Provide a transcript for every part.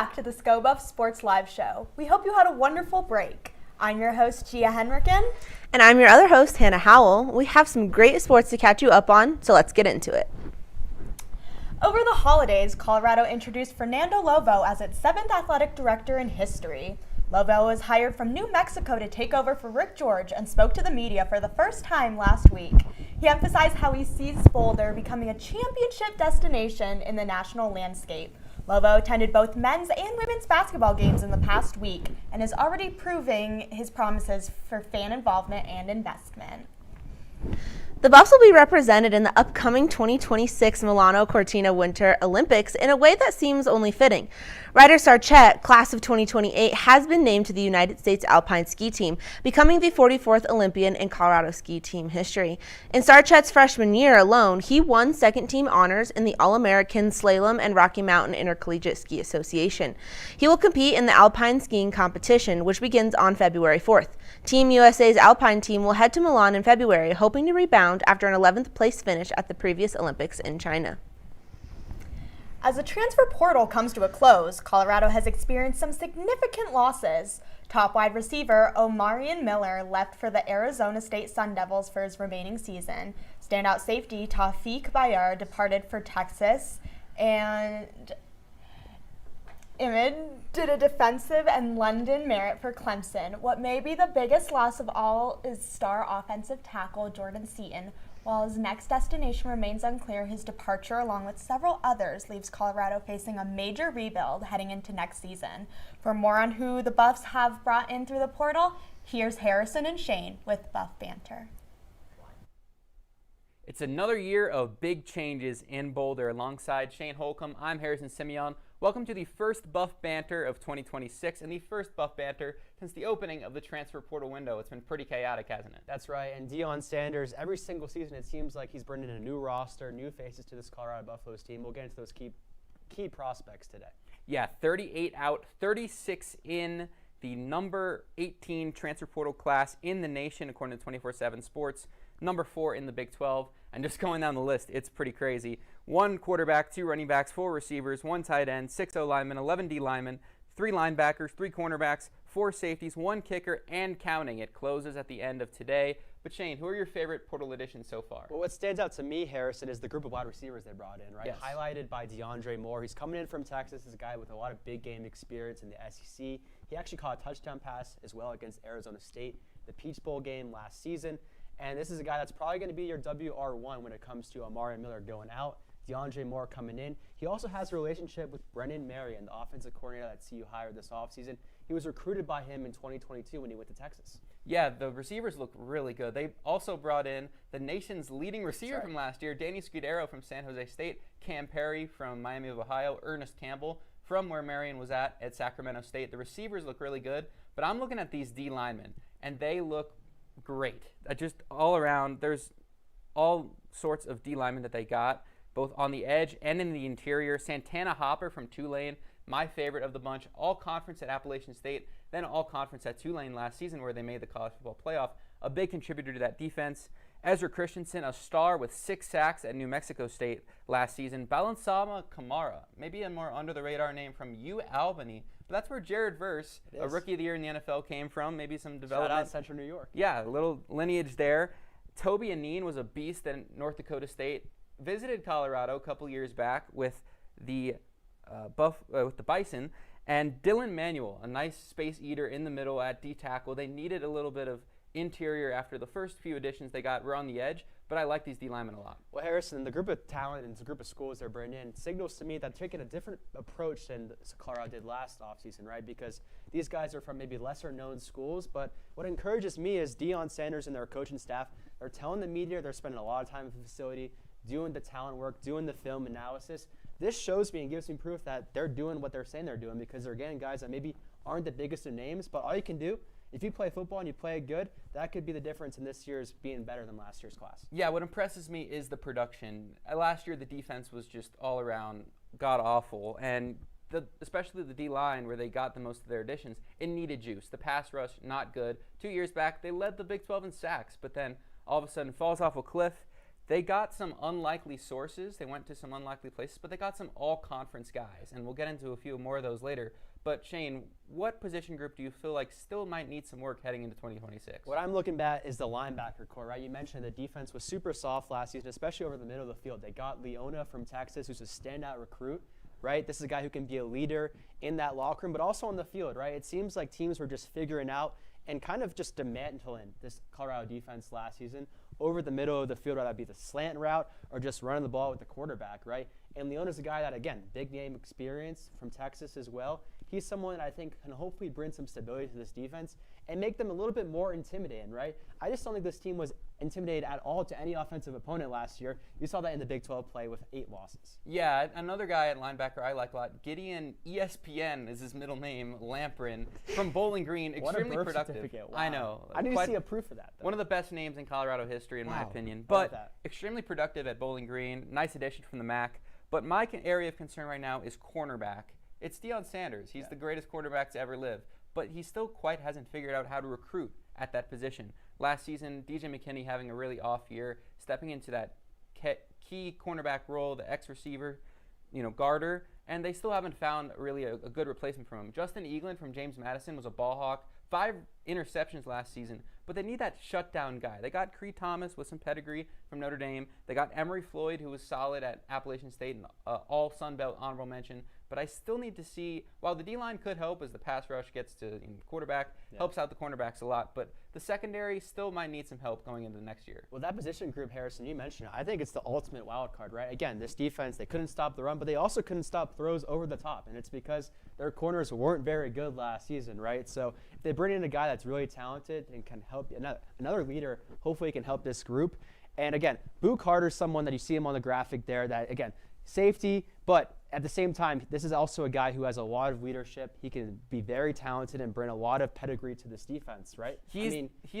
back to the ScoBuff Sports Live Show. We hope you had a wonderful break. I'm your host, Gia Henriken. And I'm your other host, Hannah Howell. We have some great sports to catch you up on, so let's get into it. Over the holidays, Colorado introduced Fernando Lovo as its 7th athletic director in history. Lovo was hired from New Mexico to take over for Rick George and spoke to the media for the first time last week. He emphasized how he sees Boulder becoming a championship destination in the national landscape. Lovo attended both men's and women's basketball games in the past week and is already proving his promises for fan involvement and investment. The Buffs will be represented in the upcoming 2026 Milano Cortina Winter Olympics in a way that seems only fitting. Ryder Sarchett, class of 2028, has been named to the United States Alpine Ski Team, becoming the 44th Olympian in Colorado ski team history. In Sarchett's freshman year alone, he won second-team honors in the All-American Slalom and Rocky Mountain Intercollegiate Ski Association. He will compete in the Alpine skiing competition, which begins on February 4th. Team USA's Alpine team will head to Milan in February, hoping to rebound after an 11th place finish at the previous Olympics in China. As the transfer portal comes to a close, Colorado has experienced some significant losses. Top wide receiver Omarion Miller left for the Arizona State Sun Devils for his remaining season. Standout safety Taufik Bayar departed for Texas, and Imid did a defensive and London Merit for Clemson. What may be the biggest loss of all is star offensive tackle Jordan Seaton. While his next destination remains unclear, his departure, along with several others, leaves Colorado facing a major rebuild heading into next season. For more on who the Buffs have brought in through the portal, here's Harrison and Shane with Buff Banter. It's another year of big changes in Boulder. Alongside Shane Holcomb, I'm Harrison Simeon. Welcome to the first Buff Banter of 2026 and the first Buff Banter since the opening of the transfer portal window. It's been pretty chaotic, hasn't it? That's right, and Deion Sanders, every single season it seems like he's bringing in a new roster, new faces to this Colorado Buffaloes team. We'll get into those key prospects today. Yeah, 38 out, 36 in, the number 18 transfer portal class in the nation according to 24/7 Sports, number 4 in the Big 12, and just going down the list, it's pretty crazy. 1 quarterback, 2 running backs, 4 receivers, 1 tight end, 6 O-linemen, 11 D-linemen, 3 linebackers, 3 cornerbacks, 4 safeties, 1 kicker, and counting. It closes at the end of today. But Shane, who are your favorite portal additions so far? Well, what stands out to me, Harrison, is the group of wide receivers they brought in, right? Yes. Highlighted by DeAndre Moore. He's coming in from Texas. He's a guy with a lot of big game experience in the SEC. He actually caught a touchdown pass as well against Arizona State, the Peach Bowl game last season. And this is a guy that's probably going to be your WR1 when it comes to Omarion Miller going out, DeAndre Moore coming in. He also has a relationship with Brennan Marion, the offensive coordinator that CU hired this offseason. He was recruited by him in 2022 when he went to Texas. Yeah, the receivers look really good. They also brought in the nation's leading receiver from last year, Danny Scudero from San Jose State, Cam Perry from Miami of Ohio, Ernest Campbell from where Marion was at Sacramento State. The receivers look really good, but I'm looking at these D linemen, and they look great. Just all around, there's all sorts of D linemen that they got, both on the edge and in the interior. Santana Hopper from Tulane, my favorite of the bunch, all conference at Appalachian State, then all conference at Tulane last season where they made the college football playoff. A big contributor to that defense. Ezra Christensen, a star with 6 sacks at New Mexico State last season. Balansama Kamara, maybe a more under-the-radar name from UAlbany, but that's where Jared Verse, a rookie of the year in the NFL, came from. Maybe some development. Shout out Central New York. Yeah, a little lineage there. Toby Aneen was a beast at North Dakota State. Visited Colorado a couple years back with the Bison. And Dylan Manuel, a nice space eater in the middle at D-tackle. They needed a little bit of interior after the first few additions they got were on the edge, but I like these D linemen a lot. Well, Harrison, the group of talent and the group of schools they're bringing in signals to me that they're taking a different approach than Colorado did last offseason, right? Because these guys are from maybe lesser-known schools, but what encourages me is Deion Sanders and their coaching staff. They're telling the media they're spending a lot of time in the facility, doing the talent work, doing the film analysis. This shows me and gives me proof that they're doing what they're saying they're doing because they're getting guys that maybe aren't the biggest of names, but all you can do, if you play football and you play it good, that could be the difference in this year's being better than last year's class. Yeah, what impresses me is the production. Last year, the defense was just all around god-awful, and especially the D-line where they got the most of their additions, it needed juice. The pass rush, not good. 2 years back, they led the Big 12 in sacks, but then all of a sudden falls off a cliff. They got some unlikely sources. They went to some unlikely places, but they got some all-conference guys, and we'll get into a few more of those later. But Shane, what position group do you feel like still might need some work heading into 2026? What I'm looking at is the linebacker core, right? You mentioned the defense was super soft last season, especially over the middle of the field. They got Leona from Texas, who's a standout recruit, right? This is a guy who can be a leader in that locker room, but also on the field, right? It seems like teams were just figuring out and kind of just dismantling this Colorado defense last season over the middle of the field, whether that be the slant route or just running the ball with the quarterback, right? And Leona's a guy that, again, big name experience from Texas as well. He's someone that I think can hopefully bring some stability to this defense and make them a little bit more intimidating, right? I just don't think this team was intimidated at all to any offensive opponent last year. You saw that in the Big 12 play with 8 losses. Yeah, another guy at linebacker I like a lot, Gideon ESPN is his middle name, Lamprin, from Bowling Green, extremely what a birth productive. certificate. Wow. I know. I didn't see a proof of that, though. One of the best names in Colorado history, in my Wow. opinion. I love But that. extremely productive at Bowling Green. Nice addition from the MAC. But my area of concern right now is cornerback. It's Deion Sanders. He's the greatest quarterback to ever live. But he still quite hasn't figured out how to recruit at that position. Last season, DJ McKinney having a really off year, stepping into that key cornerback role, the ex-receiver, guarder, and they still haven't found really a good replacement for him. Justin Eaglin from James Madison was a ball hawk, 5 interceptions last season, but they need that shutdown guy. They got Cree Thomas with some pedigree from Notre Dame. They got Emory Floyd, who was solid at Appalachian State and all Sun Belt honorable mention. But I still need to see, while the D-line could help as the pass rush gets to quarterback, helps out the cornerbacks a lot, but the secondary still might need some help going into the next year. Well, that position group, Harrison, you mentioned it. I think it's the ultimate wild card, right? Again, this defense, they couldn't stop the run, but they also couldn't stop throws over the top, and it's because their corners weren't very good last season, right? So if they bring in a guy that's really talented and can help, another leader, hopefully can help this group. And again, Boo Carter's someone that you see him on the graphic there that, again, safety, but at the same time, this is also a guy who has a lot of leadership. He can be very talented and bring a lot of pedigree to this defense, right? He's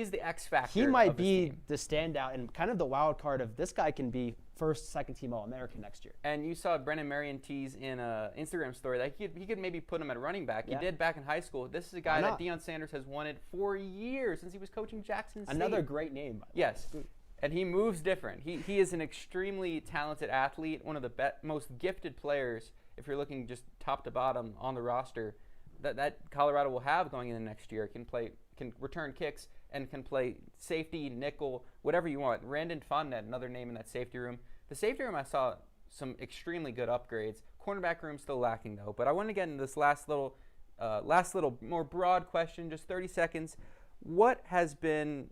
the X factor. He might of this be team. the standout and kind of the wild card of this guy can be first, second team All-American next year. And you saw Brennan Marion tease in an Instagram story that he could maybe put him at running back. He did back in high school. This is a guy that Deion Sanders has wanted for years since he was coaching Jackson State. Another great name, by the way. Yes. And he moves different. He is an extremely talented athlete, one of the most gifted players, if you're looking just top to bottom on the roster, that Colorado will have going into next year. Can return kicks and can play safety, nickel, whatever you want. Randon Fonnet, another name in that safety room. The safety room, I saw some extremely good upgrades. Cornerback room still lacking, though. But I want to get into this last little more broad question, just 30 seconds. What has been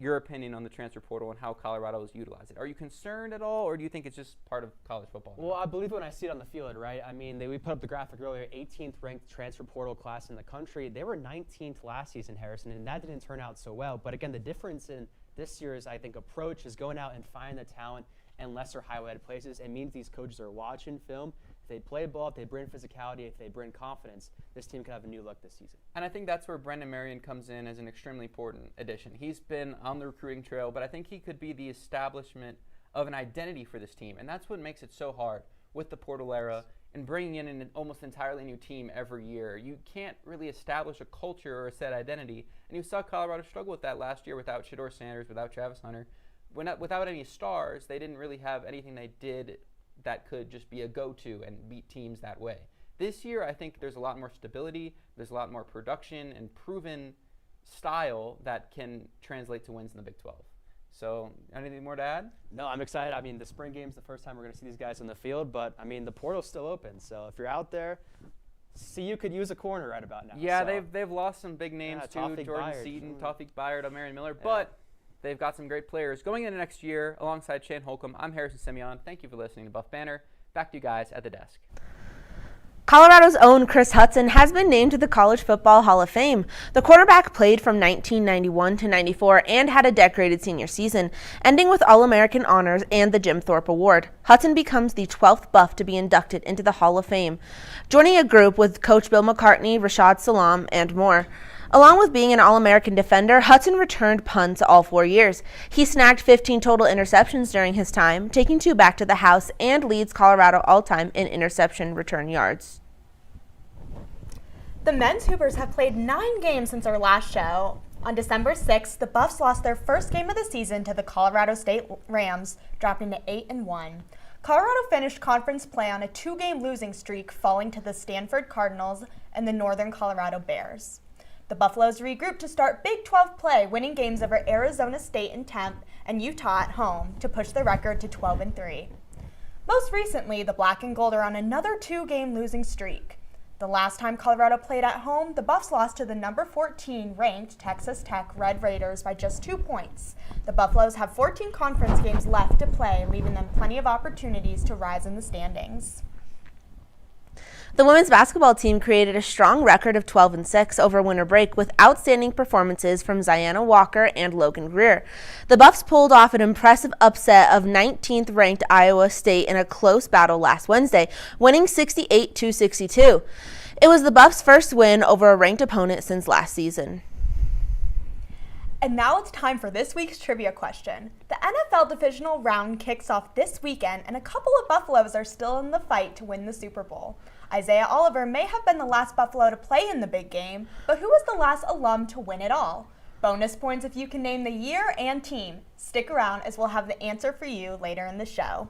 your opinion on the transfer portal and how Colorado has utilized it? Are you concerned at all, or do you think it's just part of college football? Well, I believe when I see it on the field, right? I mean, we put up the graphic earlier, 18th ranked transfer portal class in the country. They were 19th last season, Harrison, and that didn't turn out so well. But again, the difference in this year's, I think, approach is going out and finding the talent in lesser highlighted places. It means these coaches are watching film. If they play ball, if they bring physicality, if they bring confidence, this team could have a new look this season. And I think that's where Brendan Marion comes in as an extremely important addition. He's been on the recruiting trail, but I think he could be the establishment of an identity for this team. And that's what makes it so hard with the portal era and bringing in an almost entirely new team every year. You can't really establish a culture or a set identity. And you saw Colorado struggle with that last year without Shedeur Sanders, without Travis Hunter. Without any stars, they didn't really have anything they did that could just be a go-to and beat teams that way. This year, I think there's a lot more stability, there's a lot more production and proven style that can translate to wins in the Big 12. So, anything more to add? No, I'm excited. I mean, the spring game's the first time we're going to see these guys on the field, but, I mean, the portal's still open. So, if you're out there, you could use a corner right about now. Yeah, so. they've lost some big names too, Tawfik Jordan Byard. Seaton, Tawfik Byard, Marion Miller, but they've got some great players. Going into next year, alongside Shane Holcomb, I'm Harrison Simeon. Thank you for listening to Buff Banner. Back to you guys at the desk. Colorado's own Chris Hudson has been named to the College Football Hall of Fame. The quarterback played from 1991 to 94 and had a decorated senior season, ending with All-American honors and the Jim Thorpe Award. Hudson becomes the 12th Buff to be inducted into the Hall of Fame, joining a group with Coach Bill McCartney, Rashad Salam, and more. Along with being an All-American defender, Hudson returned punts all 4 years. He snagged 15 total interceptions during his time, taking 2 back to the house, and leads Colorado all-time in interception return yards. The men's Hoopers have played 9 games since our last show, On December 6th, the Buffs lost their first game of the season to the Colorado State Rams, dropping to 8-1. Colorado finished conference play on a 2-game losing streak, falling to the Stanford Cardinals and the Northern Colorado Bears. The Buffaloes regrouped to start Big 12 play, winning games over Arizona State and Temp and Utah at home to push the record to 12-3. Most recently, the Black and Gold are on another 2-game losing streak. The last time Colorado played at home, the Buffs lost to the number 14 ranked Texas Tech Red Raiders by just 2 points. The Buffaloes have 14 conference games left to play, leaving them plenty of opportunities to rise in the standings. The women's basketball team created a strong record of 12-6 over winter break with outstanding performances from Ziana Walker and Logan Greer. The Buffs pulled off an impressive upset of 19th ranked Iowa State in a close battle last Wednesday, winning 68-62. It was the Buffs' first win over a ranked opponent since last season. And now it's time for this week's trivia question. The NFL divisional round kicks off this weekend, and a couple of Buffaloes are still in the fight to win the Super Bowl. Isaiah Oliver may have been the last Buffalo to play in the big game, but who was the last alum to win it all? Bonus points if you can name the year and team. Stick around as we'll have the answer for you later in the show.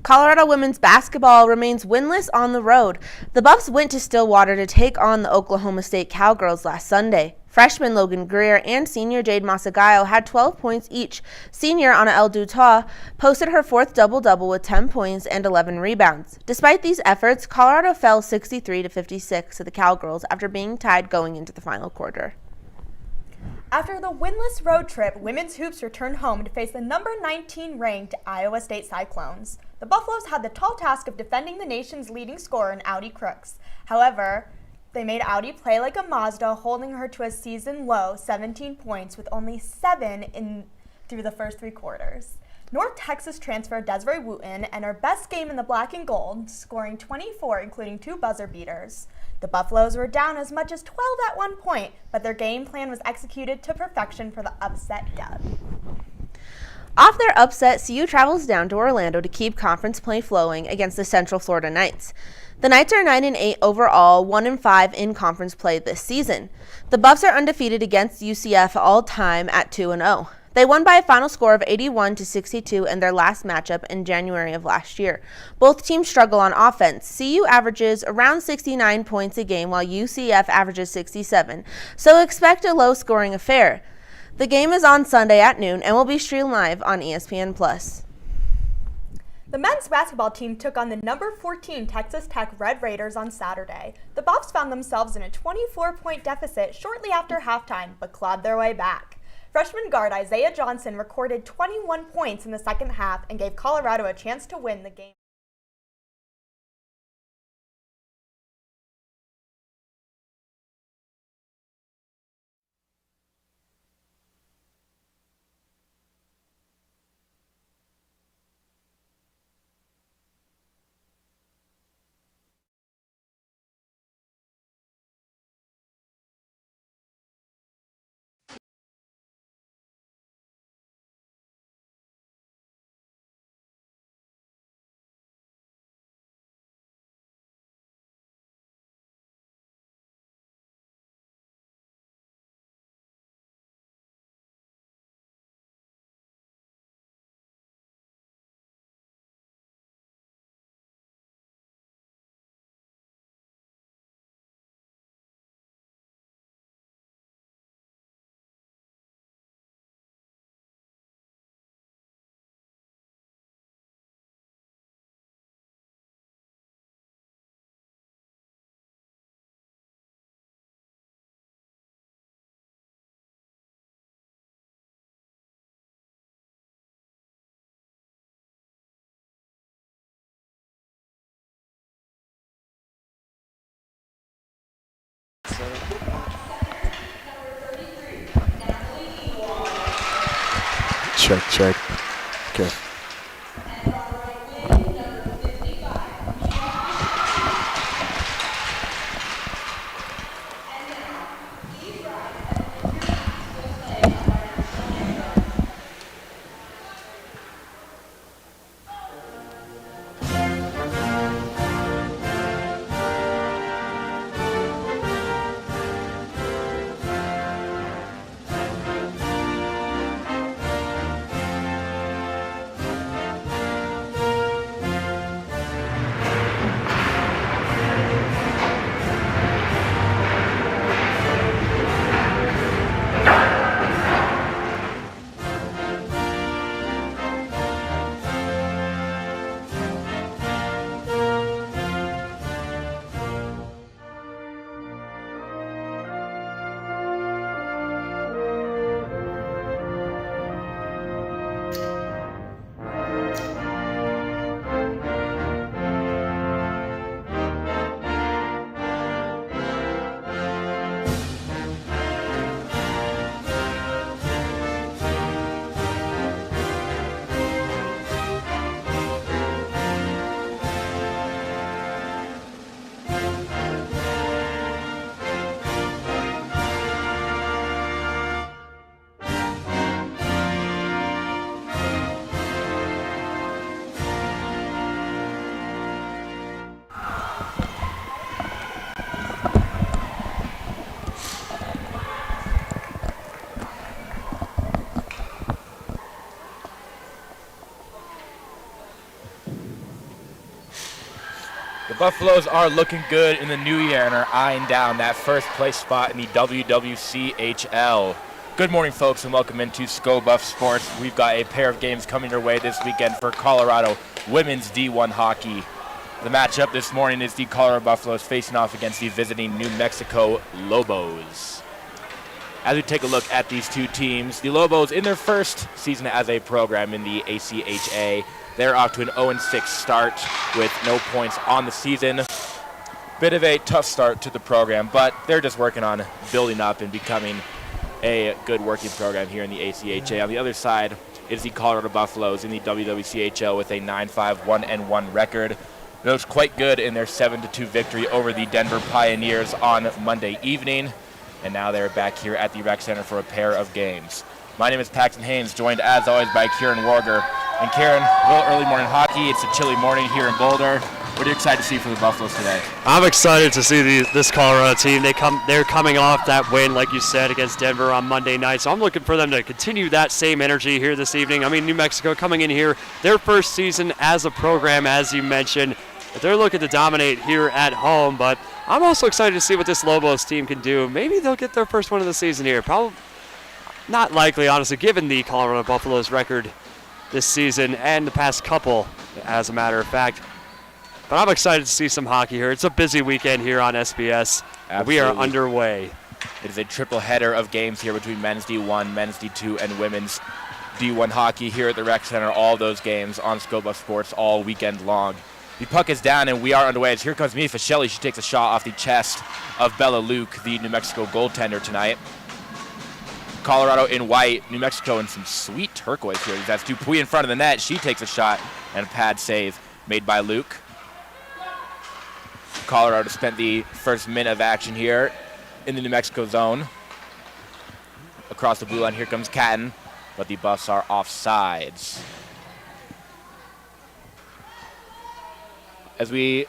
Colorado women's basketball remains winless on the road. The Buffs went to Stillwater to take on the Oklahoma State Cowgirls last Sunday. Freshman Logan Greer and senior Jade Masagayo had 12 points each. Senior Ana El Dutoit posted her fourth double-double with 10 points and 11 rebounds. Despite these efforts, Colorado fell 63-56 to the Cowgirls after being tied going into the final quarter. After the winless road trip, women's hoops returned home to face the number 19 ranked Iowa State Cyclones. The Buffaloes had the tall task of defending the nation's leading scorer in Audi Crooks. However, they made Audi play like a Mazda, holding her to a season-low 17 points with only 7 through the first 3 quarters. North Texas transfer Desiree Wooten and her best game in the black and gold, scoring 24, including 2 buzzer beaters. The Buffaloes were down as much as 12 at one point, but their game plan was executed to perfection for the upset dub. Off their upset, CU travels down to Orlando to keep conference play flowing against the Central Florida Knights. The Knights are 9-8 overall, 1-5 in conference play this season. The Buffs are undefeated against UCF all time at 2-0. They won by a final score of 81-62 in their last matchup in January of last year. Both teams struggle on offense. CU averages around 69 points a game while UCF averages 67, so expect a low-scoring affair. The game is on Sunday at noon and will be streamed live on ESPN+. The men's basketball team took on the number 14 Texas Tech Red Raiders on Saturday. The Buffs found themselves in a 24-point deficit shortly after halftime, but clawed their way back. Freshman guard Isaiah Johnson recorded 21 points in the second half and gave Colorado a chance to win the game. check. Okay. The Buffaloes are looking good in the new year and are eyeing down that first place spot in the WWCHL. Good morning, folks, and welcome into SCO Buff Sports. We've got a pair of games coming your way this weekend for Colorado women's D1 hockey. The matchup this morning is the Colorado Buffaloes facing off against the visiting New Mexico Lobos. As we take a look at these two teams, the Lobos in their first season as a program in the ACHA, they're off to an 0-6 start with no points on the season. Bit of a tough start to the program, but they're just working on building up and becoming a good working program here in the ACHA. On the other side is the Colorado Buffaloes in the WWCHL with a 9-5, 1-1 record. They looked quite good in their 7-2 victory over the Denver Pioneers on Monday evening, and now they're back here at the Rec Center for a pair of games. My name is Paxton Haynes, joined as always by Kieran Warger. And Kieran, a little early morning hockey. It's a chilly morning here in Boulder. What are you excited to see for the Buffaloes today? I'm excited to see this Colorado team. They're coming off that win, like you said, against Denver on Monday night. So I'm looking for them to continue that same energy here this evening. I mean, New Mexico coming in here, their first season as a program, as you mentioned. They're looking to dominate here at home, but I'm also excited to see what this Lobos team can do. Maybe they'll get their first win of the season here. Probably not likely, honestly, given the Colorado Buffaloes record this season and the past couple, as a matter of fact. But I'm excited to see some hockey here. It's a busy weekend here on SBS. Absolutely. We are underway. It is a triple header of games here between men's D1, men's D2, and women's D1 hockey here at the Rec Center. All those games on SCO Buff Sports all weekend long. The puck is down, and we are underway. As here comes Mia Fischelli. She takes a shot off the chest of Bella Luke, the New Mexico goaltender tonight. Colorado in white, New Mexico in some sweet turquoise here. That's Dupuis in front of the net. She takes a shot, and a pad save made by Luke. Colorado spent the first minute of action here in the New Mexico zone. Across the blue line, here comes Catton, but the Buffs are offsides. As we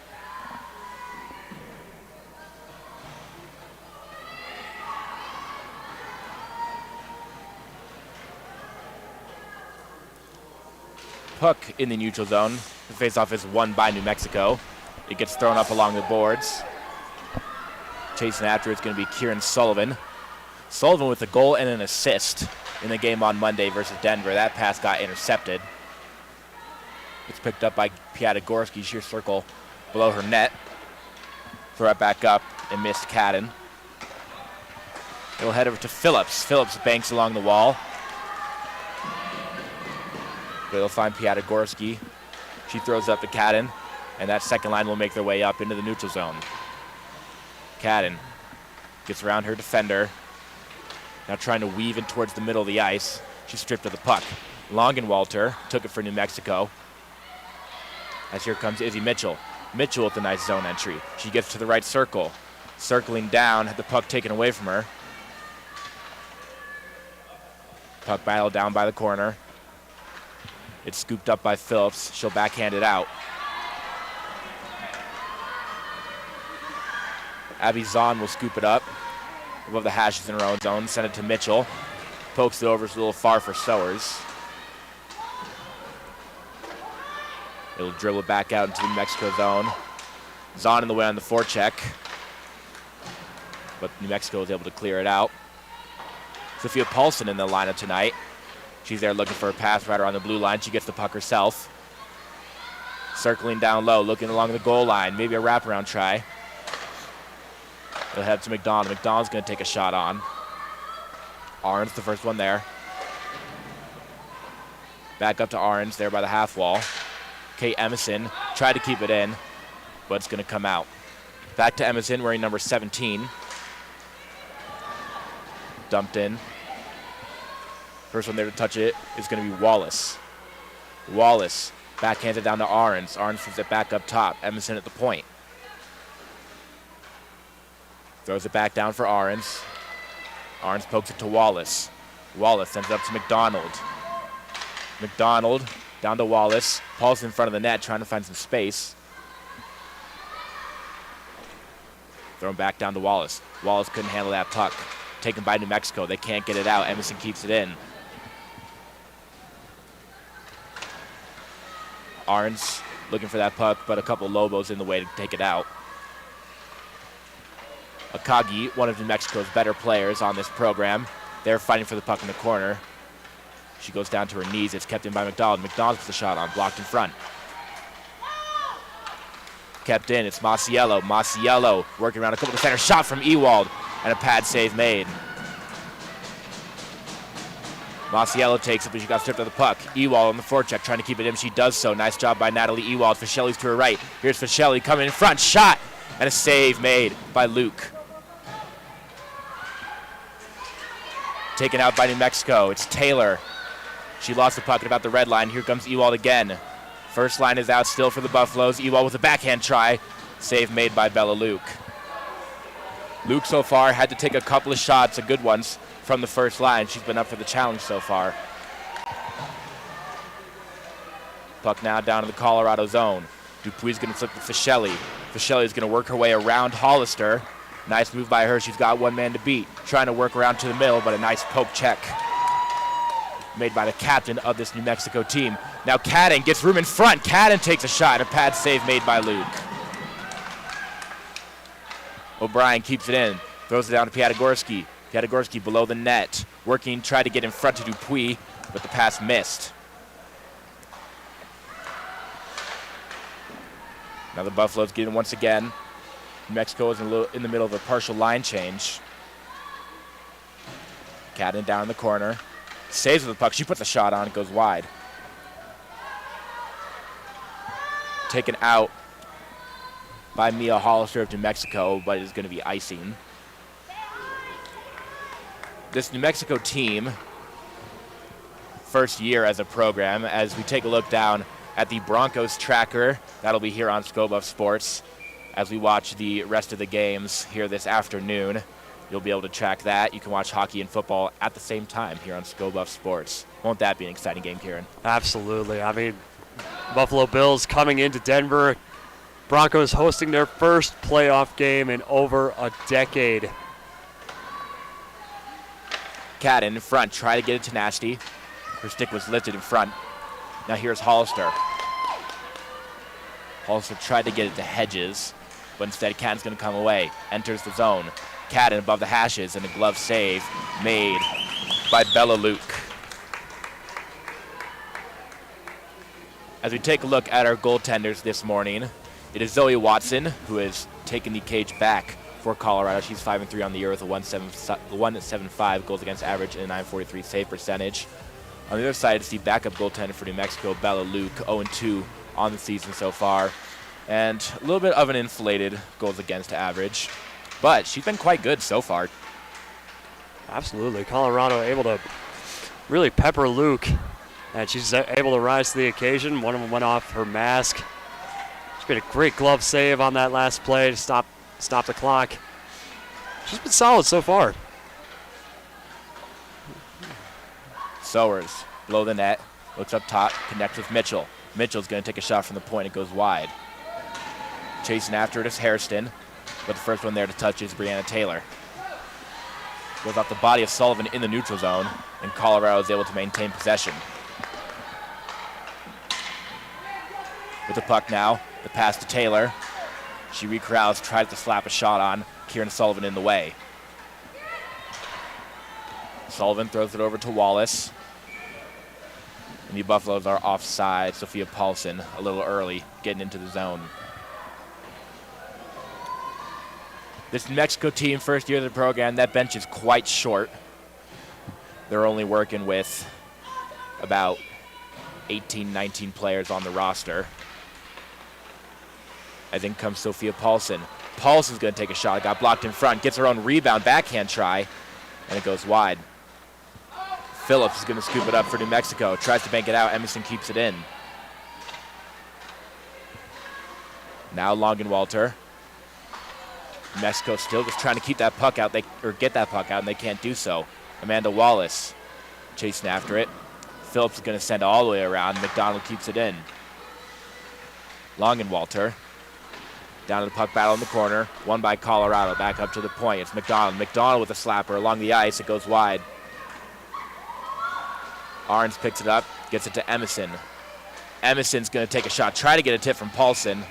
puck in the neutral zone. The faceoff is won by New Mexico. It gets thrown up along the boards. Chasing after it's going to be Kieran Sullivan. Sullivan with a goal and an assist in the game on Monday versus Denver. That pass got intercepted. It's picked up by Piatigorsky, sheer circle below her net. Throw it back up and missed Cadden. It'll head over to Phillips. Phillips banks along the wall. They'll find Piatigorsky. She throws up to Cadden, and that second line will make their way up into the neutral zone. Cadden gets around her defender. Now trying to weave in towards the middle of the ice. She's stripped of the puck. Longenwalter took it for New Mexico. As here comes Izzy Mitchell. Mitchell with a nice zone entry. She gets to the right circle. Circling down, had the puck taken away from her. Puck battle down by the corner. It's scooped up by Phillips. She'll backhand it out. Abby Zahn will scoop it up above the hashes in her own zone. Send it to Mitchell. Pokes it over. It's a little far for Sowers. It'll dribble it back out into the New Mexico zone. Zahn in the way on the forecheck. But New Mexico is able to clear it out. Sophia Paulson in the lineup tonight. She's there looking for a pass right around the blue line. She gets the puck herself. Circling down low, looking along the goal line. Maybe a wraparound try. They'll head to McDonald. McDonald's going to take a shot on. Arns, the first one there. Back up to Arns there by the half wall. Kate Emerson tried to keep it in, but it's going to come out. Back to Emerson wearing number 17. Dumped in. First one there to touch it is going to be Wallace. Wallace backhands it down to Arns. Arns puts it back up top. Emerson at the point. Throws it back down for Arns. Arns pokes it to Wallace. Wallace sends it up to McDonald. McDonald down to Wallace. Paul's in front of the net trying to find some space. Thrown back down to Wallace. Wallace couldn't handle that puck. Taken by New Mexico. They can't get it out. Emerson keeps it in. Arns looking for that puck, but a couple Lobos in the way to take it out. Akagi, one of New Mexico's better players on this program. They're fighting for the puck in the corner. She goes down to her knees. It's kept in by McDonald. McDonald puts the shot on, blocked in front. Kept in. It's Masiello. Masiello working around a couple defenders. Shot from Ewald, and a pad save made. Masiello takes it, but she got stripped of the puck. Ewald on the forecheck, trying to keep it in. She does so. Nice job by Natalie Ewald. Fischelli's to her right. Here's Fischelli coming in front. Shot, and a save made by Luke. Taken out by New Mexico. It's Taylor. She lost the puck at about the red line. Here comes Ewald again. First line is out still for the Buffaloes. Ewald with a backhand try. Save made by Bella Luke. Luke so far had to take a couple of shots, good ones, from the first line. She's been up for the challenge so far. Puck now down to the Colorado zone. Dupuy's going to flip to Fischelli. Fischelli's going to work her way around Hollister. Nice move by her. She's got one man to beat. Trying to work around to the middle, but a nice poke check made by the captain of this New Mexico team. Now Cadden gets room in front. Cadden takes a shot. A pad save made by Luke. O'Brien keeps it in. Throws it down to Piatagorski. Piatagorski below the net. Working, tried to get in front to Dupuy, but the pass missed. Now the Buffaloes get in once again. New Mexico is in the middle of a partial line change. Cadden down in the corner. Saves with the puck. She puts a shot on. It goes wide. Taken out by Mia Hollister of New Mexico, but is going to be icing. This New Mexico team, first year as a program, as we take a look down at the Broncos tracker. That'll be here on ScoBuff Sports. As we watch the rest of the games here this afternoon, you'll be able to track that. You can watch hockey and football at the same time here on ScoBuff Sports. Won't that be an exciting game, Kieran? Absolutely. I mean, Buffalo Bills coming into Denver. Broncos hosting their first playoff game in over a decade. Cadden in front, try to get it to Nasty. Her stick was lifted in front. Now here's Hollister. Hollister tried to get it to Hedges, but instead Cadden's going to come away. Enters the zone. Cadden above the hashes, and a glove save made by Bella Luke. As we take a look at our goaltenders this morning, it is Zoe Watson who has taken the cage back for Colorado. She's 5-3 on the year with a 1.75 goals against average and a 9.43 save percentage. On the other side, it's the backup goaltender for New Mexico, Bella Luke, 0-2 on the season so far, and a little bit of an inflated goals against average, but she's been quite good so far. Absolutely. Colorado able to really pepper Luke And she's able to rise to the occasion. One of them went off her mask. She made a great glove save on that last play to stop the clock. She's been solid so far. Sowers, below the net, looks up top, connects with Mitchell. Mitchell's going to take a shot from the point. It goes wide. Chasing after it is Hairston, but the first one there to touch is Brianna Taylor. Goes off the body of Sullivan in the neutral zone, and Colorado is able to maintain possession. With the puck now, the pass to Taylor. She recrowds, tries to slap a shot on. Kieran Sullivan in the way. Sullivan throws it over to Wallace. And the Buffaloes are offside. Sophia Paulson a little early, getting into the zone. This New Mexico team, first year of the program, that bench is quite short. They're only working with about 18, 19 players on the roster. As in comes Sophia Paulson. Paulson's going to take a shot. Got blocked in front. Gets her own rebound. Backhand try. And it goes wide. Phillips is going to scoop it up for New Mexico. Tries to bank it out. Emerson keeps it in. Now Longenwalter. New Mexico still just trying to keep that puck out. Get that puck out, and they can't do so. Amanda Wallace chasing after it. Phillips is going to send it all the way around. McDonald keeps it in. Longenwalter. Down to the puck battle in the corner. Won by Colorado. Back up to the point. It's McDonald. McDonald with a slapper along the ice. It goes wide. Arns picks it up. Gets it to Emerson. Emerson's going to take a shot. Try to get a tip from Paulson.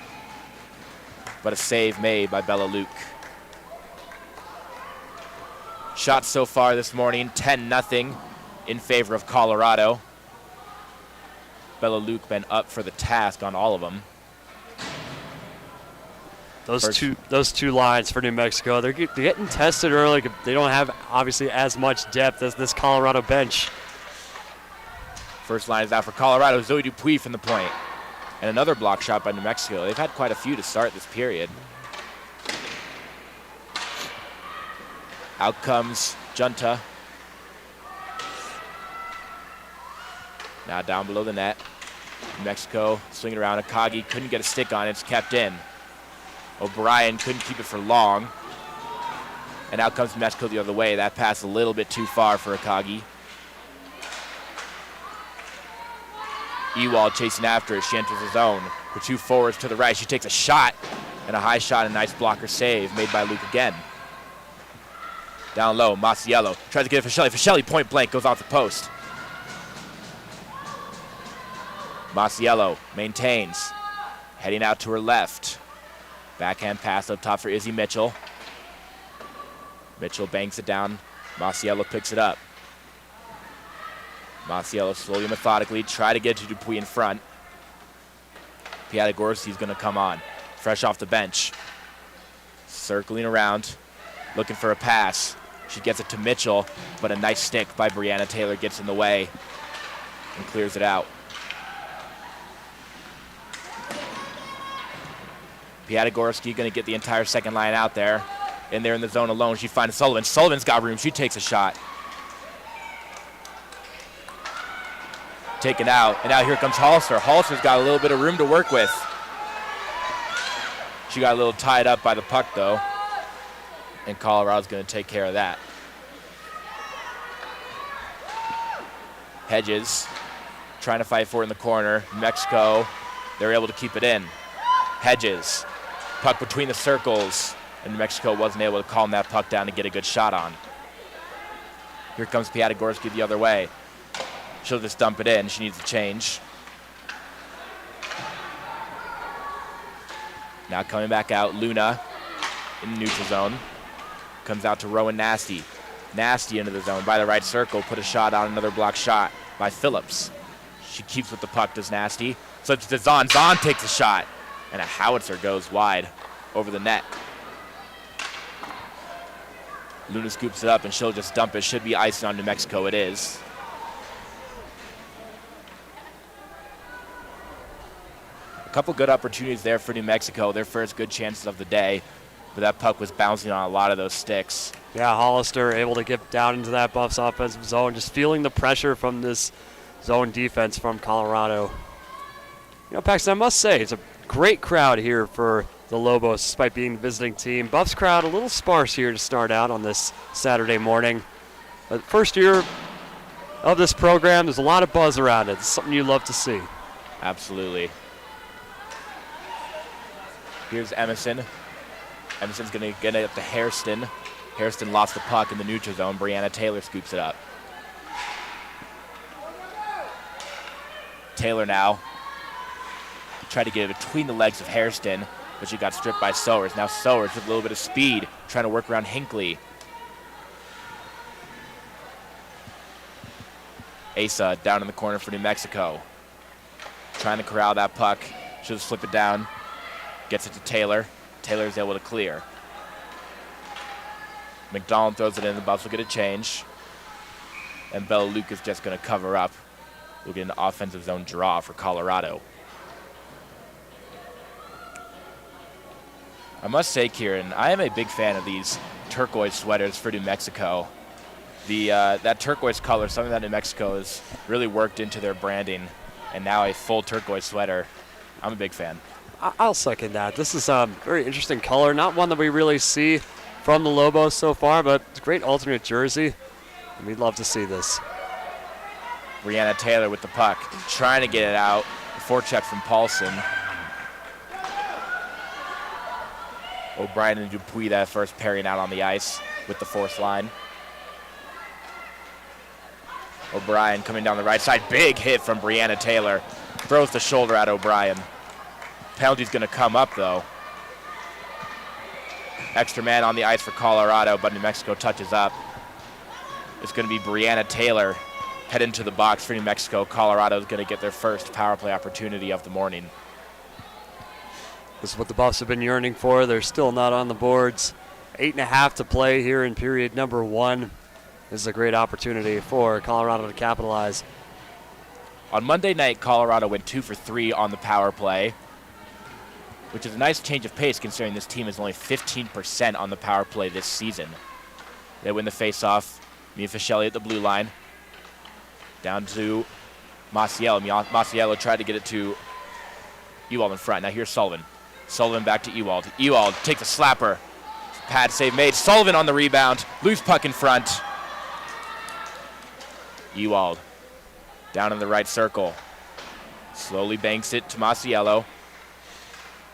But a save made by Bella Luke. Shots so far this morning, 10-0 in favor of Colorado. Bella Luke been up for the task on all of them. Those two lines for New Mexico, they're getting tested early. They don't have, obviously, as much depth as this Colorado bench. First line is out for Colorado. Zoe Dupuis from the point. And another block shot by New Mexico. They've had quite a few to start this period. Out comes Junta. Now down below the net. New Mexico swinging around. Akagi couldn't get a stick on it. It's kept in. O'Brien couldn't keep it for long. And out comes New Mexico the other way. That pass a little bit too far for Akagi. Ewald chasing after it. She enters the zone. Her two forwards to the right. She takes a shot. And a high shot and a nice blocker save made by Luke again. Down low, Masiello tries to get it for Shelley. For Shelley, point blank, goes off the post. Masiello maintains. Heading out to her left. Backhand pass up top for Izzy Mitchell. Mitchell banks it down. Masiello picks it up. Masiello slowly, methodically, try to get to Dupuis in front. Piatagorski's going to come on. Fresh off the bench. Circling around, looking for a pass. She gets it to Mitchell, but a nice stick by Brianna Taylor gets in the way and clears it out. Piatagorski going to get the entire second line out there. In there in the zone alone, she finds Sullivan. Sullivan's got room. She takes a shot. Taken out, and now here comes Hollister. Hollister's got a little bit of room to work with. She got a little tied up by the puck, though, and Colorado's going to take care of that. Hedges trying to fight for it in the corner. Mexico, they're able to keep it in. Hedges, puck between the circles, and Mexico wasn't able to calm that puck down to get a good shot on. Here comes Piatagorski the other way. She'll just dump it in. She needs to change. Now coming back out, Luna in the neutral zone. Comes out to Rowan Nasty. Nasty into the zone by the right circle. Put a shot on, another block shot by Phillips. She keeps with the puck, does Nasty. So it's to Zahn. Zahn takes a shot. And a howitzer goes wide over the net. Luna scoops it up and she'll just dump it. Should be icing on New Mexico. It is. A couple good opportunities there for New Mexico. Their first good chances of the day. But that puck was bouncing on a lot of those sticks. Yeah, Hollister able to get down into that Buffs offensive zone, just feeling the pressure from this zone defense from Colorado. You know, Paxton, I must say, it's a great crowd here for the Lobos, despite being the visiting team. Buffs crowd a little sparse here to start out on this Saturday morning. But first year of this program, there's a lot of buzz around it. It's something you love to see. Absolutely. Here's Emerson. Emerson's going to get it up to Hairston. Hairston lost the puck in the neutral zone. Brianna Taylor scoops it up. Taylor now tried to get it between the legs of Hairston, but she got stripped by Sowers. Now Sowers with a little bit of speed, trying to work around Hinckley. ACHA down in the corner for New Mexico. Trying to corral that puck. She'll just flip it down. Gets it to Taylor. Taylor's able to clear. McDonald throws it in. The Buffs will get a change. And Bella Luke is just going to cover up. We'll get an offensive zone draw for Colorado. I must say, Kieran, I am a big fan of these turquoise sweaters for New Mexico. That turquoise color, something that New Mexico has really worked into their branding, and now a full turquoise sweater. I'm a big fan. I'll second that. This is a very interesting color, not one that we really see from the Lobos so far, but it's a great alternate jersey, and we'd love to see this. Brianna Taylor with the puck, trying to get it out. Forecheck from Paulson. O'Brien and Dupuis, that first pairing out on the ice with the fourth line. O'Brien coming down the right side. Big hit from Brianna Taylor. Throws the shoulder at O'Brien. Penalty's going to come up, though. Extra man on the ice for Colorado, but New Mexico touches up. It's going to be Brianna Taylor head into the box for New Mexico. Colorado's going to get their first power play opportunity of the morning. This is what the Buffs have been yearning for. They're still not on the boards. 8.5 to play here in period number 1. This is a great opportunity for Colorado to capitalize. On Monday night, Colorado went 2 for 3 on the power play, which is a nice change of pace considering this team is only 15% on the power play this season. They win the faceoff. Mia Fischelli at the blue line. Down to Masiello. Masiello tried to get it to Ewald in front. Now here's Sullivan. Sullivan back to Ewald. Ewald takes a slapper. Pad save made. Sullivan on the rebound. Loose puck in front. Ewald down in the right circle. Slowly banks it to Masiello.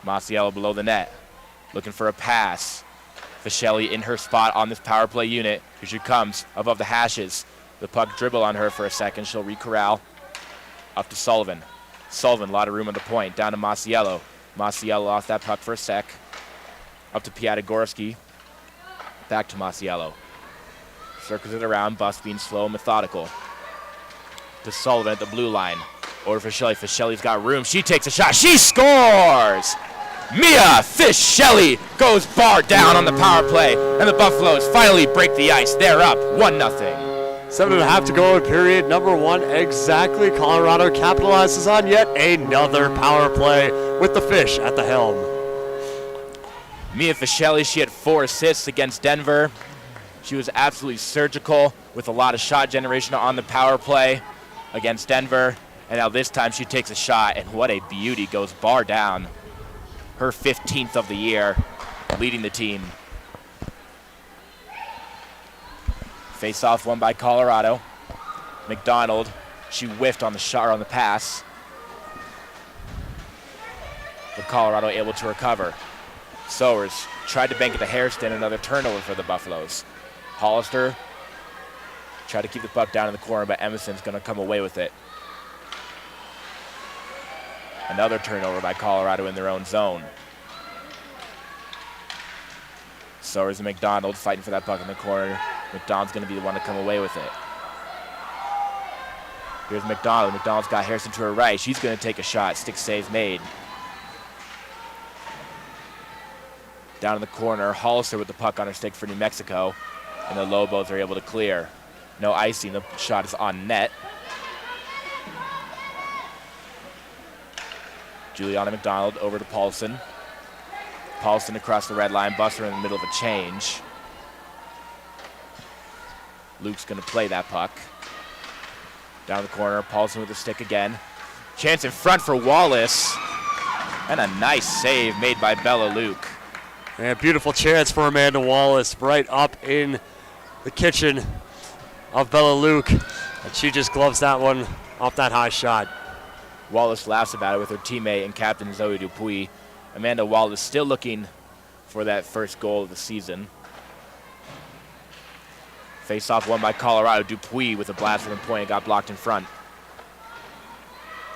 Masiello below the net. Looking for a pass. Fischelli in her spot on this power play unit. Here she comes above the hashes. The puck dribble on her for a second. She'll re-corral. Up to Sullivan. Sullivan, a lot of room on the point. Down to Masiello. Masiello lost that puck for a sec. Up to Piatigorsky. Back to Masiello. Circles it around. Buffs being slow and methodical. To Sullivan at the blue line. Over Fischelli. Fischelli's got room. She takes a shot. She scores! Mia Fischelli goes bar down on the power play. And the Buffaloes finally break the ice. They're up 1-0. 7.5 to go in period number 1 exactly. Colorado capitalizes on yet another power play with the Fish at the helm. Mia Fischelli, she had 4 assists against Denver. She was absolutely surgical with a lot of shot generation on the power play against Denver. And now this time she takes a shot, and what a beauty, goes bar down. Her 15th of the year, leading the team. Face-off won by Colorado. McDonald, she whiffed on the shot, or on the pass. But Colorado able to recover. Sowers tried to bank it to Hairston, another turnover for the Buffaloes. Hollister tried to keep the puck down in the corner, but Emerson's going to come away with it. Another turnover by Colorado in their own zone. Sowers and McDonald fighting for that puck in the corner. McDonald's going to be the one to come away with it. Here's McDonald. McDonald's got Harrison to her right. She's going to take a shot. Stick save made. Down in the corner, Hollister with the puck on her stick for New Mexico. And the Lobos are able to clear. No icing. The shot is on net. Juliana McDonald over to Paulson. Paulson across the red line. Buster in the middle of a change. Luke's going to play that puck. Down the corner, Paulson with the stick again. Chance in front for Wallace. And a nice save made by Bella Luke. And beautiful chance for Amanda Wallace right up in the kitchen of Bella Luke. And she just gloves that one off that high shot. Wallace laughs about it with her teammate and captain Zoe Dupuis. Amanda Wallace still looking for that first goal of the season. Face-off won by Colorado. Dupuis with a blast from the point. It got blocked in front.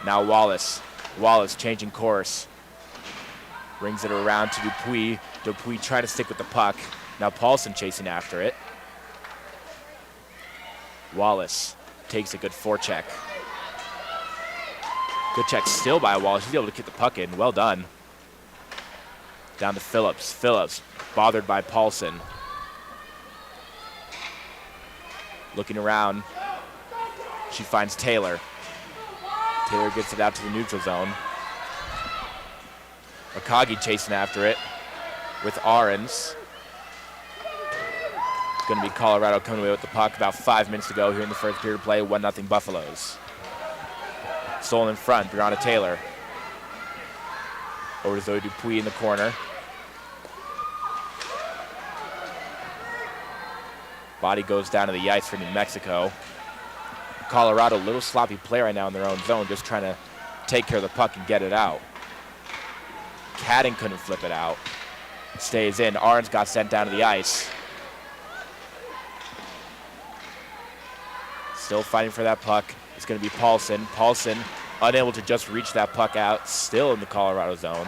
Now Wallace. Wallace changing course. Brings it around to Dupuis. Dupuis trying to stick with the puck. Now Paulson chasing after it. Wallace takes a good forecheck. Good check still by Wallace. She's able to kick the puck in. Well done. Down to Phillips. Phillips bothered by Paulson. Looking around. She finds Taylor. Taylor gets it out to the neutral zone. Akagi chasing after it with Ahrens. Going to be Colorado coming away with the puck about 5 minutes to go here in the first period of play. 1-0 Buffaloes. Stolen in front, Brianna Taylor. Over to Zoe Dupuis in the corner. Body goes down to the ice for New Mexico. Colorado, a little sloppy play right now in their own zone, just trying to take care of the puck and get it out. Cadden couldn't flip it out. Stays in. Ahrens got sent down to the ice. Still fighting for that puck. It's going to be Paulson. Paulson unable to just reach that puck out. Still in the Colorado zone.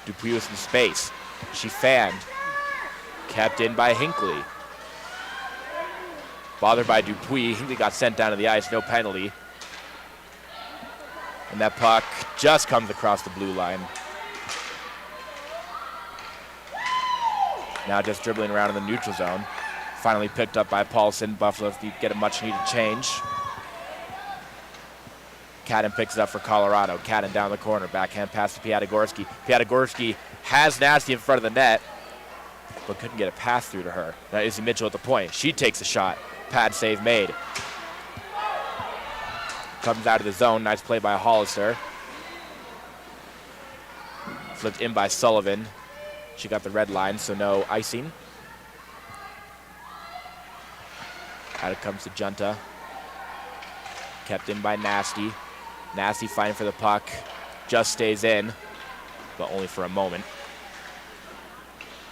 Dupuis with some space. She fanned. Kept in by Hinckley. Bothered by Dupuis. Hinckley got sent down to the ice. No penalty. And that puck just comes across the blue line. Now just dribbling around in the neutral zone. Finally picked up by Paulson. Buffalo get a much needed change. Cadden picks it up for Colorado. Cadden down the corner. Backhand pass to Piatagorski. Piatagorski has Nasty in front of the net, but couldn't get a pass through to her. Now Izzy Mitchell at the point. She takes a shot. Pad save made. Comes out of the zone. Nice play by Hollister. Flipped in by Sullivan. She got the red line, so no icing. Out it comes to Junta. Kept in by Nasty. Nasty fighting for the puck. Just stays in, but only for a moment.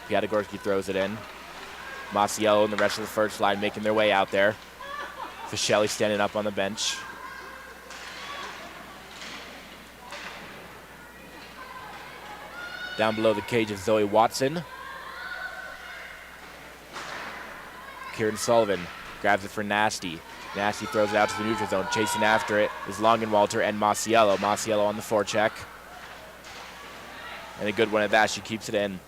Piatagorski throws it in. Masiello and the rest of the first line making their way out there. Fischelli standing up on the bench. Down below the cage is Zoe Watson. Kieran Sullivan grabs it for Nasty. Nasty throws it out to the neutral zone. Chasing after it is Longenwalter and Masiello. Masiello on the forecheck. And a good one at that. She keeps it in.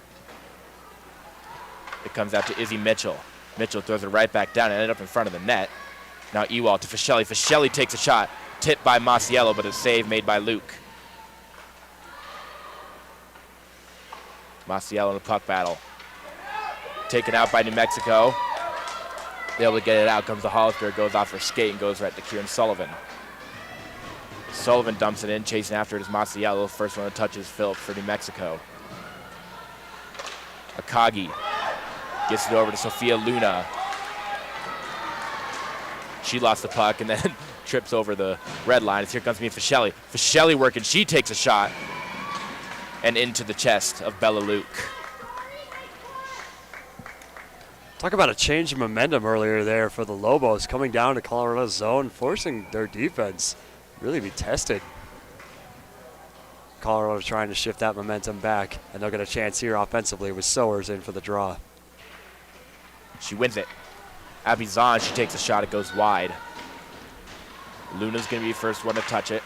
It comes out to Izzy Mitchell. Mitchell throws it right back down and ended up in front of the net. Now Ewald to Fischelli. Fischelli takes a shot. Tipped by Masiello, but a save made by Luke. Masiello in the puck battle. Taken out by New Mexico. Able to get it out. Comes to Hollister. Goes off her skate and goes right to Kieran Sullivan. Sullivan dumps it in. Chasing after it is Masiello. First one that touches Phillips for New Mexico. Akagi gets it over to Sophia Luna. She lost the puck and then trips over the red line. Here comes me Fischelli. Fischelli working. She takes a shot. And into the chest of Bella Luke. Talk about a change of momentum earlier there for the Lobos, coming down to Colorado's zone, forcing their defense really be tested. Colorado trying to shift that momentum back, and they'll get a chance here offensively with Sowers in for the draw. She wins it. Abby Zahn, she takes a shot. It goes wide. Luna's going to be the first one to touch it.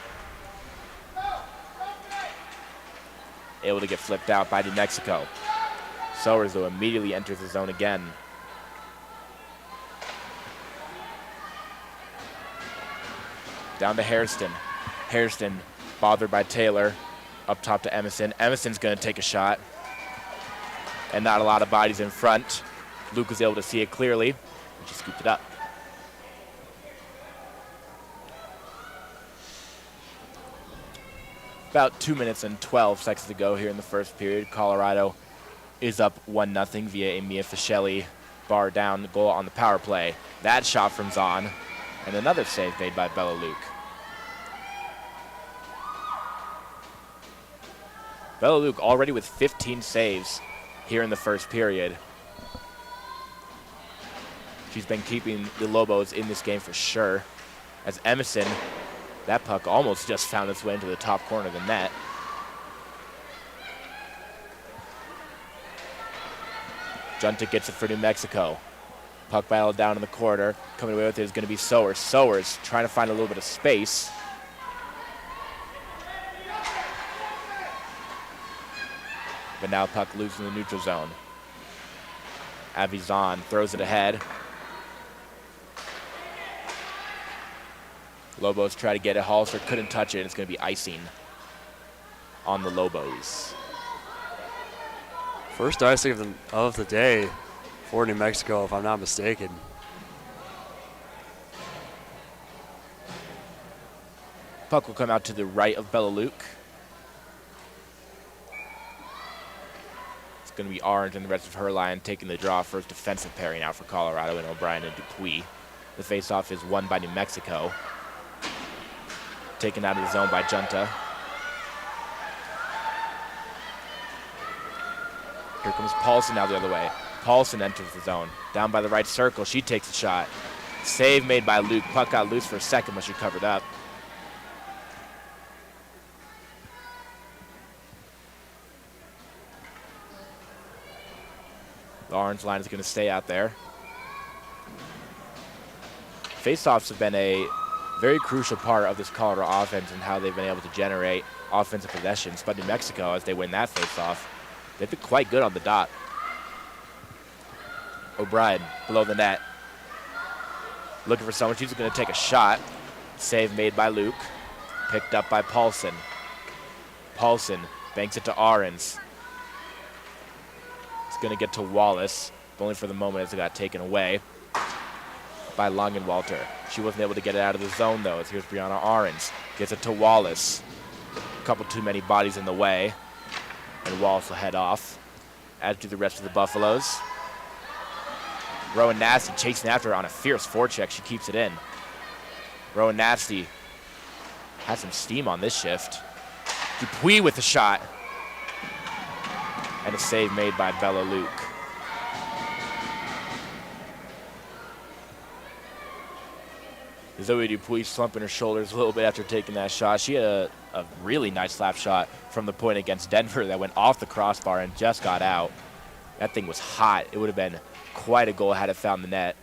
Able to get flipped out by New Mexico. Sowers, though, immediately enters the zone again. Down to Hairston. Hairston bothered by Taylor. Up top to Emerson. Emerson's going to take a shot. And not a lot of bodies in front. Luke was able to see it clearly. And she scooped it up. About 2 minutes and 12 seconds to go here in the first period. Colorado is up 1-0 via a Mia Fischelli bar down goal on the power play. That shot from Zahn, and another save made by Bella Luke. Bella Luke already with 15 saves here in the first period. She's been keeping the Lobos in this game for sure. As Emerson, that puck almost just found its way into the top corner of the net. Junta gets it for New Mexico. Puck battle down in the corner. Coming away with it is going to be Sowers. Sowers trying to find a little bit of space. But now puck loose in the neutral zone. Avizan throws it ahead. Lobos try to get it. Hollister couldn't touch it, and it's going to be icing on the Lobos. First icing of the day for New Mexico, if I'm not mistaken. Puck will come out to the right of Bella Luke. It's going to be Orange and the rest of her line taking the draw. First defensive pairing out for Colorado and O'Brien and Dupuis. The faceoff is won by New Mexico. Taken out of the zone by Junta. Here comes Paulson now the other way. Paulson enters the zone. Down by the right circle. She takes a shot. Save made by Luke. Puck got loose for a second, but she covered up. The orange line is going to stay out there. Faceoffs have been a very crucial part of this Colorado offense and how they've been able to generate offensive possessions. But New Mexico, as they win that faceoff, they've been quite good on the dot. O'Brien below the net. Looking for someone. She's going to take a shot. Save made by Luke. Picked up by Paulson. Paulson banks it to Ahrens. It's going to get to Wallace, but only for the moment as it got taken away by Longenwalter. She wasn't able to get it out of the zone, though, as here's Brianna Ahrens. Gets it to Wallace. A couple too many bodies in the way, and Wallace will head off, as do the rest of the Buffaloes. Rowan Nasty chasing after her on a fierce forecheck. She keeps it in. Rowan Nasty has some steam on this shift. Dupuis with the shot. And a save made by Bella Luke. Zoe Dupuis slumping her shoulders a little bit after taking that shot. She had a really nice slap shot from the point against Denver that went off the crossbar and just got out. That thing was hot. It would have been quite a goal had it found the net.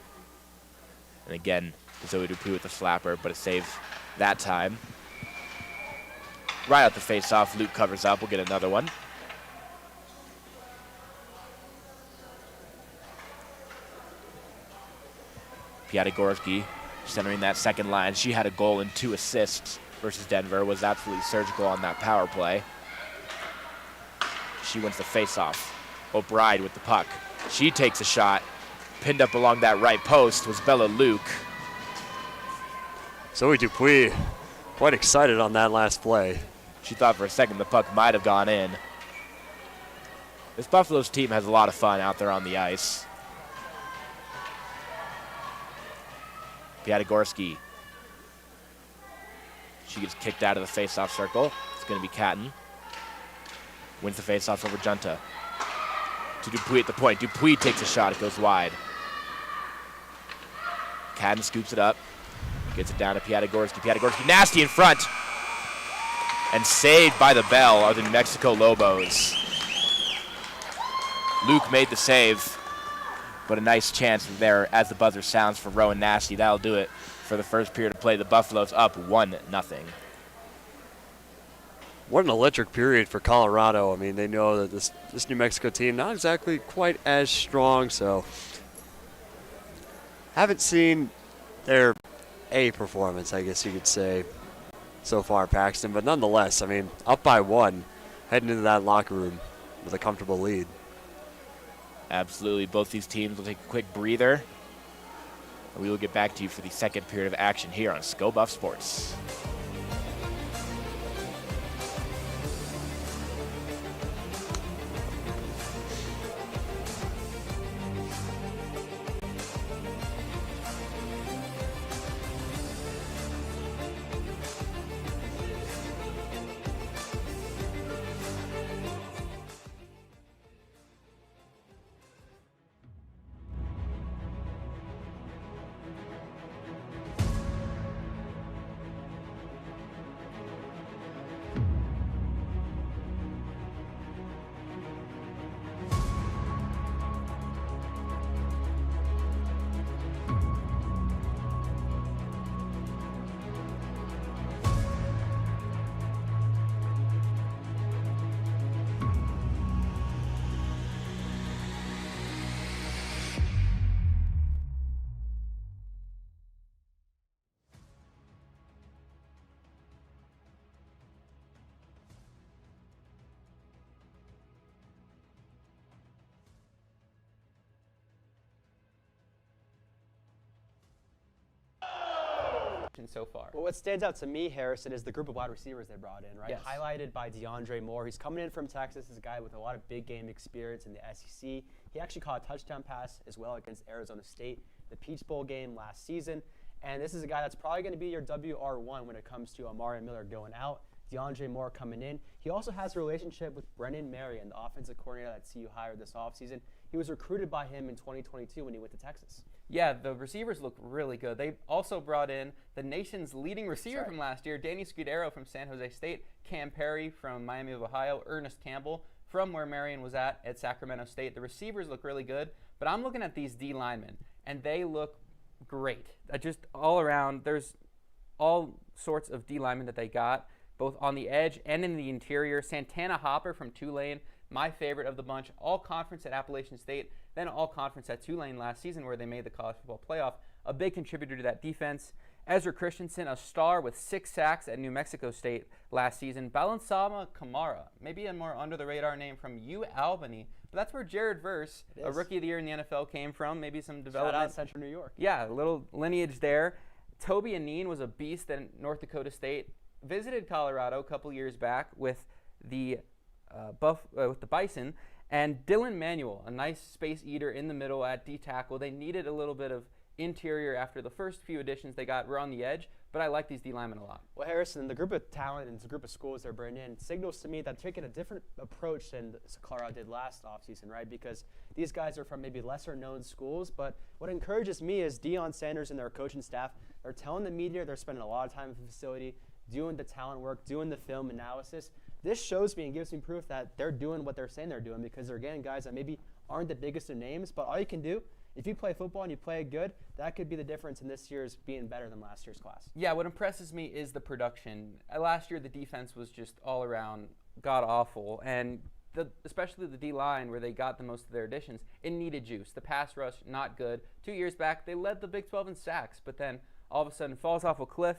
And again, Zoe Dupuis with the slapper, but a save that time. Right out the face-off, Luke covers up. We'll get another one. Piatigorsky centering that second line. She had a goal and 2 assists versus Denver, was absolutely surgical on that power play. She wins the face-off. O'Brien with the puck. She takes a shot. Pinned up along that right post was Bella Luke. Zoe Dupuis quite excited on that last play. She thought for a second the puck might have gone in. This Buffaloes team has a lot of fun out there on the ice. Piatigorsky. She gets kicked out of the face-off circle. It's going to be Catton. Wins the face-off over Junta. To Dupuis at the point. Dupuis takes a shot. It goes wide. Catton scoops it up. Gets it down to Piatigorsky. Piatigorsky nasty in front. And saved by the bell are the New Mexico Lobos. Luke made the save. But a nice chance there as the buzzer sounds for Rowan Nasty. That'll do it for the first period of play. The Buffaloes up 1-0. What an electric period for Colorado. I mean, they know that this New Mexico team not exactly quite as strong, so haven't seen their A performance, I guess you could say, so far, Paxton. But nonetheless, I mean, up by 1, heading into that locker room with a comfortable lead. Absolutely. Both these teams will take a quick breather. And we will get back to you for the second period of action here on ScoBuff Sports. Christensen so far. Well, what stands out to me, Harrison, is the group of wide receivers they brought in, right? Yes. Highlighted by DeAndre Moore. He's coming in from Texas. He's a guy with a lot of big game experience in the SEC. He actually caught a touchdown pass as well against Arizona State, the Peach Bowl game last season. And this is a guy that's probably going to be your WR1 when it comes to Amari Miller going out, DeAndre Moore coming in. He also has a relationship with Brennan Marion, the offensive coordinator that CU hired this offseason. He was recruited by him in 2022 when he went to Texas. Yeah, the receivers look really good. They also brought in the nation's leading receiver from last year, Danny Scudero from San Jose State, Cam Perry from Miami of Ohio, Ernest Campbell from where Marion was at Sacramento State. The receivers look really good, but I'm looking at these D linemen, and they look great. Just all around, there's all sorts of D linemen that they got, both on the edge and in the interior. Santana Hopper from Tulane, my favorite of the bunch, all conference at Appalachian State, then all conference at Tulane last season where they made the college football playoff. A big contributor to that defense. Ezra Christensen, a star with 6 sacks at New Mexico State last season. Balansama Kamara, maybe a more under-the-radar name from UAlbany, but that's where Jared Verse, a rookie of the year in the NFL, came from. Maybe some development. Shout out Central New York. Yeah, a little lineage there. Toby Aneen was a beast at North Dakota State. Visited Colorado a couple years back with the Bison, and Dylan Manuel, a nice space eater in the middle at D tackle. They needed a little bit of interior after the first few additions they got were on the edge, but I like these D linemen a lot. Well, Harrison, the group of talent and the group of schools they're bringing in signals to me that they're taking a different approach than Colorado did last offseason, right? Because these guys are from maybe lesser known schools, but what encourages me is Deion Sanders and their coaching staff are telling the media they're spending a lot of time in the facility, doing the talent work, doing the film analysis. This shows me and gives me proof that they're doing what they're saying they're doing, because they're getting guys that maybe aren't the biggest of names, but all you can do, if you play football and you play it good, that could be the difference in this year's being better than last year's class. Yeah, what impresses me is the production. Last year, the defense was just all around god-awful, and especially the D-line, where they got the most of their additions, it needed juice. The pass rush, not good. 2 years back, they led the Big 12 in sacks, but then all of a sudden falls off a cliff.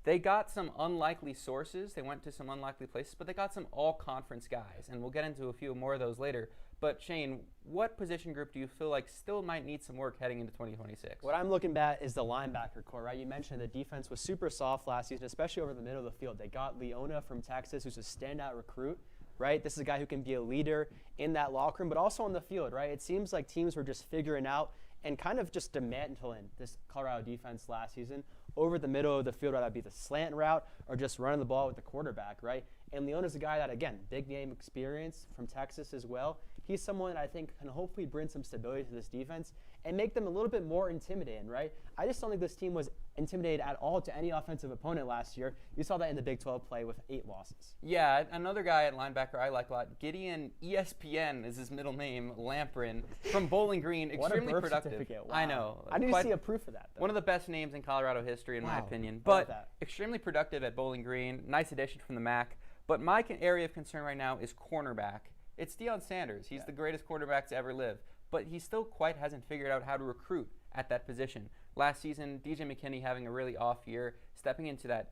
They got some unlikely sources. They went to some unlikely places, but they got some all-conference guys, and we'll get into a few more of those later. But Shane, what position group do you feel like still might need some work heading into 2026? What I'm looking at is the linebacker core, right? You mentioned the defense was super soft last season, especially over the middle of the field. They got Leona from Texas, who's a standout recruit, right? This is a guy who can be a leader in that locker room, but also on the field, right? It seems like teams were just figuring out and kind of just dismantling this Colorado defense last season over the middle of the field, whether that be the slant route or just running the ball with the quarterback, right? And Leona's a guy that, again, big name experience from Texas as well. He's someone that I think can hopefully bring some stability to this defense and make them a little bit more intimidating, right? I just don't think this team was intimidated at all to any offensive opponent last year. You saw that in the Big 12 play with 8 losses. Yeah, another guy at linebacker I like a lot, Gideon ESPN is his middle name, Lamprin, from Bowling Green, extremely productive. Wow. I know. I didn't see a proof of that, though. One of the best names in Colorado history, in my opinion. I love But that. extremely productive at Bowling Green. Nice addition from the MAC. But my area of concern right now is cornerback. It's Deion Sanders. He's the greatest quarterback to ever live. But he still quite hasn't figured out how to recruit at that position. Last season, DJ McKinney having a really off year, stepping into that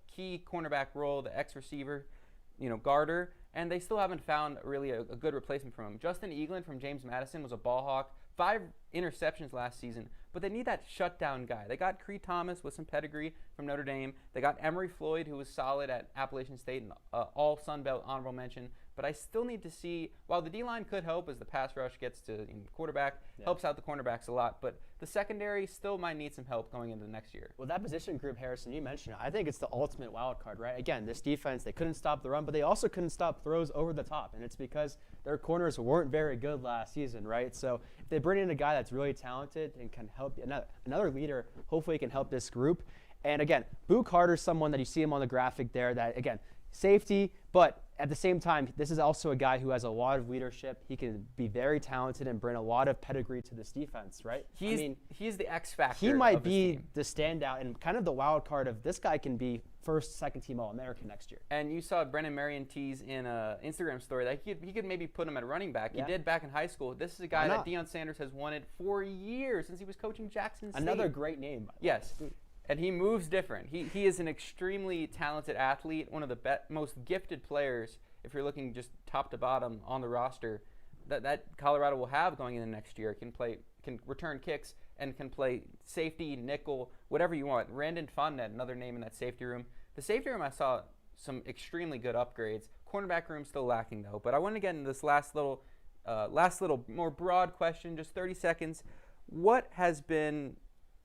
key cornerback role, the ex-receiver, guarder, and they still haven't found really a good replacement for him. Justin Eaglin from James Madison was a ball hawk, 5 interceptions last season, but they need that shutdown guy. They got Cree Thomas with some pedigree from Notre Dame. They got Emory Floyd, who was solid at Appalachian State and all Sun Belt honorable mention. But I still need to see, while the D-line could help as the pass rush gets to quarterback, helps out the cornerbacks a lot, but the secondary still might need some help going into the next year. Well, that position group, Harrison, you mentioned, I think it's the ultimate wild card, right? Again, this defense, they couldn't stop the run, but they also couldn't stop throws over the top, and it's because their corners weren't very good last season, right? So if they bring in a guy that's really talented and can help, another leader, hopefully can help this group. And again, Boo Carter's someone that you see him on the graphic there that, again, safety, but at the same time, this is also a guy who has a lot of leadership. He can be very talented and bring a lot of pedigree to this defense, right? He's the X factor. He might of this be team. the standout and kind of the wild card of this guy can be first, second team All-American next year. And you saw Brennan Marion tease in an Instagram story that he could maybe put him at running back. Yeah. He did back in high school. This is a guy that Deion Sanders has wanted for years since he was coaching Jackson State. Another great name. By the way. Yes. And he moves different. He is an extremely talented athlete, one of the most gifted players, if you're looking just top to bottom on the roster, that Colorado will have going into next year. Can return kicks and can play safety, nickel, whatever you want. Randon Fonnet, another name in that safety room. The safety room, I saw some extremely good upgrades. Cornerback room still lacking though. But I want to get into this last little more broad question, just 30 seconds. What has been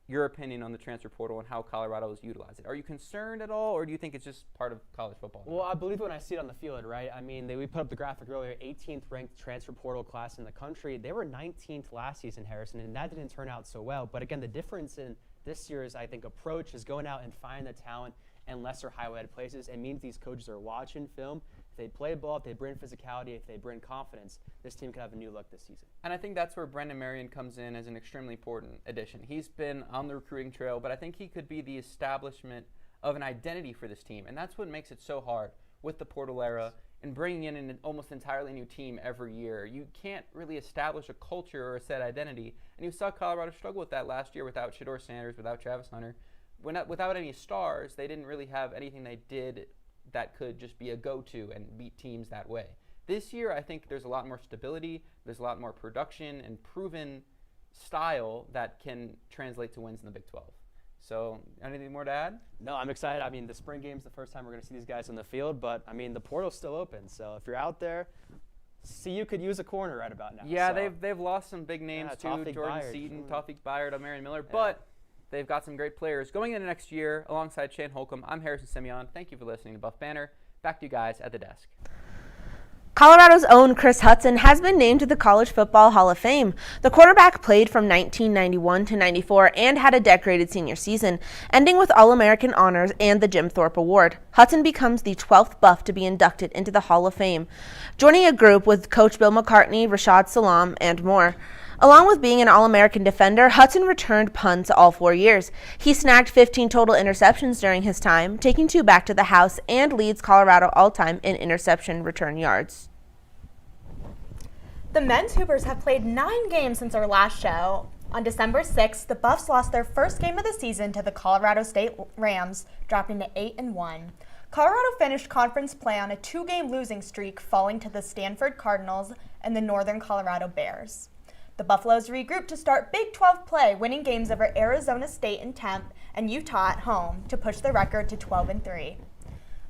your opinion on the transfer portal and how Colorado has utilized it? Are you concerned at all, or do you think it's just part of college football? Well, I believe when I see it on the field, right? I mean, we put up the graphic earlier, 18th ranked transfer portal class in the country. They were 19th last season, Harrison, and that didn't turn out so well. But again, the difference in this year's, I think, approach is going out and finding the talent in lesser highlighted places. It means these coaches are watching film. If they play ball, if they bring physicality, if they bring confidence, this team could have a new look this season. And I think that's where Brendan Marion comes in as an extremely important addition. He's been on the recruiting trail, but I think he could be the establishment of an identity for this team. And that's what makes it so hard with the portal era and bringing in an almost entirely new team every year. You can't really establish a culture or a set identity. And you saw Colorado struggle with that last year without Shedeur Sanders, without Travis Hunter. Without any stars, they didn't really have anything they did that could just be a go-to and beat teams that way. This year, I think there's a lot more stability, there's a lot more production and proven style that can translate to wins in the Big 12. So, anything more to add? No, I'm excited. I mean, the spring game's the first time we're going to see these guys on the field, but, I mean, the portal's still open. So, if you're out there, CU could use a corner right about now. Yeah, so. they've lost some big names too, Tawfiq Jordan Byard. Seaton, Tawfiq Byard, Marion Miller, but they've got some great players. Going into next year, alongside Shane Holcomb, I'm Harrison Simeon. Thank you for listening to Buff Banner. Back to you guys at the desk. Colorado's own Chris Hudson has been named to the College Football Hall of Fame. The quarterback played from 1991 to 94 and had a decorated senior season, ending with All-American honors and the Jim Thorpe Award. Hudson becomes the 12th Buff to be inducted into the Hall of Fame, joining a group with Coach Bill McCartney, Rashad Salam, and more. Along with being an All-American defender, Hudson returned punts all 4 years. He snagged 15 total interceptions during his time, taking 2 back to the house, and leads Colorado all-time in interception return yards. The men's Hoopers have played 9 games since our last show. On December 6th, the Buffs lost their first game of the season to the Colorado State Rams, dropping to 8-1. Colorado finished conference play on a 2-game losing streak, falling to the Stanford Cardinals and the Northern Colorado Bears. The Buffaloes regrouped to start Big 12 play, winning games over Arizona State and Temp and Utah at home to push the record to 12-3.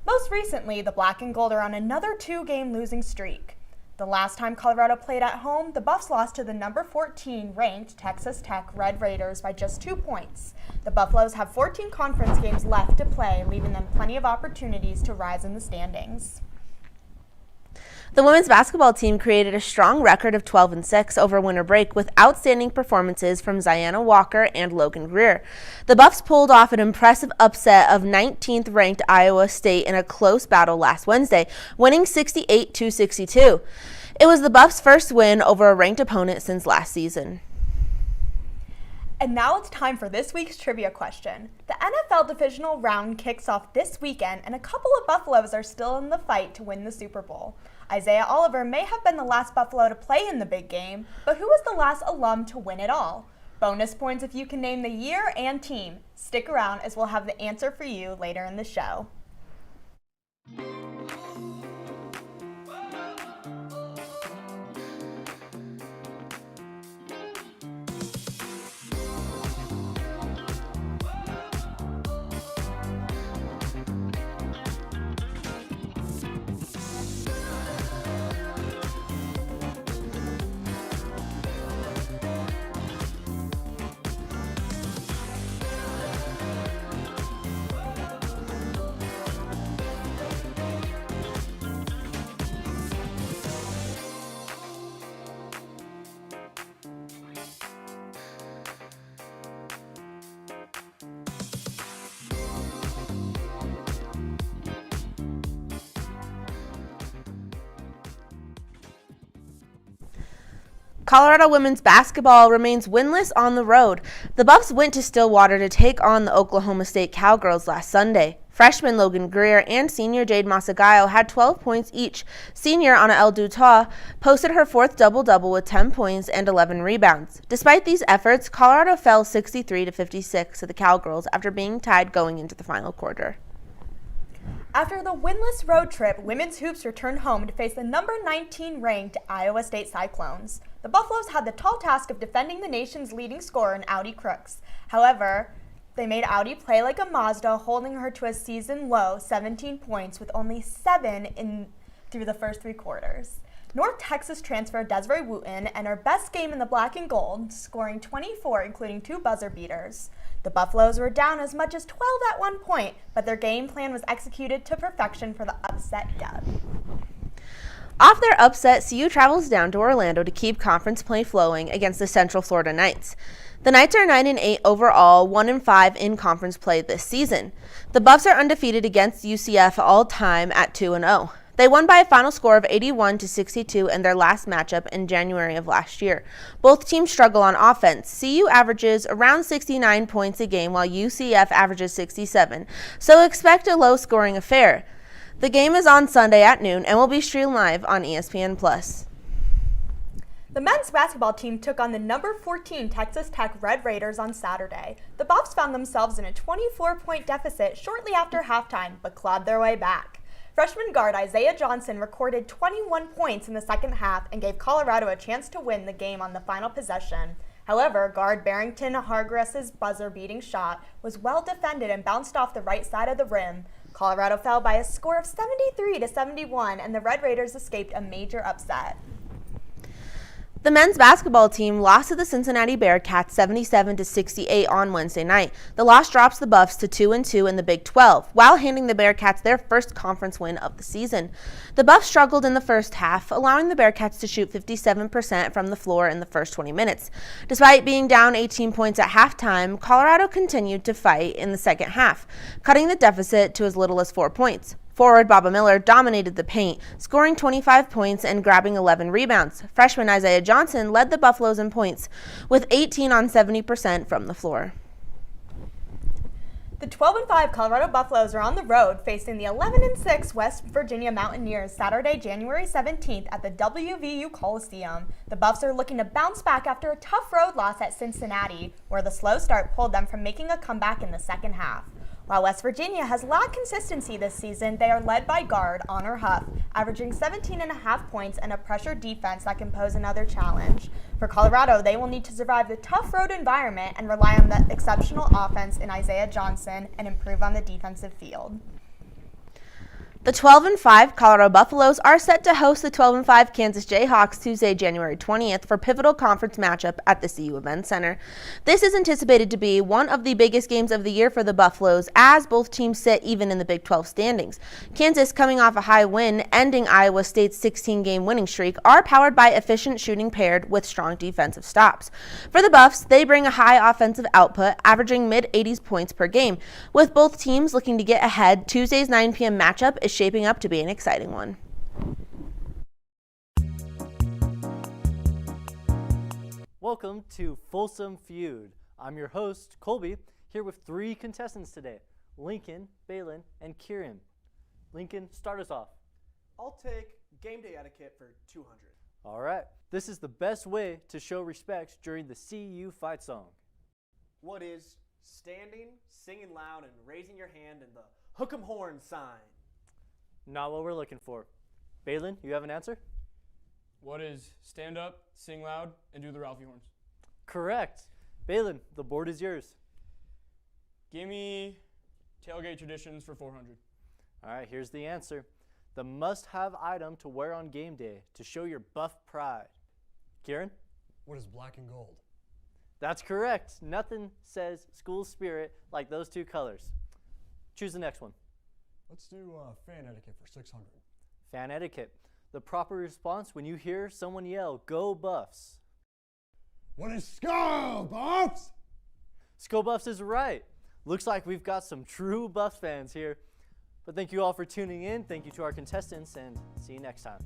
Most recently, the Black and Gold are on another 2-game losing streak. The last time Colorado played at home, the Buffs lost to the number 14 ranked Texas Tech Red Raiders by just 2 points. The Buffaloes have 14 conference games left to play, leaving them plenty of opportunities to rise in the standings. The women's basketball team created a strong record of 12-6 over winter break with outstanding performances from Ziana Walker and Logan Greer. The Buffs pulled off an impressive upset of 19th ranked Iowa State in a close battle last Wednesday, winning 68-62. It was the Buffs' first win over a ranked opponent since last season. And now it's time for this week's trivia question. The NFL divisional round kicks off this weekend, and a couple of Buffaloes are still in the fight to win the Super Bowl. Isaiah Oliver may have been the last Buffalo to play in the big game, but who was the last alum to win it all? Bonus points if you can name the year and team. Stick around as we'll have the answer for you later in the show. Colorado women's basketball remains winless on the road. The Buffs went to Stillwater to take on the Oklahoma State Cowgirls last Sunday. Freshman Logan Greer and senior Jade Masagayo had 12 points each. Senior Anna El Dutoit posted her 4th double-double with 10 points and 11 rebounds. Despite these efforts, Colorado fell 63-56 to the Cowgirls after being tied going into the final quarter. After the winless road trip, women's hoops returned home to face the number 19 ranked Iowa State Cyclones. The the Buffaloes had the tall task of defending the nation's leading scorer in Audi Crooks. However, they made Audi play like a Mazda, holding her to a season-low 17 points with only 7 through the first 3 quarters. North Texas transfer Desiree Wooten and her best game in the black and gold, scoring 24, including 2 buzzer beaters. The Buffaloes were down as much as 12 at one point, but their game plan was executed to perfection for the upset dub. Off their upset, CU travels down to Orlando to keep conference play flowing against the Central Florida Knights. The Knights are 9-8 overall, 1-5 in conference play this season. The Buffs are undefeated against UCF all time at 2-0. They won by a final score of 81-62 in their last matchup in January of last year. Both teams struggle on offense. CU averages around 69 points a game while UCF averages 67, so expect a low-scoring affair. The game is on Sunday at noon and will be streamed live on ESPN+. The men's basketball team took on the number 14 Texas Tech Red Raiders on Saturday. The Buffs found themselves in a 24-point deficit shortly after halftime, but clawed their way back. Freshman guard Isaiah Johnson recorded 21 points in the second half and gave Colorado a chance to win the game on the final possession. However, guard Barrington Hargress's buzzer-beating shot was well defended and bounced off the right side of the rim. Colorado fell by a score of 73-71, and the Red Raiders escaped a major upset. The men's basketball team lost to the Cincinnati Bearcats 77-68 on Wednesday night. The loss drops the Buffs to 2-2 in the Big 12, while handing the Bearcats their first conference win of the season. The Buffs struggled in the first half, allowing the Bearcats to shoot 57% from the floor in the first 20 minutes. Despite being down 18 points at halftime, Colorado continued to fight in the second half, cutting the deficit to as little as 4 points. Forward Baba Miller dominated the paint, scoring 25 points and grabbing 11 rebounds. Freshman Isaiah Johnson led the Buffaloes in points, with 18 on 70% from the floor. The 12-5 Colorado Buffaloes are on the road facing the 11-6 West Virginia Mountaineers Saturday, January 17th at the WVU Coliseum. The Buffs are looking to bounce back after a tough road loss at Cincinnati, where the slow start pulled them from making a comeback in the second half. While West Virginia has lacked consistency this season, they are led by guard Honor Huff, averaging 17.5 points and a pressure defense that can pose another challenge. For Colorado, they will need to survive the tough road environment and rely on the exceptional offense in Isaiah Johnson and improve on the defensive field. The 12-5 Colorado Buffaloes are set to host the 12-5 Kansas Jayhawks Tuesday, January 20th for pivotal conference matchup at the CU Event Center. This is anticipated to be one of the biggest games of the year for the Buffaloes, as both teams sit even in the Big 12 standings. Kansas, coming off a high win, ending Iowa State's 16-game winning streak, are powered by efficient shooting paired with strong defensive stops. For the Buffs, they bring a high offensive output, averaging mid-80s points per game. With both teams looking to get ahead, Tuesday's 9 p.m. matchup is shaping up to be an exciting one. Welcome to Folsom Feud. I'm your host, Colby, here with 3 contestants today, Lincoln, Balin, and Kieran. Lincoln, start us off. I'll take game day etiquette for 200. All right. This is the best way to show respect during the CU fight song. What is standing, singing loud, and raising your hand in the hook 'em horn sign? Not what we're looking for. Balin, you have an answer? What is stand up, sing loud, and do the Ralphie horns? Correct. Balin, the board is yours. Give me tailgate traditions for 400. All right, here's the answer. The must-have item to wear on game day to show your Buff pride. Kieran? What is black and gold? That's correct. Nothing says school spirit like those 2 colors. Choose the next one. Let's do fan etiquette for 600. Fan etiquette. The proper response when you hear someone yell, "Go Buffs." What is Skull Buffs? Skull Buffs is right. Looks like we've got some true Buffs fans here. But thank you all for tuning in. Thank you to our contestants, and see you next time.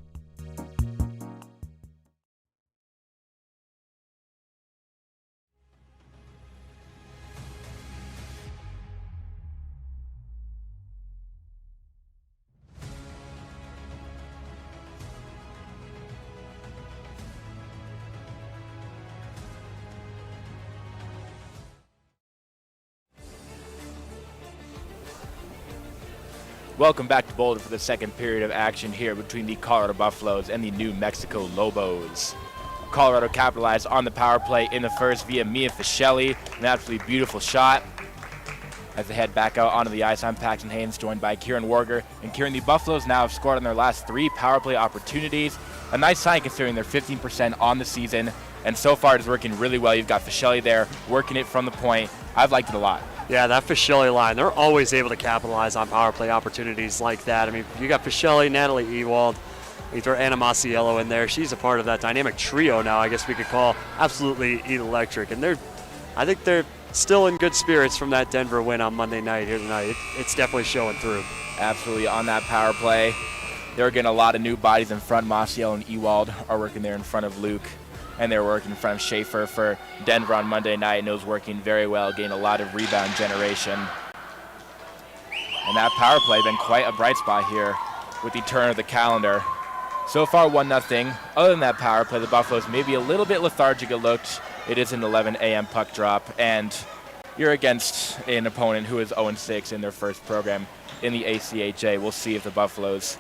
Welcome back to Boulder for the second period of action here between the Colorado Buffaloes and the New Mexico Lobos. Colorado capitalized on the power play in the first via Mia Fischelli. An absolutely beautiful shot. As they head back out onto the ice, I'm Paxton Haynes, joined by Kieran Warger. And Kieran, the Buffaloes now have scored on their last 3 power play opportunities. A nice sign considering they're 15% on the season. And so far it is working really well. You've got Fischelli there working it from the point. I've liked it a lot. Yeah, that Fischelli line, they're always able to capitalize on power play opportunities like that. I mean, you got Fischelli, Natalie Ewald, you throw Anna Masiello in there. She's a part of that dynamic trio now, I guess we could call absolutely electric. And I think they're still in good spirits from that Denver win on Monday night here tonight. It's definitely showing through. Absolutely on that power play. They're getting a lot of new bodies in front. Masiello and Ewald are working there in front of Luke. And they're working in front of Schaefer for Denver on Monday night, and it was working very well, getting a lot of rebound generation. And that power play been quite a bright spot here with the turn of the calendar. So far 1-0. Other than that power play, the Buffaloes maybe a little bit lethargic it looked. It is an 11 a.m. puck drop, and you're against an opponent who is 0-6 in their first program in the ACHA. We'll see if the Buffaloes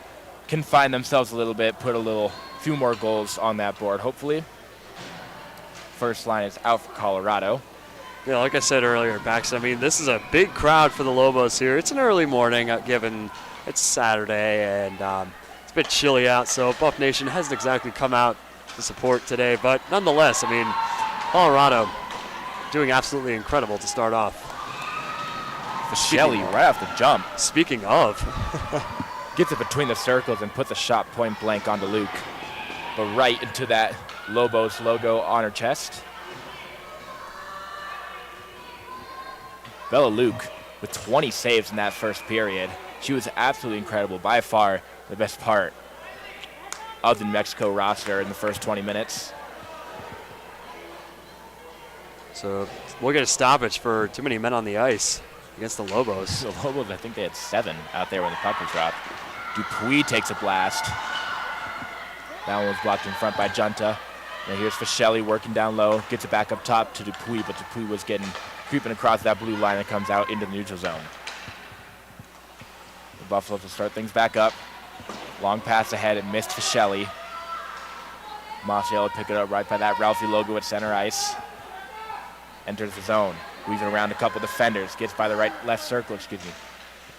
can find themselves a little bit, put a few more goals on that board, hopefully. First line is out for Colorado. Yeah, like I said earlier, Bax, I mean, this is a big crowd for the Lobos here. It's an early morning, given it's Saturday, and it's a bit chilly out, so Buff Nation hasn't exactly come out to support today. But nonetheless, I mean, Colorado doing absolutely incredible to start off. Fischelli right off the jump. Speaking of. Gets it between the circles and puts a shot point blank onto Luke. But right into that Lobos logo on her chest. Bella Luke with 20 saves in that first period. She was absolutely incredible. By far the best part of the New Mexico roster in the first 20 minutes. So we'll get a stoppage for too many men on the ice against the Lobos. The Lobos, I think they had 7 out there when the puck was dropped. Dupuis takes a blast. That one was blocked in front by Junta. Now here's Fischelli working down low, gets it back up top to Dupuis, but Dupuis was creeping across that blue line and comes out into the neutral zone. The Buffaloes will start things back up. Long pass ahead, it missed Fischelli. Masiello pick it up right by that Ralphie logo at center ice. Enters the zone, weaving around a couple defenders, gets by the left circle,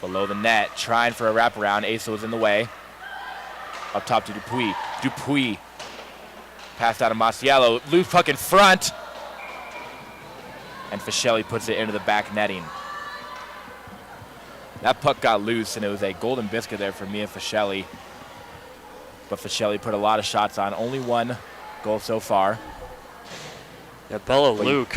below the net, trying for a wraparound. Asa was in the way. Up top to Dupuis. Dupuis passed out of Masiello. Loose puck in front. And Fischelli puts it into the back netting. That puck got loose, and it was a golden biscuit there for Mia Fischelli. But Fischelli put a lot of shots on. Only 1 goal so far. Yeah, Bella Luke.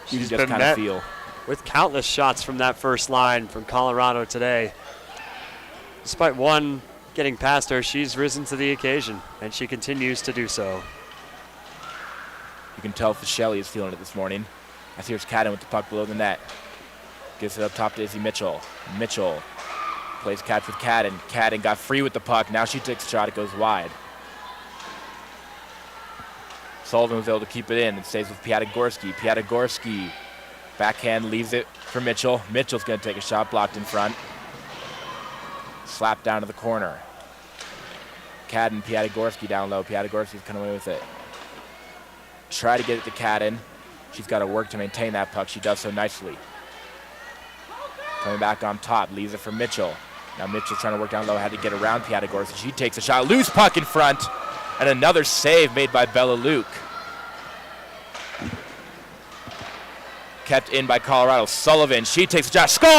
She's just kind of feel with countless shots from that first line from Colorado today. Despite one getting past her, she's risen to the occasion, and she continues to do so. You can tell Fischelli is feeling it this morning. As here's Cadden with the puck below the net. Gives it up top to Izzy Mitchell. Mitchell plays catch with Cadden. Cadden got free with the puck. Now she takes a shot. It goes wide. Sullivan was able to keep it in and stays with Piatagorski. Piatagorski backhand leaves it for Mitchell. Mitchell's going to take a shot, blocked in front. Slapped down to the corner. Cadden, Piatagorski down low. Piatagorski's coming away with it. Try to get it to Cadden. She's got to work to maintain that puck. She does so nicely. Coming back on top, leaves it for Mitchell. Now Mitchell's trying to work down low, had to get around Piatagorski. She takes a shot, loose puck in front. And another save made by Bella Luke. Kept in by Colorado. Sullivan, she takes a shot. Score!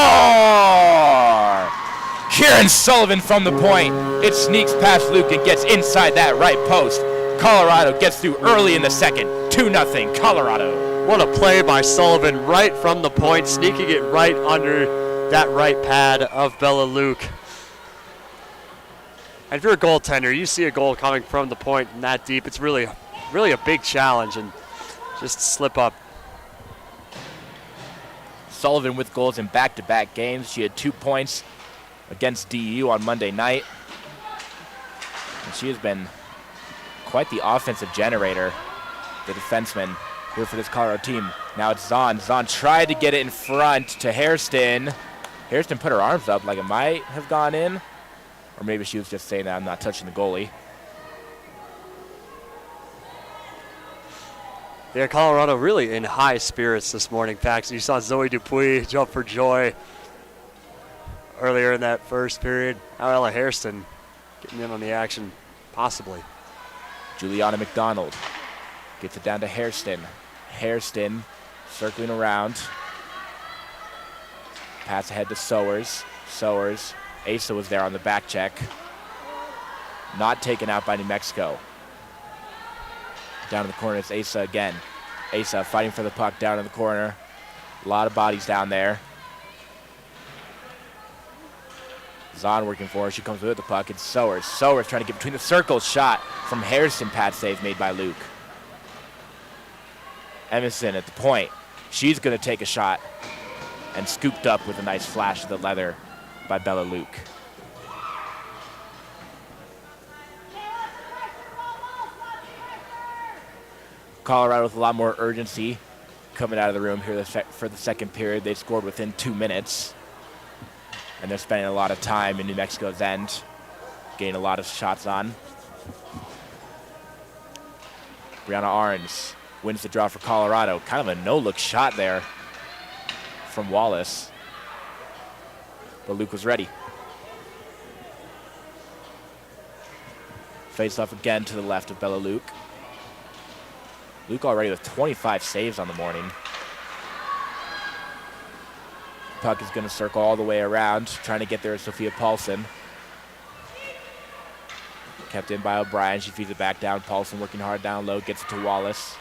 Kieran Sullivan from the point. It sneaks past Luke and gets inside that right post. Colorado gets through early in the second. 2-0 Colorado. What a play by Sullivan right from the point, sneaking it right under that right pad of Bella Luke. And if you're a goaltender, you see a goal coming from the point and that deep, it's really a big challenge, and just slip up. Sullivan with goals in back-to-back games. She had 2 points against DU on Monday night. And she has been quite the offensive generator, the defenseman here for this Colorado team. Now it's Zahn. Zahn tried to get it in front to Hairston. Hairston put her arms up like it might have gone in. Or maybe she was just saying that I'm not touching the goalie. Yeah, Colorado really in high spirits this morning, Paxton. You saw Zoe Dupuis jump for joy earlier in that first period. Now Ella Hairston getting in on the action, possibly. Juliana McDonald gets it down to Hairston. Hairston circling around. Pass ahead to Sowers. Sowers. ACHA was there on the back check. Not taken out by New Mexico. Down in the corner, it's ACHA again. ACHA fighting for the puck down in the corner. A lot of bodies down there. Zahn working for her. She comes with the puck. It's Sowers. Sowers trying to get between the circles. Shot from Harrison. Pad save made by Luke. Emerson at the point. She's going to take a shot. And scooped up with a nice flash of the leather by Bella Luke. Colorado with a lot more urgency coming out of the room here for the second period. They scored within 2 minutes. And they're spending a lot of time in New Mexico's end, getting a lot of shots on. Brianna Arns wins the draw for Colorado. Kind of a no-look shot there from Wallace. But Luke was ready. Face off again to the left of Bella Luke. Luke already with 25 saves on the morning. Puck is going to circle all the way around, trying to get there is Sophia Paulson. Kept in by O'Brien. She feeds it back down. Paulson working hard down low, gets it to Wallace.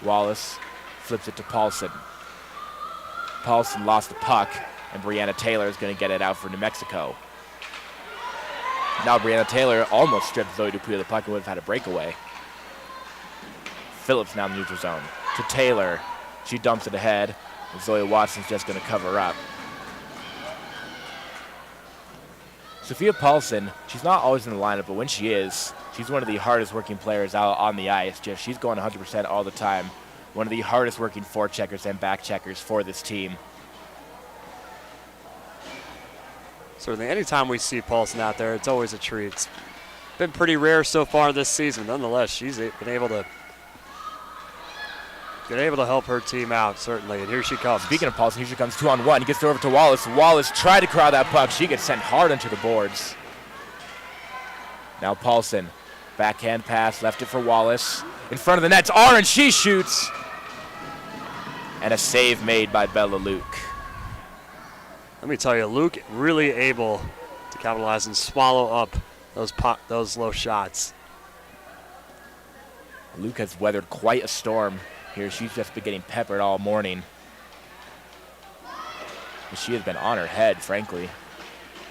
Wallace flips it to Paulson. Paulson lost the puck, and Brianna Taylor is going to get it out for New Mexico. Now Brianna Taylor almost stripped Zoe Dupuis of the puck and would have had a breakaway. Phillips now in the neutral zone. To Taylor. She dumps it ahead. And Zoe Watson's just going to cover up. Sophia Paulson, she's not always in the lineup, but when she is, she's one of the hardest working players out on the ice. Just she's going 100% all the time. One of the hardest working forecheckers and back checkers for this team. Certainly, anytime we see Paulson out there, it's always a treat. It's been pretty rare so far this season. Nonetheless, she's been able to help her team out, certainly, and here she comes. Speaking of Paulson, here she comes 2-on-1. He gets it over to Wallace. Wallace tried to corral that puck. She gets sent hard into the boards. Now Paulson, backhand pass, left it for Wallace. In front of the net's Orange, she shoots. And a save made by Bella Luke. Let me tell you, Luke really able to capitalize and swallow up those low shots. Luke has weathered quite a storm here. She's just been getting peppered all morning. She has been on her head, frankly.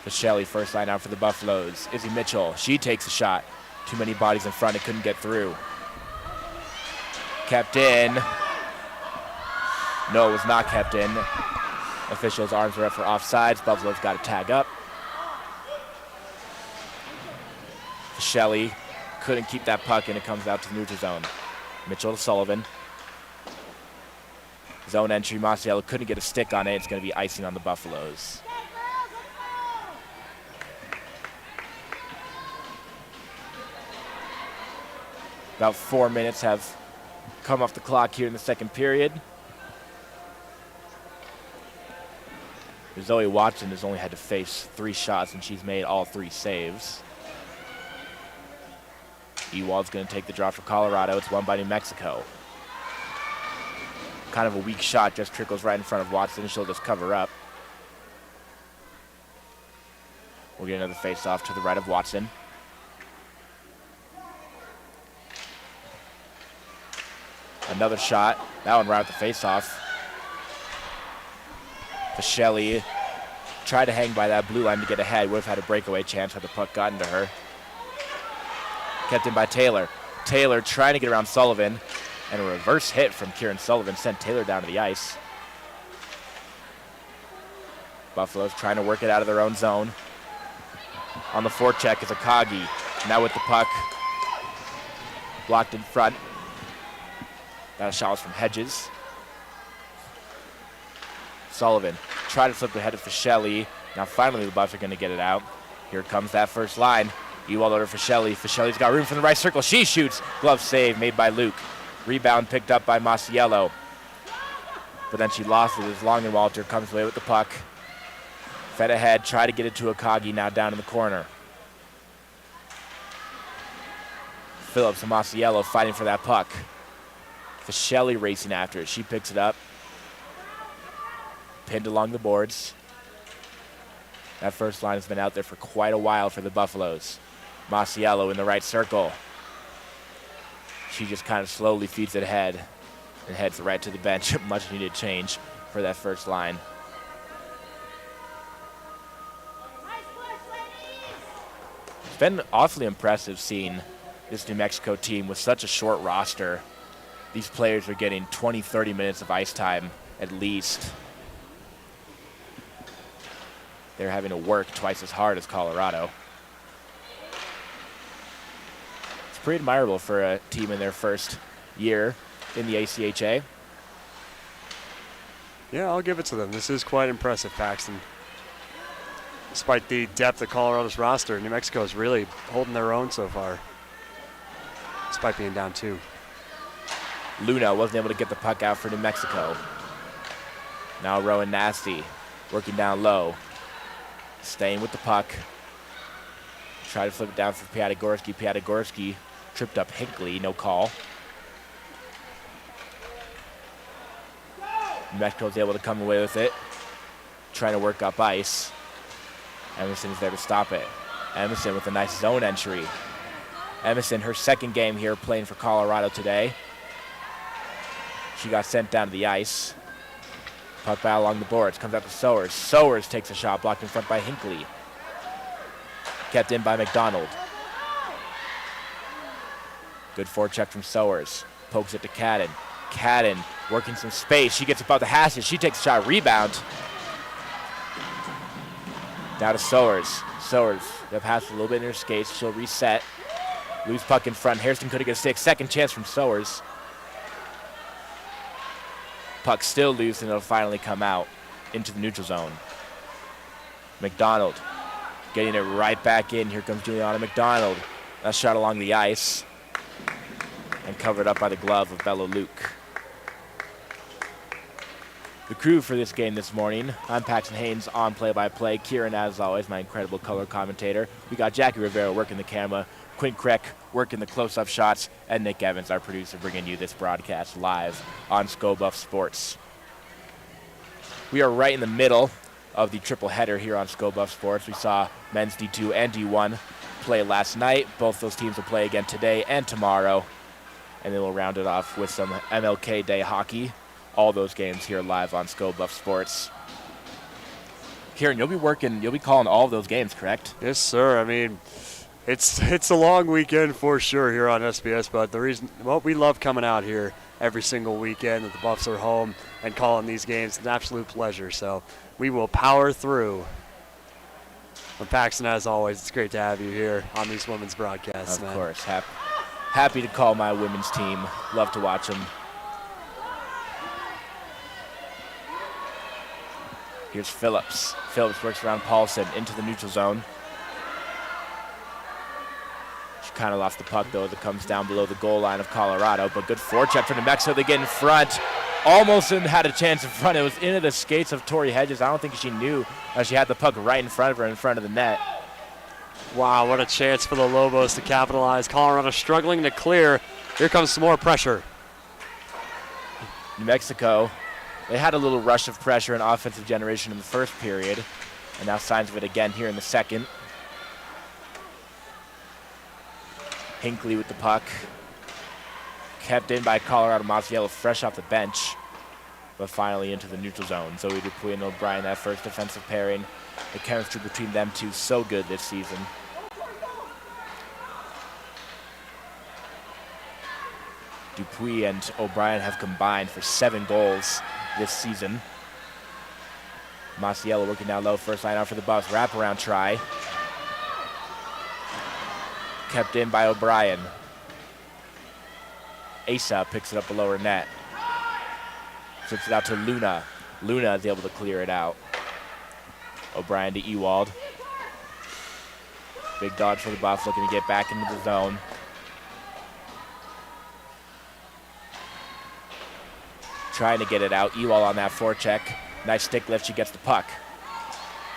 Shelley first line out for the Buffaloes. Izzy Mitchell, she takes a shot. Too many bodies in front, it couldn't get through. Kept in. No, it was not kept in. Officials' arms were up for offsides. Buffalo's got to tag up. Shelley couldn't keep that puck, and it comes out to the neutral zone. Mitchell to Sullivan. Zone entry, Masiello couldn't get a stick on it. It's going to be icing on the Buffaloes. About 4 minutes have come off the clock here in the second period. Zoe Watson has only had to face 3 shots, and she's made all 3 saves. Ewald's going to take the draw for Colorado. It's won by New Mexico. Kind of a weak shot, just trickles right in front of Watson. She'll just cover up. We'll get another face-off to the right of Watson. Another shot. That one right at the face-off. Shelley tried to hang by that blue line to get ahead. Would have had a breakaway chance had the puck gotten to her. Kept in by Taylor. Taylor trying to get around Sullivan. And a reverse hit from Kieran Sullivan sent Taylor down to the ice. Buffalo's trying to work it out of their own zone. On the forecheck is Akagi. Now with the puck. Blocked in front. That shot was from Hedges. Sullivan tried to slip ahead of Fischelli. Now finally the Buffs are going to get it out. Here comes that first line. Ewald over Fischelli. Fischelli's got room from the right circle. She shoots. Glove save made by Luke. Rebound picked up by Masiello. But then she lost it as Longenwalter comes away with the puck. Fed ahead, try to get it to Akagi, now down in the corner. Phillips and Masiello fighting for that puck. Fischelli racing after it. She picks it up. Pinned along the boards. That first line has been out there for quite a while for the Buffaloes. Masiello in the right circle. She just kind of slowly feeds it ahead and heads right to the bench. Much needed change for that first line. It's been awfully impressive seeing this New Mexico team with such a short roster. These players are getting 20, 30 minutes of ice time at least. They're having to work twice as hard as Colorado. It's pretty admirable for a team in their first year in the ACHA. Yeah, I'll give it to them. This is quite impressive, Paxton. Despite the depth of Colorado's roster, New Mexico is really holding their own so far, despite being down 2. Luna wasn't able to get the puck out for New Mexico. Now Rowan Nasty working down low. Staying with the puck. Try to flip it down for Piatigorski. Piatigorski tripped up Hinckley, no call. New Mexico was able to come away with it. Trying to work up ice. Emerson's there to stop it. Emerson with a nice zone entry. Emerson, her second game here playing for Colorado today. She got sent down to the ice. Puck battle along the boards. Comes out to Sowers. Sowers takes a shot, blocked in front by Hinckley. Kept in by McDonald. Good forecheck from Sowers. Pokes it to Cadden. Cadden working some space. She gets above the hashes. She takes a shot. Rebound. Down to Sowers. Sowers, the pass a little bit in her skates. She'll reset. Loose puck in front. Harrison could have got a stick. Second chance from Sowers. Puck still loose, and it'll finally come out into the neutral zone. McDonald getting it right back in. Here comes Juliana McDonald. That shot along the ice and covered up by the glove of Bello Luke. The crew for this game this morning, I'm Paxton Haynes on play-by-play. Kieran, as always, my incredible color commentator. We got Jackie Rivera working the camera, Quinn Kreck working the close-up shots, and Nick Evans, our producer, bringing you this broadcast live on ScoBuff Sports. We are right in the middle of the triple header here on ScoBuff Sports. We saw men's D2 and D1 play last night. Both those teams will play again today and tomorrow, and then we'll round it off with some MLK Day hockey. All those games here live on ScoBuff Sports. Kieran, you'll be calling all of those games, correct? Yes, sir. I mean, it's a long weekend for sure here on SBS, but the reason, well, we love coming out here every single weekend that the Buffs are home and calling these games. It's an absolute pleasure, so we will power through. And Paxton, as always, it's great to have you here on these women's broadcasts, man. Of course. Happy to call my women's team. Love to watch them. Here's Phillips. Phillips works around Paulson into the neutral zone. She kind of lost the puck, though, as it comes down below the goal line of Colorado. But good forecheck for New Mexico. They get in front. Almost had a chance in front. It was into the skates of Tori Hedges. I don't think she knew she had the puck right in front of her, in front of the net. Wow, what a chance for the Lobos to capitalize. Colorado struggling to clear. Here comes some more pressure. New Mexico, they had a little rush of pressure and offensive generation in the first period, and now signs of it again here in the second. Hinckley with the puck. Kept in by Colorado. Masiello fresh off the bench, but finally into the neutral zone. Zoe Dupuy and O'Brien, that first defensive pairing. The chemistry between them two so good this season. Dupuy and O'Brien have combined for 7 goals this season. Masiello working down low, first line out for the Buffs. Wraparound try. Kept in by O'Brien. ACHA picks it up below her net. Flips it out to Luna. Luna is able to clear it out. O'Brien to Ewald. Big dodge for the Buffs, looking to get back into the zone. trying to get it out. Ewald on that forecheck. Nice stick lift. She gets the puck.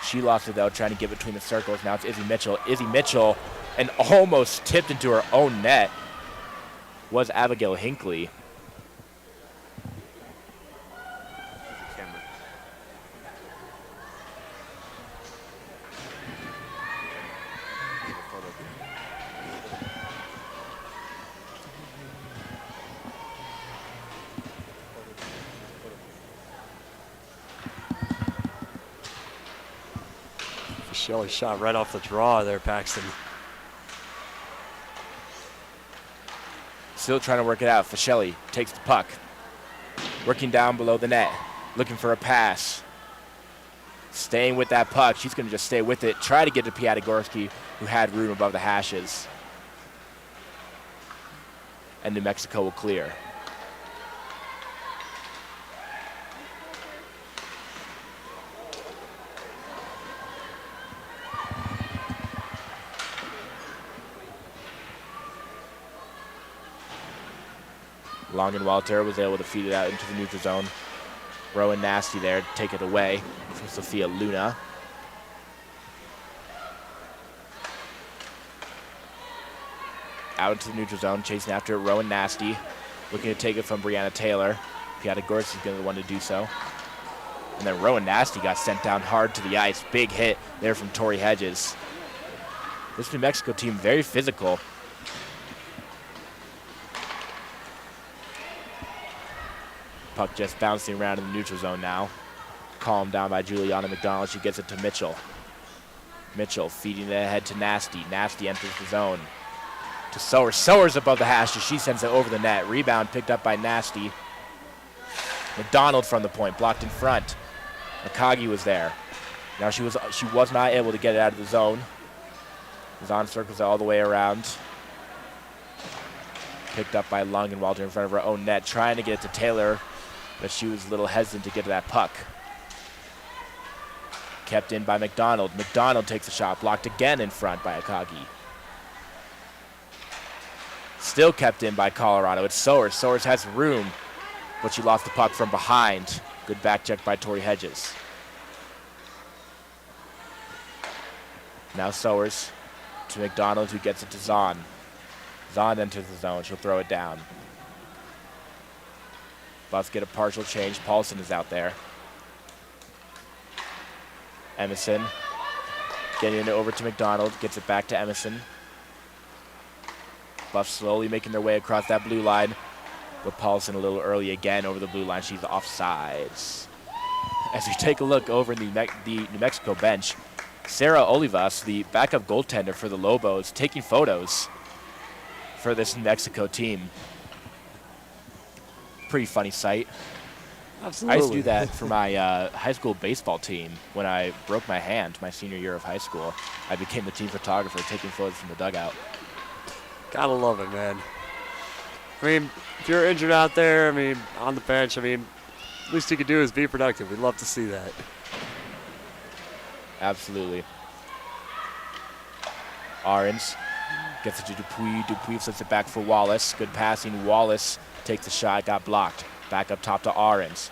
She lost it, though, trying to get between the circles. Now it's Izzy Mitchell. Izzy Mitchell, and almost tipped into her own net, was Abigail Hinckley. Shelley shot right off the draw there, Paxton. Still trying to work it out. Fischelli takes the puck. Working down below the net. Looking for a pass. Staying with that puck. She's going to just stay with it. Try to get to Piatigorski, who had room above the hashes. And New Mexico will clear. Longenwalter was able to feed it out into the neutral zone. Rowan Nasty there to take it away from Sophia Luna. Out into the neutral zone, chasing after it, Rowan Nasty. Looking to take it from Brianna Taylor. Piatigorski is going to be the one to do so. And then Rowan Nasty got sent down hard to the ice. Big hit there from Tori Hedges. This New Mexico team, very physical. Puck just bouncing around in the neutral zone now. Calmed down by Juliana McDonald. She gets it to Mitchell. Mitchell feeding it ahead to Nasty. Nasty enters the zone. To Sowers. Sowers above the hash. She sends it over the net. Rebound picked up by Nasty. McDonald from the point. Blocked in front. Akagi was there. Now she was not able to get it out of the zone. Zahn circles all the way around. Picked up by Lung and Walter in front of her own net. Trying to get it to Taylor, but she was a little hesitant to get to that puck. Kept in by McDonald. McDonald takes a shot, blocked again in front by Akagi. Still kept in by Colorado. It's Sowers. Sowers has room, but she lost the puck from behind. Good back check by Tori Hedges. Now Sowers to McDonald, who gets it to Zahn. Zahn enters the zone. She'll throw it down. Buffs get a partial change. Paulson is out there. Emerson getting it over to McDonald. Gets it back to Emerson. Buffs slowly making their way across that blue line. But Paulson a little early again over the blue line. She's offsides. As we take a look over in the New Mexico bench, Sarah Olivas, the backup goaltender for the Lobos, taking photos for this New Mexico team. Pretty funny sight. Absolutely. I used to do that for my high school baseball team. When I broke my hand my senior year of high school, I became the team photographer, taking photos from the dugout. Gotta love it, man. I mean, if you're injured out there, I mean, on the bench, I mean, least you can do is be productive. We'd love to see that. Absolutely. Arons gets it to Dupuis. Dupuis flips it back for Wallace. Good passing. Wallace takes the shot. Got blocked. Back up top to Arons.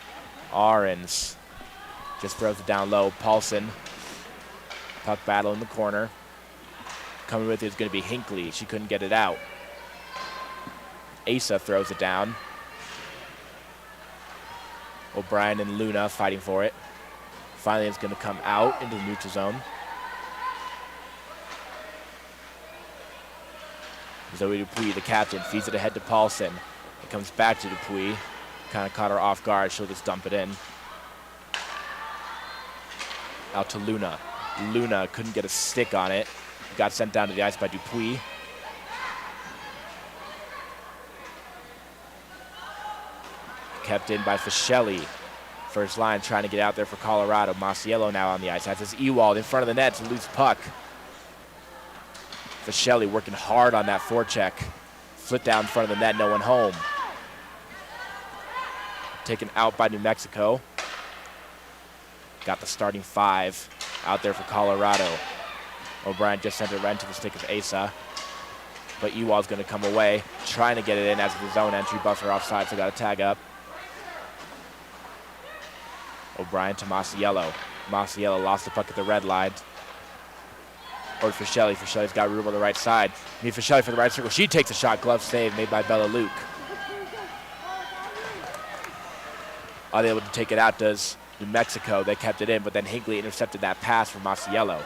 Arons just throws it down low. Paulson. Puck battle in the corner. Coming with it is going to be Hinckley. She couldn't get it out. Asa throws it down. O'Brien and Luna fighting for it. Finally, it's going to come out into the neutral zone. Zoe Dupuis, the captain, feeds it ahead to Paulson. It comes back to Dupuis. Kind of caught her off guard. She'll just dump it in. Out to Luna. Luna couldn't get a stick on it. Got sent down to the ice by Dupuis. Kept in by Fischelli. First line trying to get out there for Colorado. Masiello now on the ice. Has his Ewald in front of the net. It's a loose puck. Fischelli working hard on that forecheck. Flit down in front of the net. No one home. Taken out by New Mexico. Got the starting five out there for Colorado. O'Brien just sent it right into the stick of Asa. But Ewald's going to come away. Trying to get it in as the zone entry. Buffs are offside, so got to tag up. O'Brien to Masiello. Masiello lost the puck at the red line. Or Fischelli. Fischelli's got room on the right side. Need Fischelli for the right circle. She takes a shot. Glove save made by Bella Luke. Unable to take it out does New Mexico. They kept it in, but then Hinckley intercepted that pass from Masiello.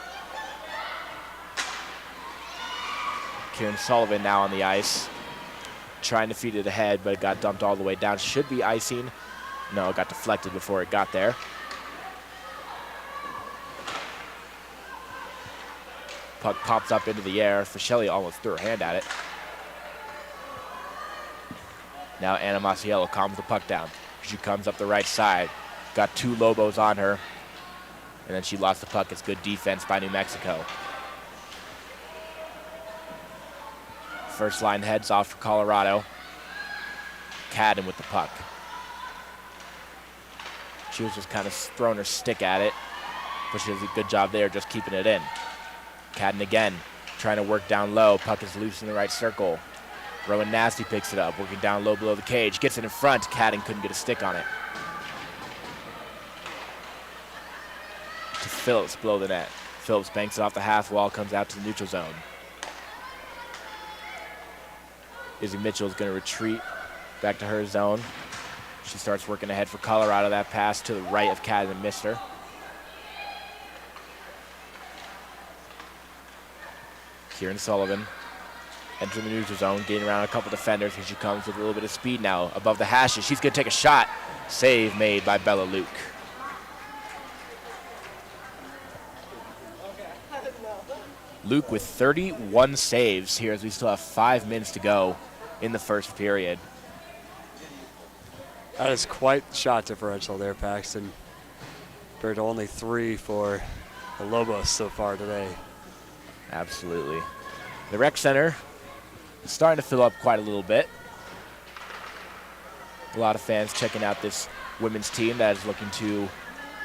Kieran Sullivan now on the ice. Trying to feed it ahead, but it got dumped all the way down. Should be icing. No, it got deflected before it got there. Puck pops up into the air. Fischelli almost threw her hand at it. Now Anna Masiello calms the puck down. She comes up the right side. Got 2 Lobos on her. And then she lost the puck. It's good defense by New Mexico. First line heads off for Colorado. Cadden with the puck. She was just kind of throwing her stick at it, but she does a good job there just keeping it in. Cadden again, trying to work down low. Puck is loose in the right circle. Rowan Nasty picks it up, working down low below the cage. Gets it in front. Cadden couldn't get a stick on it. To Phillips below the net. Phillips banks it off the half wall, comes out to the neutral zone. Izzy Mitchell is going to retreat back to her zone. She starts working ahead for Colorado. That pass to the right of Cadden missed her. Kieran Sullivan entering the neutral zone, getting around a couple defenders. Here she comes with a little bit of speed now above the hashes. She's going to take a shot. Save made by Bella Luke. Luke with 31 saves here as we still have 5 minutes to go in the first period. That is quite the shot differential there, Paxton. Compared to only 3 for the Lobos so far today. Absolutely. The rec center is starting to fill up quite a little bit. A lot of fans checking out this women's team that is looking to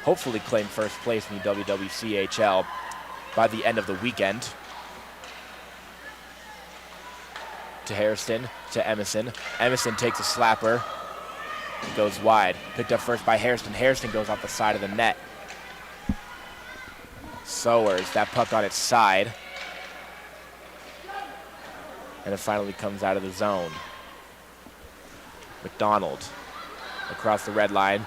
hopefully claim first place in the WWCHL by the end of the weekend. To Hairston, to Emerson. Emerson takes a slapper, goes wide. Picked up first by Hairston. Hairston goes off the side of the net. Sowers, that puck on its side. And it finally comes out of the zone. McDonald across the red line.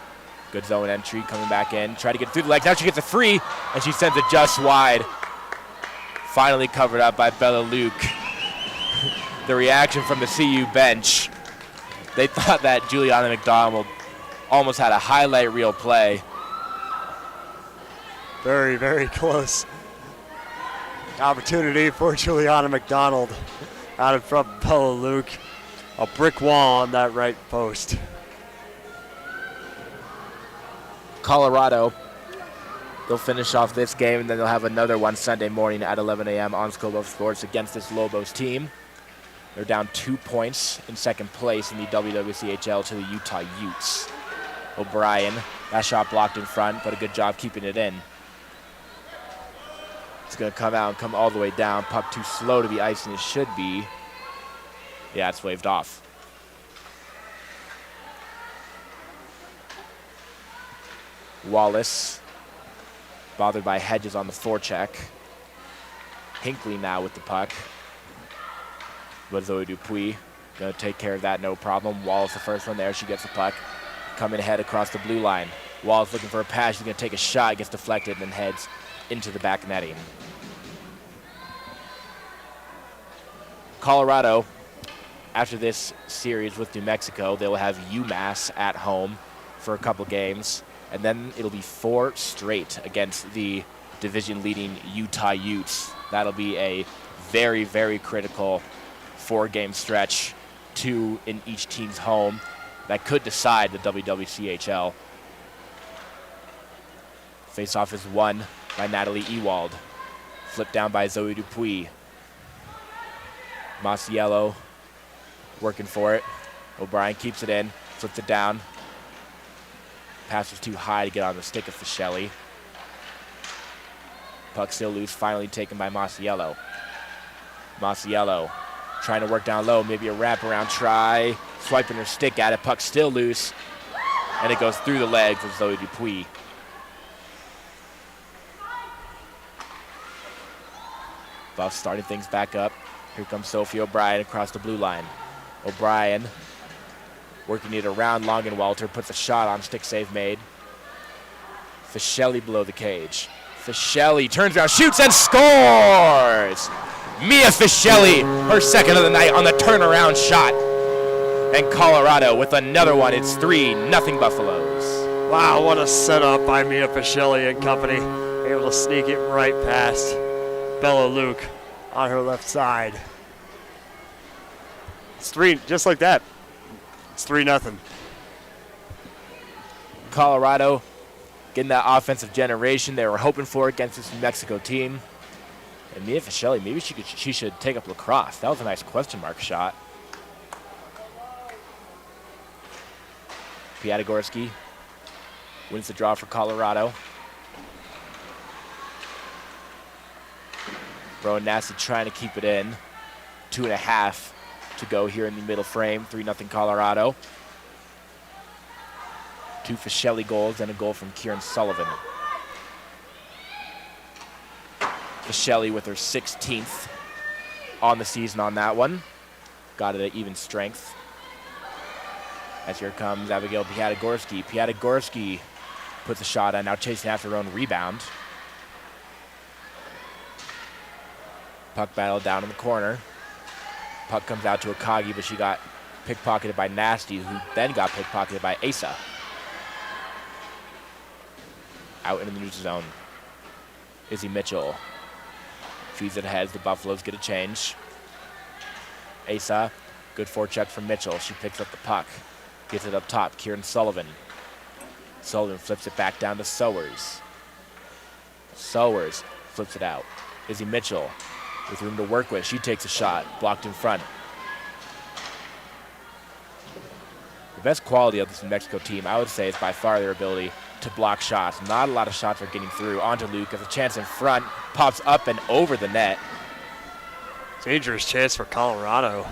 Good zone entry, coming back in. Try to get through the legs. Now she gets a free, and she sends it just wide. Finally covered up by Bella Luke. The reaction from the CU bench. They thought that Juliana McDonald almost had a highlight reel play. Very, very close opportunity for Juliana McDonald out in front of Bella Luke. A brick wall on that right post. Colorado, they'll finish off this game, and then they'll have another one Sunday morning at 11 a.m. on School of Sports against this Lobos team. They're down 2 points in second place in the WWCHL to the Utah Utes. O'Brien, that shot blocked in front, but a good job keeping it in. It's going to come out and come all the way down. Puck too slow to be icing. It should be. Yeah, it's waved off. Wallace, bothered by Hedges on the forecheck. Hinckley now with the puck. But Zoe Dupuis going to take care of that, no problem. Wallace the first one there. She gets the puck. Coming ahead across the blue line. Wallace looking for a pass. She's going to take a shot. Gets deflected and heads into the back netting. Colorado, after this series with New Mexico, they will have UMass at home for a couple games. And then it'll be 4 straight against the division-leading Utah Utes. That'll be a very, very critical 4-game stretch, 2 in each team's home, that could decide the WWCHL. Face-off is won by Natalie Ewald. Flipped down by Zoe Dupuis. Masiello working for it. O'Brien keeps it in, flips it down. Pass was too high to get on the stick of Fischelli. Puck still loose, finally taken by Masiello. Masiello trying to work down low, maybe a wraparound try. Swiping her stick at it, puck still loose. And it goes through the legs of Zoe Dupuis. Buffs starting things back up. Here comes Sophie O'Brien across the blue line. O'Brien working it around Longenwalter, puts a shot on, stick save made. Fischelli below the cage. Fischelli turns around, shoots, and scores! Mia Fischelli, her second of the night on the turnaround shot. And Colorado with another one. It's 3-0 Buffaloes. Wow, what a setup by Mia Fischelli and company. Able to sneak it right past Bella Luke on her left side. It's 3, just like that. It's 3-0. Colorado getting that offensive generation they were hoping for against this New Mexico team. And Mia Fischelli, maybe she should take up lacrosse. That was a nice question mark shot. Piatigorsky wins the draw for Colorado. Rowan Nasty trying to keep it in. 2.5 to go here in the middle frame. 3-0 Colorado. 2 Fischelli goals and a goal from Kieran Sullivan. Fischelli with her 16th on the season on that one. Got it at even strength. As here comes Abigail Piatigorsky. Piatigorsky puts a shot on, now chasing after her own rebound. Puck battle down in the corner. Puck comes out to Akagi, but she got pickpocketed by Nasty, who then got pickpocketed by ACHA. Out into the neutral zone. Izzy Mitchell feeds it ahead as the Buffaloes get a change. ACHA, good forecheck from Mitchell. She picks up the puck. Gets it up top, Kieran Sullivan. Sullivan flips it back down to Sowers. Sowers flips it out. Izzy Mitchell with room to work with. She takes a shot, blocked in front. The best quality of this New Mexico team, I would say, is by far their ability to block shots. Not a lot of shots are getting through. Onto Luke has a chance in front, pops up and over the net. Dangerous chance for Colorado.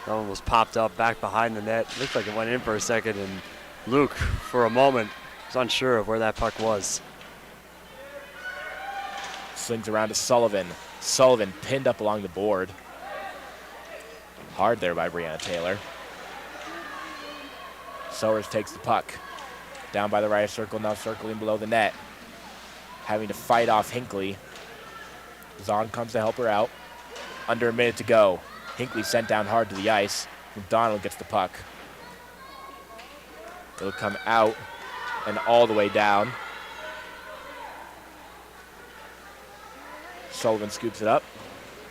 That one was popped up back behind the net. Looked like it went in for a second, and Luke, for a moment, was unsure of where that puck was. Slings around to Sullivan. Sullivan pinned up along the board. Hard there by Brianna Taylor. Sowers takes the puck. Down by the right circle, now circling below the net. Having to fight off Hinckley. Zahn comes to help her out. Under a minute to go. Hinckley sent down hard to the ice. McDonald gets the puck. It'll come out and all the way down. Sullivan scoops it up.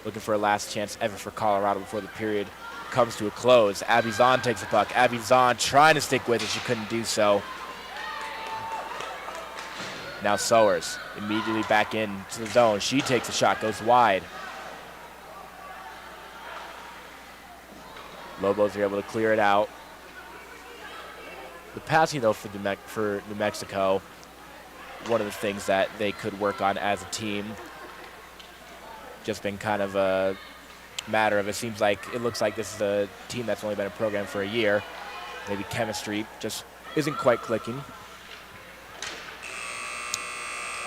Looking for a last chance ever for Colorado before the period comes to a close. Abby Zahn takes the puck. Abby Zahn trying to stick with it. She couldn't do so. Now Sowers immediately back into the zone. She takes a shot, goes wide. Lobos are able to clear it out. The passing, though, for New Mexico, one of the things that they could work on as a team. Just been kind of a matter of, it looks like this is a team that's only been a program for a year. Maybe chemistry just isn't quite clicking.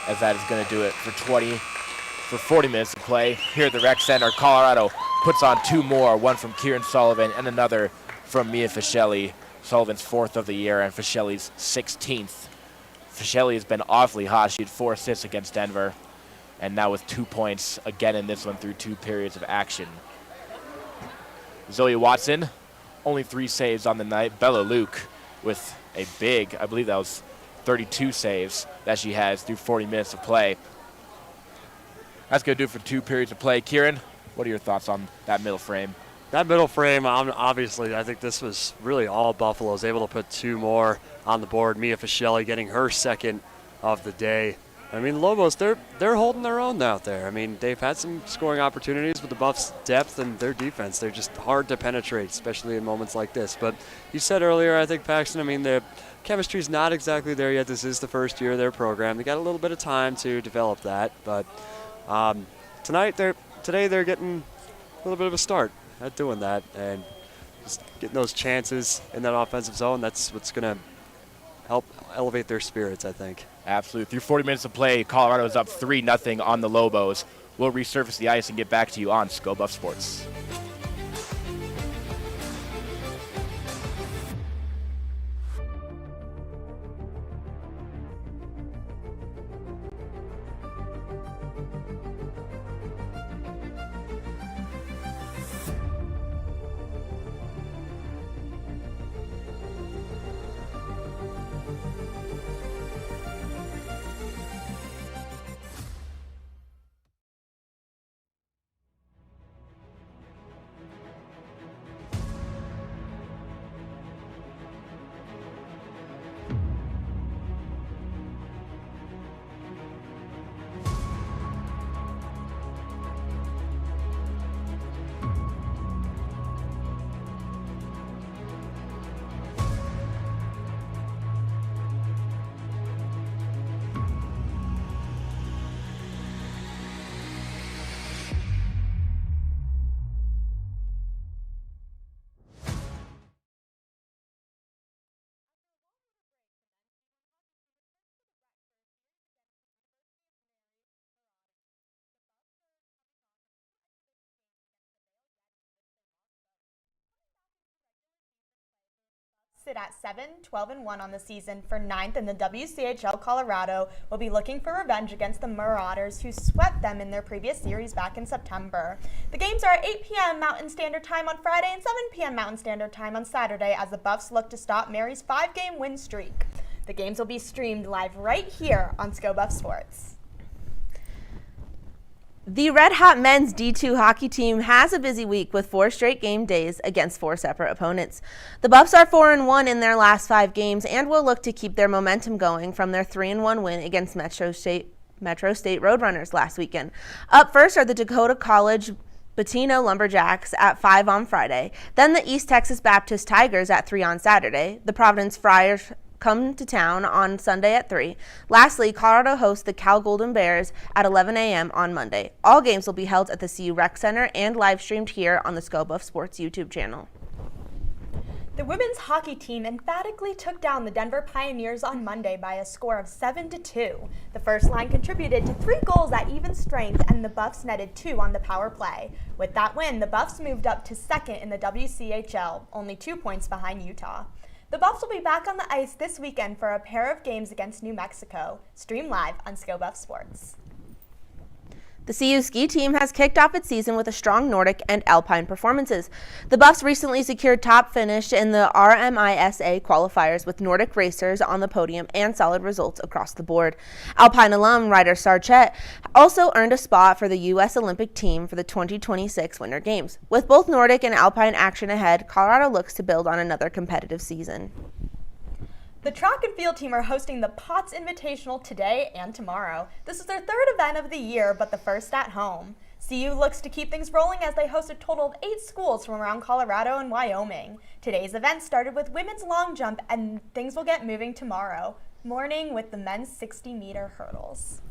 As that is going to do it for 40 minutes of play here at the rec center. Colorado puts on 2 more, one from Kieran Sullivan and another from Mia Fischelli. Sullivan's 4th of the year and Fischelli's 16th. Fischelli has been awfully hot. She had 4 assists against Denver, and now with 2 points again in this one through 2 periods of action. Zoe Watson, only 3 saves on the night. Bella Luke with a big, I believe that was 32 saves that she has through 40 minutes of play. That's going to do it for 2 periods of play. Kieran, what are your thoughts on that middle frame? That middle frame, obviously, I think this was really all Buffalo's able to put 2 more on the board. Mia Fischelli getting her 2nd of the day. I mean, Lobos, they're holding their own out there. I mean, they've had some scoring opportunities with the Buffs' depth and their defense. They're just hard to penetrate, especially in moments like this. But you said earlier, I think, Paxton, I mean, the chemistry's not exactly there yet. This is the first year of their program. They got a little bit of time to develop that. But today they're getting a little bit of a start at doing that and just getting those chances in that offensive zone. That's what's going to help elevate their spirits, I think. Absolutely. Through 40 minutes of play, Colorado is up 3-0 on the Lobos. We'll resurface the ice and get back to you on Sko Buff Sports. Sit at 7-12-1 on the season for 9th in the WCHL. Colorado will be looking for revenge against the Marauders, who swept them in their previous series back in September. The games are at 8 p.m. Mountain Standard Time on Friday and 7 p.m. Mountain Standard Time on Saturday as the Buffs look to stop Mary's 5-game win streak. The games will be streamed live right here on Sko Buff Sports. The Red Hot men's D2 hockey team has a busy week with 4 straight game days against 4 separate opponents. The Buffs are 4-1 in their last 5 games and will look to keep their momentum going from their 3-1 win against Metro State Roadrunners last weekend. Up first are the Dakota College Batino Lumberjacks at 5 on Friday, then the East Texas Baptist Tigers at 3 on Saturday, the Providence Friars come to town on Sunday at 3. Lastly, Colorado hosts the Cal Golden Bears at 11 a.m. on Monday. All games will be held at the CU Rec Center and live streamed here on the Sko Buff Sports YouTube channel. The women's hockey team emphatically took down the Denver Pioneers on Monday by a score of 7-2. The first line contributed to 3 goals at even strength, and the Buffs netted 2 on the power play. With that win, the Buffs moved up to 2nd in the WCHL, only 2 points behind Utah. The Buffs will be back on the ice this weekend for a pair of games against New Mexico. Stream live on Sko Buff Sports. The CU ski team has kicked off its season with a strong Nordic and Alpine performances. The Buffs recently secured top finish in the RMISA qualifiers with Nordic racers on the podium and solid results across the board. Alpine alum Ryder Sarchet also earned a spot for the U.S. Olympic team for the 2026 Winter Games. With both Nordic and Alpine action ahead, Colorado looks to build on another competitive season. The track and field team are hosting the Potts Invitational today and tomorrow. This is their 3rd event of the year, but the first at home. CU looks to keep things rolling as they host a total of 8 schools from around Colorado and Wyoming. Today's event started with women's long jump, and things will get moving tomorrow morning with the men's 60-meter hurdles.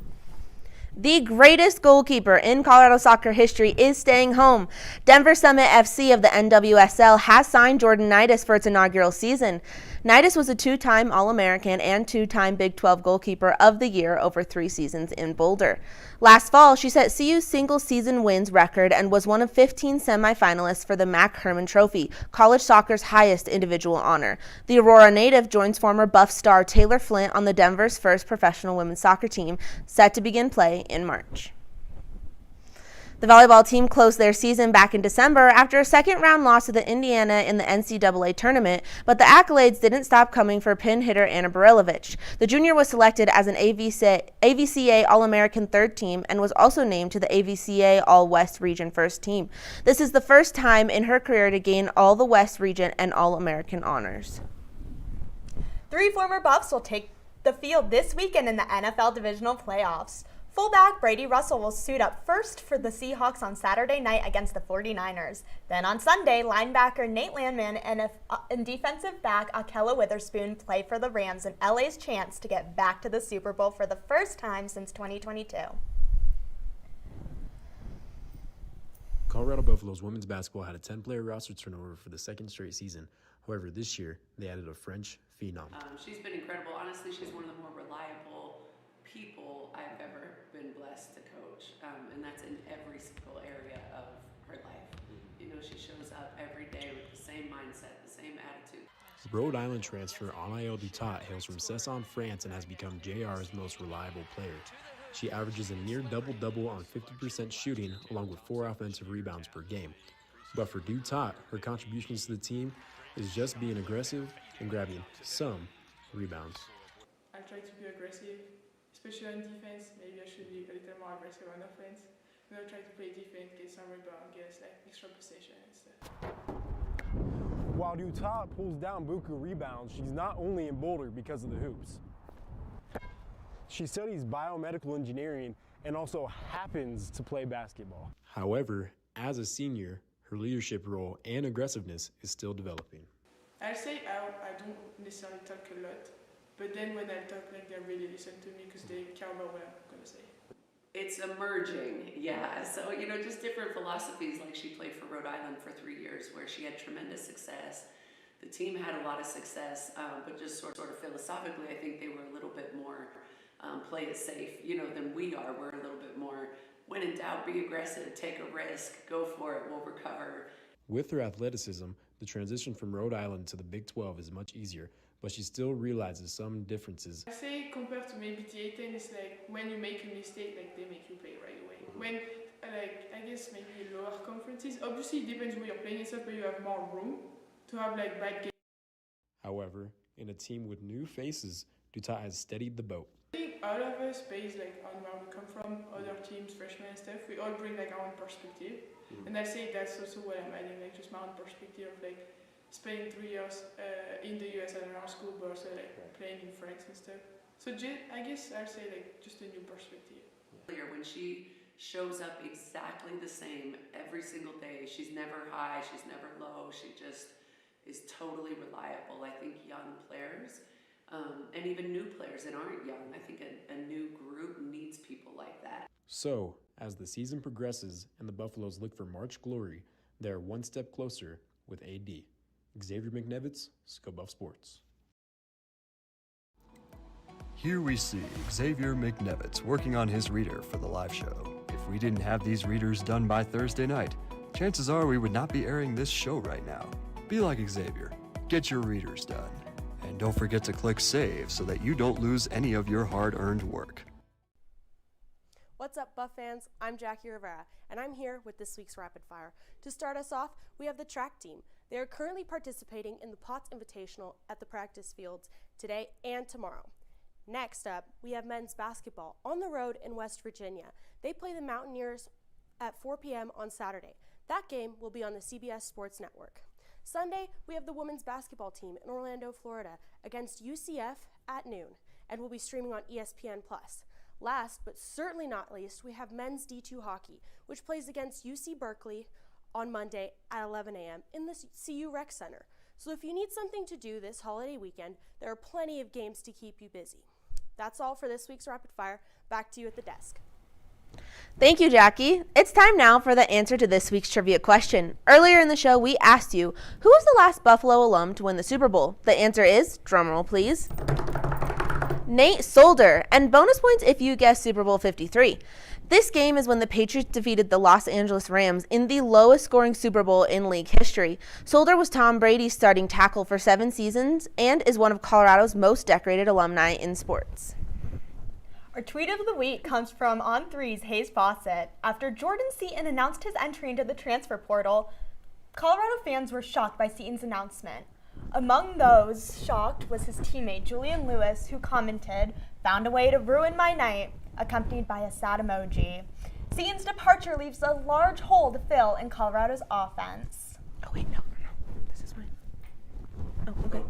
The greatest goalkeeper in Colorado soccer history is staying home. Denver Summit FC of the NWSL has signed Jordan Nidis for its inaugural season. Nidis was a 2-time All-American and 2-time Big 12 Goalkeeper of the Year over 3 seasons in Boulder. Last fall, she set CU's single-season wins record and was one of 15 semifinalists for the Mac Hermann Trophy, college soccer's highest individual honor. The Aurora native joins former Buff star Taylor Flint on the Denver's first professional women's soccer team, set to begin play in March. The volleyball team closed their season back in December after a second-round loss to the Indiana in the NCAA tournament, but the accolades didn't stop coming for pin hitter Anna Barilovic. The junior was selected as an AVCA All-American third team and was also named to the AVCA All-West Region first team. This is the first time in her career to gain all the West Region and All-American honors. 3 former Buffs will take the field this weekend in the NFL divisional playoffs. Fullback Brady Russell will suit up first for the Seahawks on Saturday night against the 49ers. Then on Sunday, linebacker Nate Landman and defensive back Akella Witherspoon play for the Rams in LA's chance to get back to the Super Bowl for the first time since 2022. Colorado Buffaloes women's basketball had a 10-player roster turnover for the 2nd straight season. However, this year, they added a French phenom. She's been incredible. Honestly, she's one of the more reliable people I've ever been blessed to coach, and that's in every single area of her life. You know, she shows up every day with the same mindset, the same attitude. Rhode Island transfer Anaël Dutat hails from Cesson, France, and has become JR's most reliable player. She averages a near double-double on 50% shooting, along with 4 offensive rebounds per game. But for Dutat, her contributions to the team is just being aggressive and grabbing some rebounds. I try to be aggressive, especially on defense. Maybe I should be a little more aggressive on offense. And I try to play defense, get some rebound, get like extra possession and stuff. While Dutat pulls down buku rebounds, she's not only in Boulder because of the hoops. She studies biomedical engineering and also happens to play basketball. However, as a senior, her leadership role and aggressiveness is still developing. I say I don't necessarily talk a lot, but then when I talk, like, they really listen to me because they care about what I'm going to say. It's emerging, yeah. So, you know, just different philosophies. Like, she played for Rhode Island for 3 years where she had tremendous success. The team had a lot of success, but just sort of philosophically, I think they were a little bit more play it safe, you know, than we are. We're a little bit more, when in doubt, be aggressive, take a risk, go for it, we'll recover. With her athleticism, the transition from Rhode Island to the Big 12 is much easier, but she still realizes some differences. I say compared to maybe the A10, it's like when you make a mistake, like they make you pay right away. When, like, I guess maybe lower conferences, obviously it depends where you're playing and stuff, but you have more room to have like bad games. However, in a team with new faces, Dutat has steadied the boat. I think all of us, based like on where we come from, other teams, freshmen and stuff, we all bring like our own perspective. And I say that's also what I'm adding, like just my own perspective of like spending 3 years in the US at our school, but also like playing in France and stuff. So I guess I'll say like just a new perspective. When she shows up exactly the same every single day, she's never high, she's never low, she just is totally reliable. I think young players, and even new players that aren't young, I think a new group needs people like that. So, as the season progresses and the Buffaloes look for March glory, they're one step closer with AD. Xavier McNevitz, ScoBuff Sports. Here we see Xavier McNevitz working on his reader for the live show. If we didn't have these readers done by Thursday night, chances are we would not be airing this show right now. Be like Xavier. Get your readers done. And don't forget to click save so that you don't lose any of your hard-earned work. What's up, Buff fans? I'm Jackie Rivera, and I'm here with this week's Rapid Fire. To start us off, we have the track team. They are currently participating in the Potts Invitational at the practice fields today and tomorrow. Next up, we have men's basketball on the road in West Virginia. They play the Mountaineers at 4 p.m. on Saturday. That game will be on the CBS Sports Network. Sunday, we have the women's basketball team in Orlando, Florida against UCF at noon, and will be streaming on ESPN+. Last, but certainly not least, we have men's D2 hockey, which plays against UC Berkeley on Monday at 11 a.m. in the CU Rec Center. So if you need something to do this holiday weekend, there are plenty of games to keep you busy. That's all for this week's Rapid Fire. Back to you at the desk. Thank you, Jackie. It's time now for the answer to this week's trivia question. Earlier in the show, we asked you, who was the last Buffalo alum to win the Super Bowl? The answer is, drumroll please, Nate Solder. And bonus points if you guessed Super Bowl 53. This game is when the Patriots defeated the Los Angeles Rams in the lowest scoring Super Bowl in league history. Solder was Tom Brady's starting tackle for 7 seasons and is one of Colorado's most decorated alumni in sports. Our tweet of the week comes from On3's Hayes Fawcett. After Jordan Seaton announced his entry into the transfer portal, Colorado fans were shocked by Seaton's announcement. Among those shocked was his teammate Julian Lewis, who commented, "Found a way to ruin my night," accompanied by a sad emoji. Seaton's departure leaves a large hole to fill in Colorado's offense. Oh wait, no. This is mine. Oh, okay.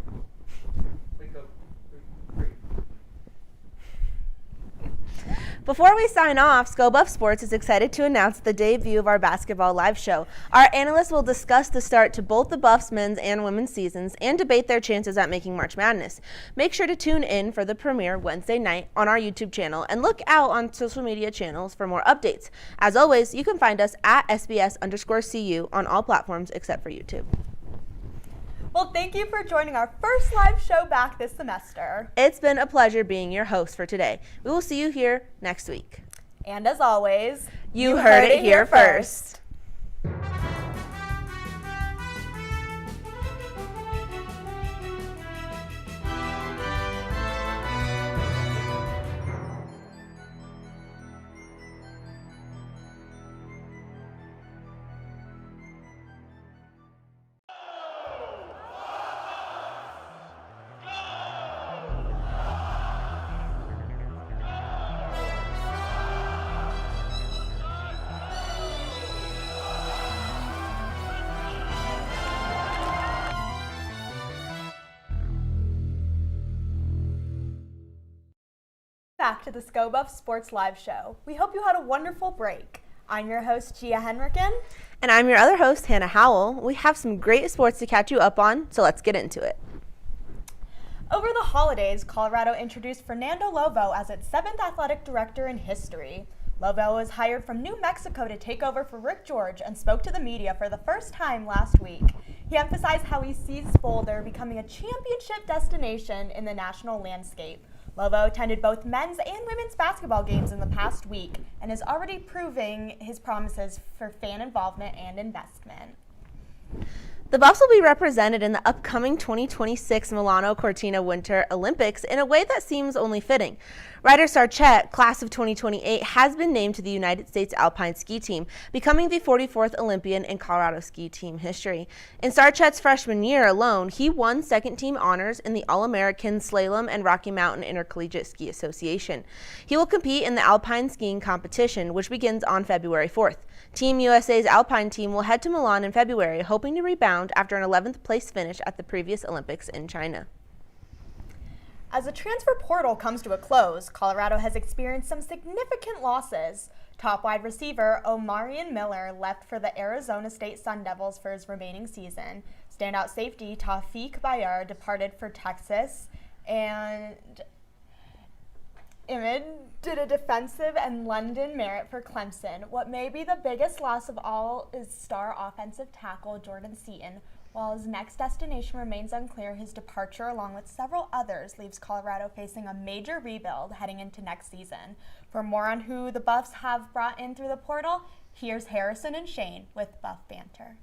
Before we sign off, ScoBuff Sports is excited to announce the debut of our basketball live show. Our analysts will discuss the start to both the Buffs men's and women's seasons and debate their chances at making March Madness. Make sure to tune in for the premiere Wednesday night on our YouTube channel and look out on social media channels for more updates. As always, you can find us at SBS_CU on all platforms except for YouTube. Well, thank you for joining our first live show back this semester. It's been a pleasure being your host for today. We will see you here next week. And as always, you heard it here first. Back to the ScoBuff Sports Live Show. We hope you had a wonderful break. I'm your host, Gia Henriken. And I'm your other host, Hannah Howell. We have some great sports to catch you up on, so let's get into it. Over the holidays, Colorado introduced Fernando Lovo as its 7th athletic director in history. Lovo was hired from New Mexico to take over for Rick George and spoke to the media for the first time last week. He emphasized how he sees Boulder becoming a championship destination in the national landscape. Lovo attended both men's and women's basketball games in the past week and is already proving his promises for fan involvement and investment. The Buffs will be represented in the upcoming 2026 Milano Cortina Winter Olympics in a way that seems only fitting. Ryder Sarchet, class of 2028, has been named to the United States Alpine Ski Team, becoming the 44th Olympian in Colorado ski team history. In Sarchet's freshman year alone, he won second-team honors in the All-American Slalom and Rocky Mountain Intercollegiate Ski Association. He will compete in the Alpine skiing competition, which begins on February 4th. Team USA's Alpine team will head to Milan in February, hoping to rebound after an 11th place finish at the previous Olympics in China. As the transfer portal comes to a close, Colorado has experienced some significant losses. Top wide receiver Omarion Miller left for the Arizona State Sun Devils for his remaining season. Standout safety Tawfiq Bayar departed for Texas, and Imid did a defensive and London merit for Clemson. What may be the biggest loss of all is star offensive tackle Jordan Seaton. While his next destination remains unclear, his departure, along with several others, leaves Colorado facing a major rebuild heading into next season. For more on who the Buffs have brought in through the portal, here's Harrison and Shane with Buff Banter.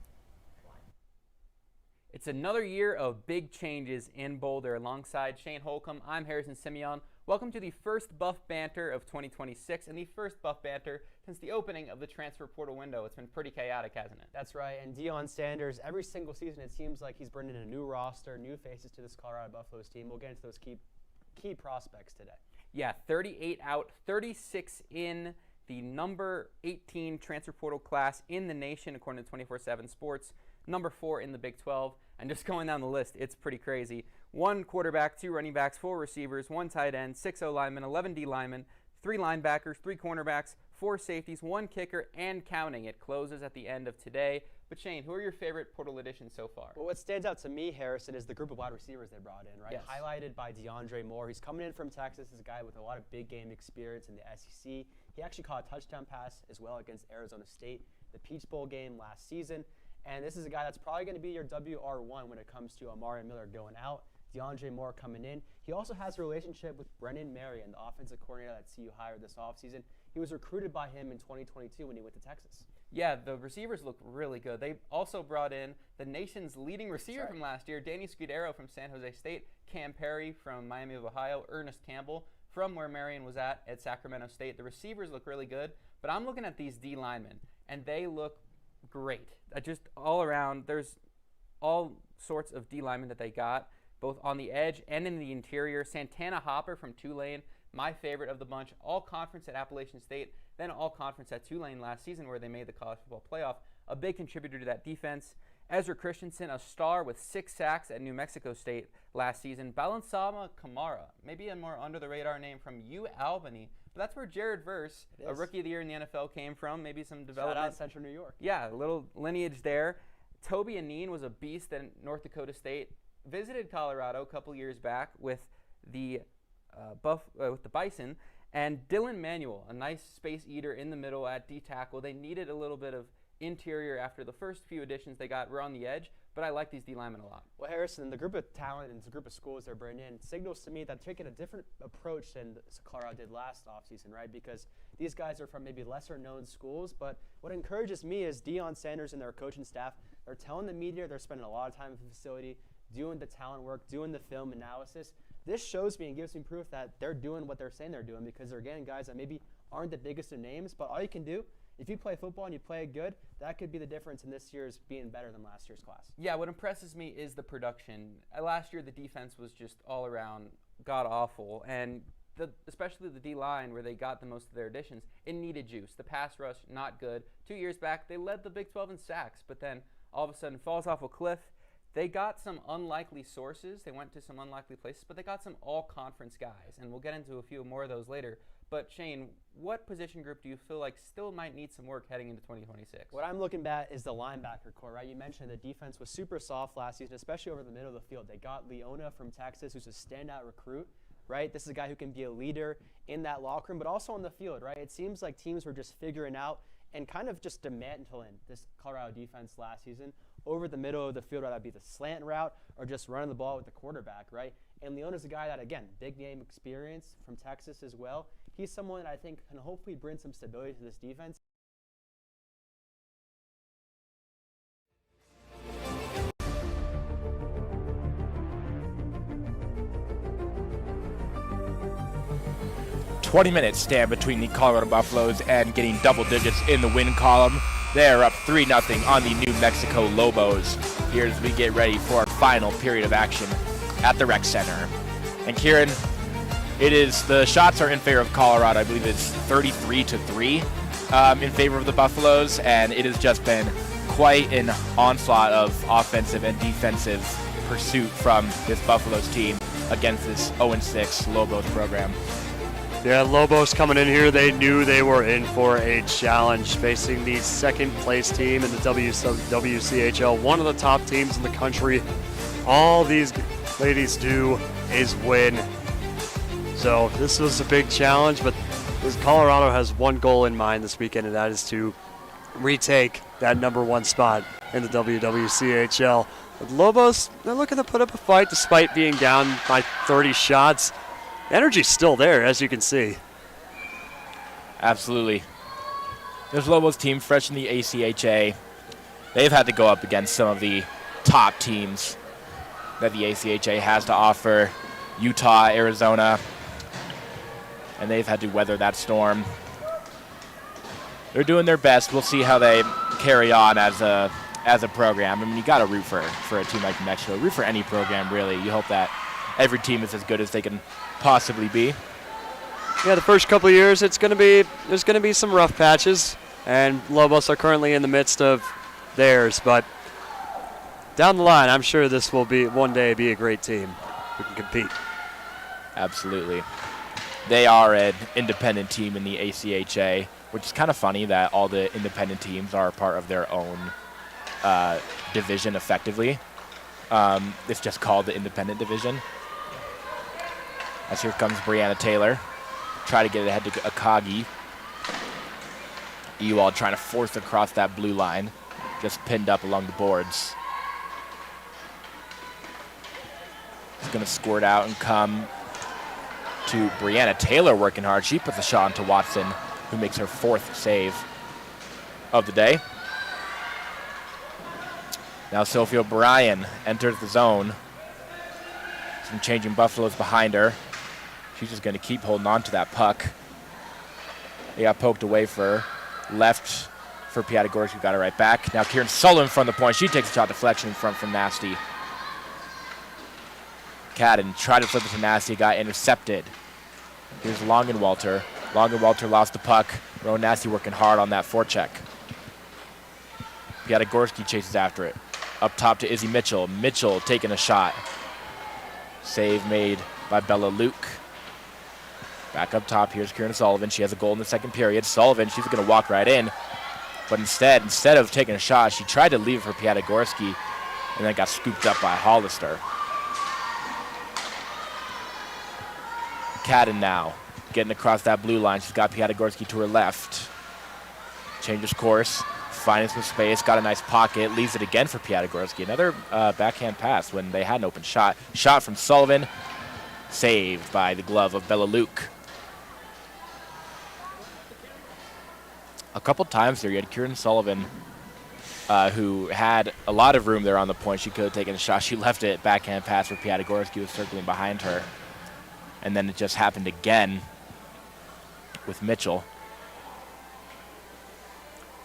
It's another year of big changes in Boulder. Alongside Shane Holcomb, I'm Harrison Simeon. Welcome to the first Buff Banter of 2026 and the first Buff Banter since the opening of the transfer portal window. It's been pretty chaotic, hasn't it? That's right, and Deion Sanders, every single season it seems like he's bringing in a new roster, new faces to this Colorado Buffaloes team. We'll get into those key prospects today. Yeah, 38 out, 36 in, the number 18 transfer portal class in the nation according to 24/7 Sports, number 4 in the Big 12, and just going down the list, it's pretty crazy. 1 quarterback, 2 running backs, 4 receivers, 1 tight end, 6 O-linemen, 11 D-linemen, 3 linebackers, 3 cornerbacks, 4 safeties, 1 kicker, and counting. It closes at the end of today. But Shane, who are your favorite portal additions so far? Well, what stands out to me, Harrison, is the group of wide receivers they brought in, right? Yes. Highlighted by DeAndre Moore. He's coming in from Texas. He's a guy with a lot of big game experience in the SEC. He actually caught a touchdown pass as well against Arizona State, the Peach Bowl game last season. And this is a guy that's probably going to be your WR1 when it comes to Omarion Miller going out, DeAndre Moore coming in. He also has a relationship with Brennan Marion, the offensive coordinator that CU hired this offseason. He was recruited by him in 2022 when he went to Texas. Yeah, the receivers look really good. They also brought in the nation's leading receiver from last year, Danny Scudero from San Jose State, Cam Perry from Miami of Ohio, Ernest Campbell from where Marion was at Sacramento State. The receivers look really good, but I'm looking at these D linemen, and they look great. Just all around, there's all sorts of D linemen that they got, both on the edge and in the interior. Santana Hopper from Tulane, my favorite of the bunch, all conference at Appalachian State, then all conference at Tulane last season where they made the college football playoff. A big contributor to that defense. Ezra Christensen, a star with 6 sacks at New Mexico State last season. Balansama Kamara, maybe a more under-the-radar name from Albany, but that's where Jared Verse, a rookie of the year in the NFL, came from. Maybe some development. Shout out Central New York. Yeah, a little lineage there. Toby Aneen was a beast at North Dakota State. Visited Colorado a couple years back with the Bison. And Dylan Manuel, a nice space eater in the middle at D tackle. They needed a little bit of interior after the first few additions they got were on the edge, but but I like these D linemen a lot. Well, Harrison, the group of talent and the group of schools they're bringing in signals to me that they're taking a different approach than Colorado did last offseason, right? Because these guys are from maybe lesser-known schools, but what encourages me is Deion Sanders and their coaching staff, they're telling the media they're spending a lot of time in the facility, doing the talent work, doing the film analysis. This shows me and gives me proof that they're doing what they're saying they're doing because they're getting guys that maybe aren't the biggest of names, but all you can do, if you play football and you play it good, that could be the difference in this year's being better than last year's class. Yeah, what impresses me is the production. Last year, the defense was just all around god-awful, and especially the D-line, where they got the most of their additions, it needed juice. The pass rush, not good. 2 years back, they led the Big 12 in sacks, but then all of a sudden falls off a cliff. They got some unlikely sources. They went to some unlikely places, but they got some all-conference guys, and we'll get into a few more of those later. But, Shane, what position group do you feel like still might need some work heading into 2026? What I'm looking at is the linebacker core, right? You mentioned the defense was super soft last season, especially over the middle of the field. They got Leona from Texas, who's a standout recruit, right? This is a guy who can be a leader in that locker room, but also on the field, right? It seems like teams were just figuring out and kind of just dismantling this Colorado defense last season over the middle of the field, whether that be the slant route or just running the ball with the quarterback, right? And Leona's a guy that, again, big name experience from Texas as well. He's someone that I think can hopefully bring some stability to this defense. "20 minutes stand between the Colorado Buffaloes and getting double digits in the win column. They're up 3-0 on the New Mexico Lobos. Here as we get ready for our final period of action at the Rec Center. And Kieran, the shots are in favor of Colorado. I believe it's 33-3 in favor of the Buffaloes, and it has just been quite an onslaught of offensive and defensive pursuit from this Buffaloes team against this 0-6 Lobos program. Yeah, Lobos coming in here, they knew they were in for a challenge, facing the second-place team in the WCHL, one of the top teams in the country. All these ladies do is win. So this was a big challenge, but Colorado has one goal in mind this weekend, and that is to retake that #1 spot in the WWCHL. But Lobos, they're looking to put up a fight despite being down by 30 shots. The energy's still there, as you can see. Absolutely. This Lobos team, fresh in the ACHA, they've had to go up against some of the top teams that the ACHA has to offer. Utah, Arizona, and they've had to weather that storm. They're doing their best. We'll see how they carry on as a program. I mean, you got to root for a team like New Mexico. Root for any program, really. You hope that every team is as good as they can possibly be. Yeah, the first couple of years, there's going to be some rough patches, and Lobos are currently in the midst of theirs. But down the line, I'm sure this will one day be a great team who can compete. Absolutely. They are an independent team in the ACHA, which is kind of funny that all the independent teams are part of their own division effectively. It's just called the independent division. As here comes Brianna Taylor. Try to get it ahead to Akagi. Ewald trying to force across that blue line. Just pinned up along the boards. He's going to squirt out and come to Brianna Taylor working hard. She puts a shot into Watson, who makes her 4th save of the day. Now Sophia O'Brien enters the zone. Some changing Buffaloes behind her. She's just going to keep holding on to that puck. They got poked away for left for Piatagorski, who got it right back. Now Kieran Sullivan from the point. She takes a shot deflection in front from Nasty. Cadden tried to flip it to Nasty, got intercepted. Here's Longenwalter. Longenwalter lost the puck. Rowan Nasty working hard on that forecheck. Piatagorski chases after it. Up top to Izzy Mitchell. Mitchell taking a shot. Save made by Bella Luke. Back up top, here's Kieran Sullivan. She has a goal in the second period. Sullivan, she's going to walk right in. But instead of taking a shot, she tried to leave for Piatagorski and then got scooped up by Hollister. Cadden now getting across that blue line. She's got Piatagorski to her left. Changes course, finding some space, got a nice pocket, leaves it again for Piatagorski. Another backhand pass when they had an open shot. Shot from Sullivan, saved by the glove of Bella Luke. A couple times there, you had Kieran Sullivan, who had a lot of room there on the point. She could have taken a shot. She left it backhand pass where Piatagorski was circling behind her. And then it just happened again with Mitchell.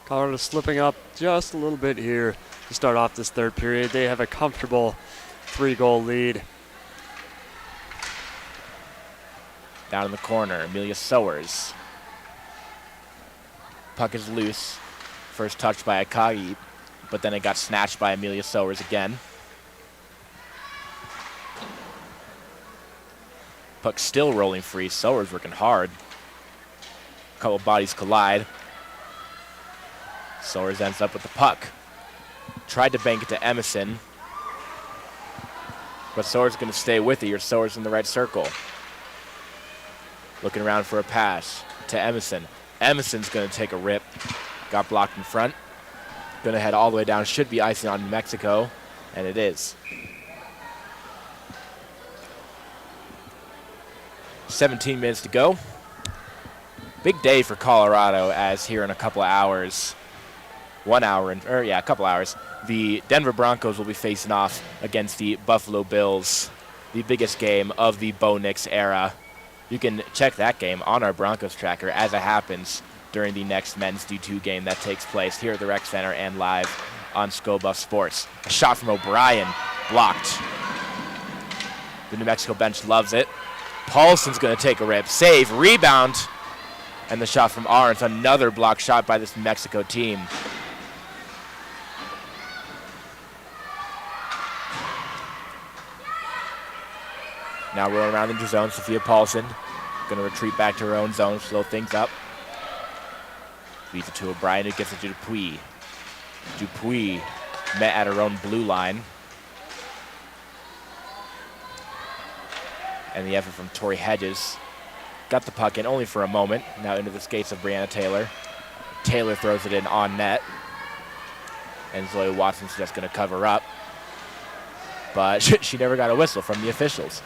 Colorado slipping up just a little bit here to start off this third period. They have a comfortable 3-goal lead. Down in the corner, Amelia Sowers. Puck is loose. First touched by Akagi, but then it got snatched by Amelia Sowers again. Puck still rolling free. Sowers working hard. A couple bodies collide. Sowers ends up with the puck. Tried to bank it to Emerson, but Sowers is going to stay with it. Your Sowers in the right circle. Looking around for a pass to Emerson. Emerson's going to take a rip. Got blocked in front. Going to head all the way down. Should be icing on New Mexico, and it is. 17 minutes to go. Big day for Colorado, as here in a couple of hours, a couple hours, the Denver Broncos will be facing off against the Buffalo Bills, the biggest game of the Bo Nix era. You can check that game on our Broncos tracker as it happens during the next men's D2 game that takes place here at the Rec Center and live on ScoBuff Sports. A shot from O'Brien, blocked. The New Mexico bench loves it. Paulson's going to take a rip, save, rebound, and the shot from Arns, another block shot by this New Mexico team. Now rolling around into zone, Sophia Paulson going to retreat back to her own zone, slow things up. Feeds it to O'Brien, who gets it to Dupuis. Dupuis met at her own blue line. And the effort from Tori Hedges. Got the puck in only for a moment. Now into the skates of Brianna Taylor. Taylor throws it in on net. And Zoe Watson's just going to cover up. But she never got a whistle from the officials.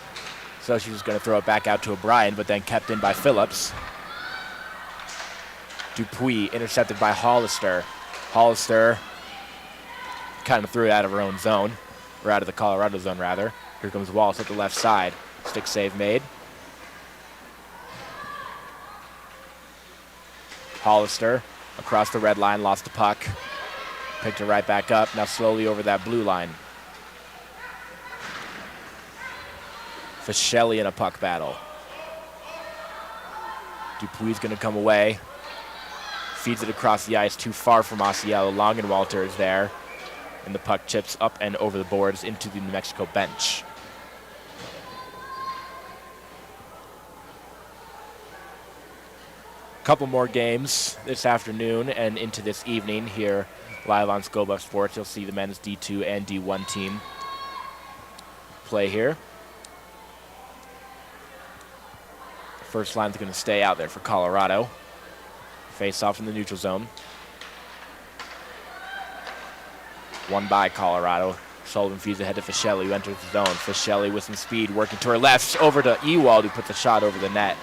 So she was going to throw it back out to O'Brien, but then kept in by Phillips. Dupuis intercepted by Hollister. Hollister kind of threw it out of her own zone, or out of the Colorado zone, rather. Here comes Wallace at the left side. Stick save made. Hollister across the red line, lost the puck. Picked it right back up, now slowly over that blue line. Fischelli in a puck battle. Dupuis going to come away. Feeds it across the ice too far from Osiello. Longenwalter is there. And the puck chips up and over the boards into the New Mexico bench. Couple more games this afternoon and into this evening here live on ScoBuff Sports. You'll see the men's D2 and D1 team play here. First line's going to stay out there for Colorado. Face off in the neutral zone. One by Colorado. Sullivan feeds ahead to Fischelli, who enters the zone. Fischelli with some speed, working to her left, over to Ewald, who puts a shot over the net.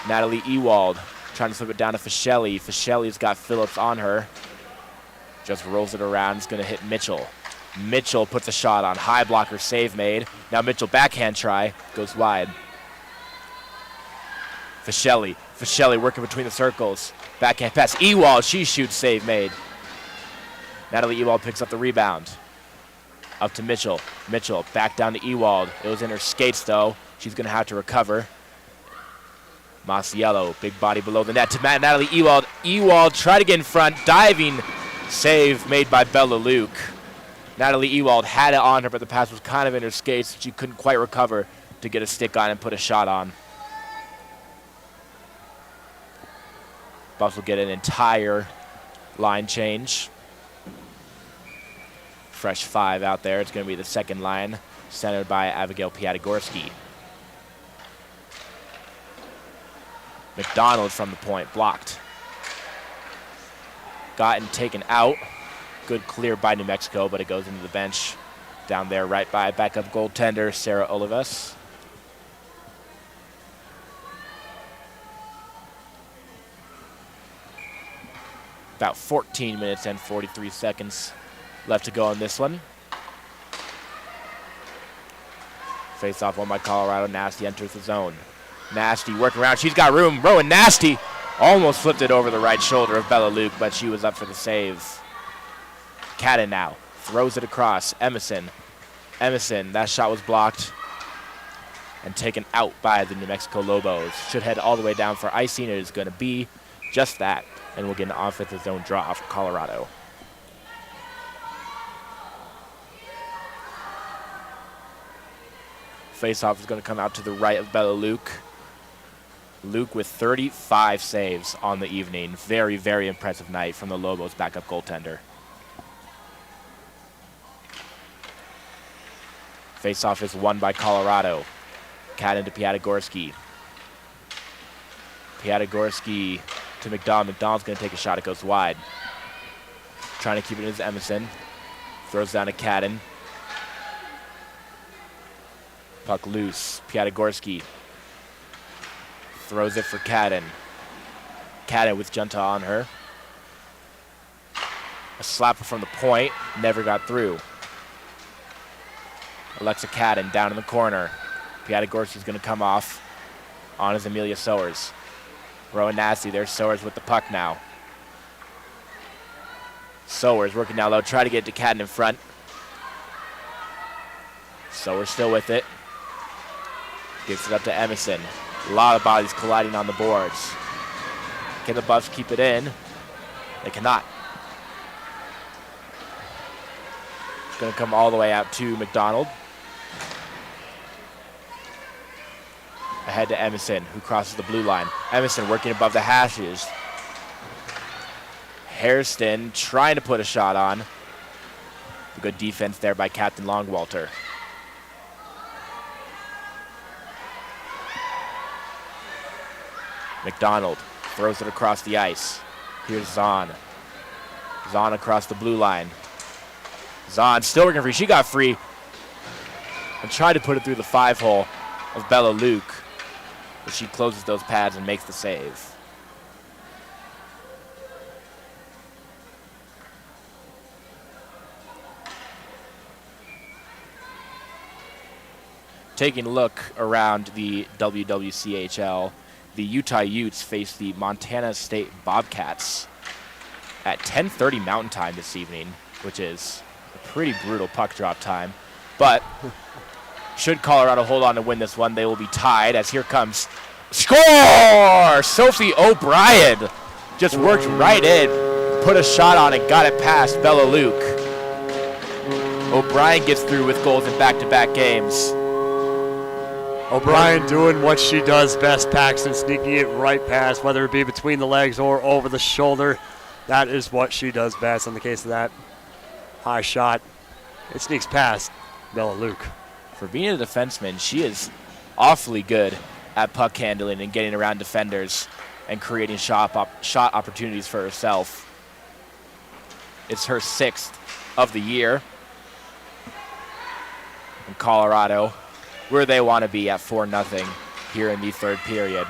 Natalie Ewald trying to slip it down to Fischelli. Fischelli's got Phillips on her. Just rolls it around. It's going to hit Mitchell. Mitchell puts a shot on. High blocker save made. Now Mitchell backhand try. Goes wide. Fischelli working between the circles. Backhand pass. Ewald, she shoots, save made. Natalie Ewald picks up the rebound. Up to Mitchell. Mitchell back down to Ewald. It was in her skates, though. She's going to have to recover. Masiello, big body below the net to Natalie Ewald. Ewald tried to get in front. Diving save made by Bella Luke. Natalie Ewald had it on her, but the pass was kind of in her skates. She couldn't quite recover to get a stick on and put a shot on. Buffs will get an entire line change. Fresh 5 out there. It's going to be the second line, centered by Abigail Piatagorski. McDonald from the point, blocked. gotten taken out. Good clear by New Mexico, but it goes into the bench down there right by backup goaltender Sarah Olivas. About 14 minutes and 43 seconds left to go on this one. Face off one by Colorado. Nasty enters the zone. Nasty working around. She's got room. Rowan Nasty almost flipped it over the right shoulder of Bella Luke, but she was up for the save. Cadden now throws it across. Emerson, that shot was blocked and taken out by the New Mexico Lobos. Should head all the way down for icing. It is going to be just that, and we'll get an offensive zone draw for Colorado. Face-off is going to come out to the right of Bella Luke. Luke with 35 saves on the evening. Very, very impressive night from the Lobos backup goaltender. Face-off is won by Colorado. Cadden to Piatagorski. Piatagorski to McDonald. McDonald's going to take a shot. It goes wide. Trying to keep it as Emerson. Throws down to Cadden. Puck loose. Piatagorski throws it for Cadden. Cadden with Junta on her. A slapper from the point. Never got through. Alexa Cadden down in the corner. Piatagorski's going to come off on his Amelia Sowers. Rowan Nasty. There's Sowers with the puck now. Sowers working down low. Try to get to Cadden in front. Sowers still with it. Gives it up to Emerson. A lot of bodies colliding on the boards. Can the Buffs keep it in? They cannot. It's going to come all the way out to McDonald. Ahead to Emerson, who crosses the blue line. Emerson working above the hashes. Hairston trying to put a shot on. Good defense there by Captain Longwalter. McDonald throws it across the ice. Here's Zahn. Zahn across the blue line. Zahn still working free. She got free and tried to put it through the 5-hole of Bella Luke, but she closes those pads and makes the save. Taking a look around the WWCHL, the Utah Utes face the Montana State Bobcats at 10:30 Mountain Time this evening, which is a pretty brutal puck drop time. But should Colorado hold on to win this one, they will be tied as here comes score! Sophie O'Brien just worked right in, put a shot on and got it past Bella Luke. O'Brien gets through with goals in back-to-back games. O'Brien doing what she does best, Paxton, sneaking it right past, whether it be between the legs or over the shoulder. That is what she does best. In the case of that high shot, it sneaks past Bella Luke. For being a defenseman, she is awfully good at puck handling and getting around defenders and creating shot opportunities for herself. It's her 6th of the year. And Colorado, where they want to be at 4-0 here in the third period.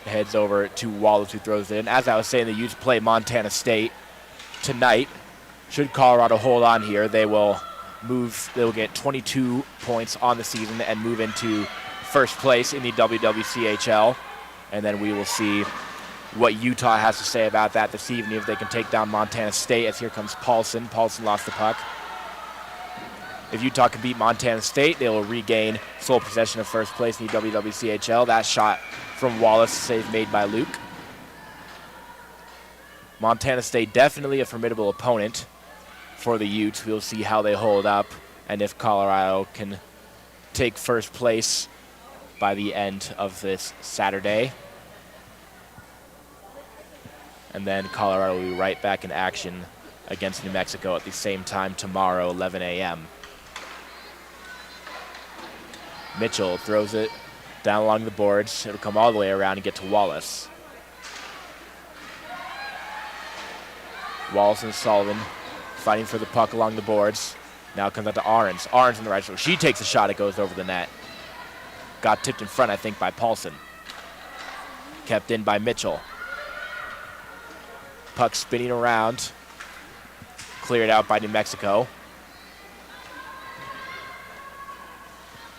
Heads over to Wallace, who throws it in. As I was saying, the Utes play Montana State tonight. Should Colorado hold on here, they will get 22 points on the season and move into first place in the WWCHL. And then we will see what Utah has to say about that this evening, if they can take down Montana State, as here comes Paulson. Paulson lost the puck. If Utah can beat Montana State, they will regain sole possession of first place in the WWCHL. That shot from Wallace, save made by Luke. Montana State definitely a formidable opponent for the Utes. We'll see how they hold up and if Colorado can take first place by the end of this Saturday. And then Colorado will be right back in action against New Mexico at the same time tomorrow, 11 a.m. Mitchell throws it down along the boards. It'll come all the way around and get to Wallace. Wallace and Sullivan fighting for the puck along the boards. Now it comes out to Ahrens. Ahrens in the right circle. She takes a shot. It goes over the net. Got tipped in front, I think, by Paulson. Kept in by Mitchell. Puck spinning around. Cleared out by New Mexico.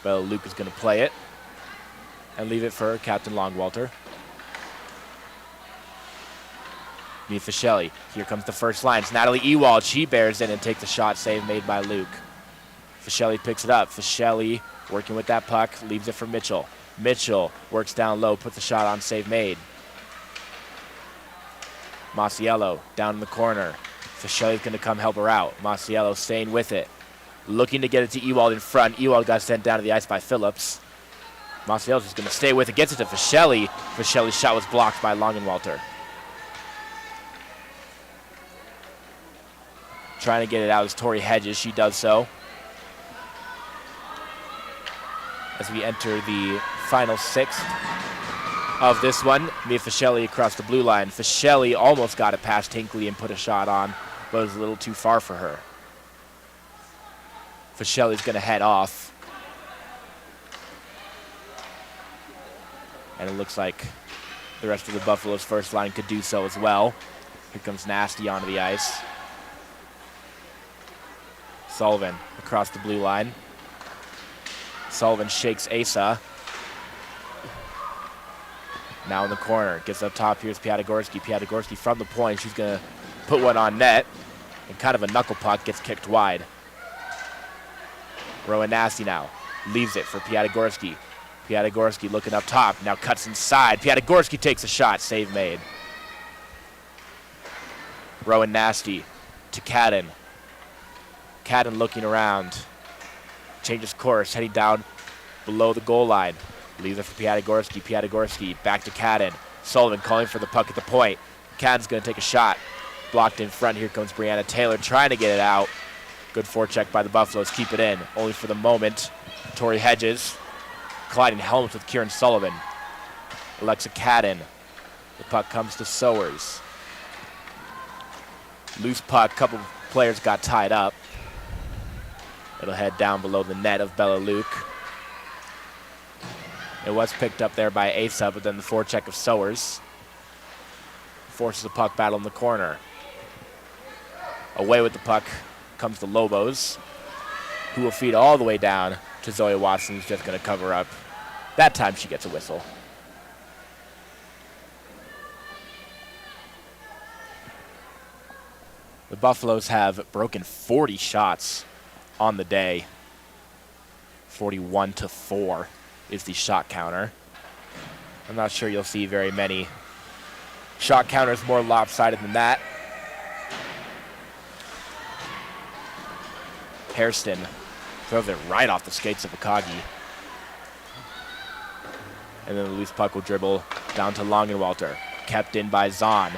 Bella Luke is going to play it and leave it for Captain Longwalter. Mia Fischelli. Here comes the first line. It's Natalie Ewald. She bears in and takes a shot. Save made by Luke. Fischelli picks it up. Fischelli working with that puck. Leaves it for Mitchell. Mitchell works down low. Puts a shot on. Save made. Masiello down in the corner. Fischelli's going to come help her out. Masiello staying with it. Looking to get it to Ewald in front. Ewald got sent down to the ice by Phillips. Masiello's just going to stay with it. Gets it to Fischelli. Fischelli's shot was blocked by Longenwalter. Trying to get it out is Tori Hedges. She does so. As we enter the final sixth of this one, Mia Fischelli across the blue line. Fischelli almost got it past Hinckley and put a shot on, but it was a little too far for her. Fischelli's going to head off. And it looks like the rest of the Buffalo's first line could do so as well. Here comes Nasty onto the ice. Sullivan across the blue line. Sullivan shakes ACHA. Now in the corner. Gets up top. Here's Piatigorsky. Piatigorsky from the point. She's going to put one on net. And kind of a knuckle puck gets kicked wide. Rowan Nasty now. Leaves it for Piatigorsky. Piatigorsky looking up top. Now cuts inside. Piatigorsky takes a shot. Save made. Rowan Nasty to Cadden. Cadden looking around. Changes course, heading down below the goal line. Leaves it for Piatigorsky. Piatigorsky back to Cadden. Sullivan calling for the puck at the point. Cadden's going to take a shot. Blocked in front. Here comes Brianna Taylor trying to get it out. Good forecheck by the Buffaloes. Keep it in. Only for the moment. Tori Hedges colliding helmets with Kieran Sullivan. Alexa Cadden. The puck comes to Sowers. Loose puck. Couple players got tied up. It'll head down below the net of Bella Luke. It was picked up there by ACHA, but then the forecheck of Sowers forces a puck battle in the corner. Away with the puck comes the Lobos, who will feed all the way down to Zoe Watson, who's just going to cover up. That time she gets a whistle. The Buffaloes have broken 40 shots on the day. 41-4 is the shot counter. I'm not sure you'll see very many shot counters more lopsided than that. Hairston throws it right off the skates of Akagi. And then the loose puck will dribble down to Longenwalter. Kept in by Zahn.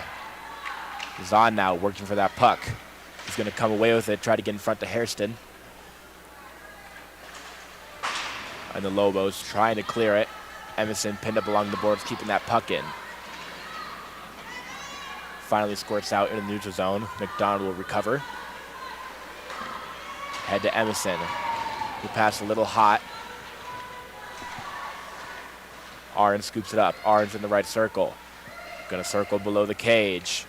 Zahn now working for that puck. He's going to come away with it, try to get in front to Hairston. And the Lobos trying to clear it. Emerson pinned up along the boards, keeping that puck in. Finally squirts out in the neutral zone. McDonald will recover. Head to Emerson. He passed a little hot. Ahrens scoops it up. Ahrens in the right circle. Gonna circle below the cage.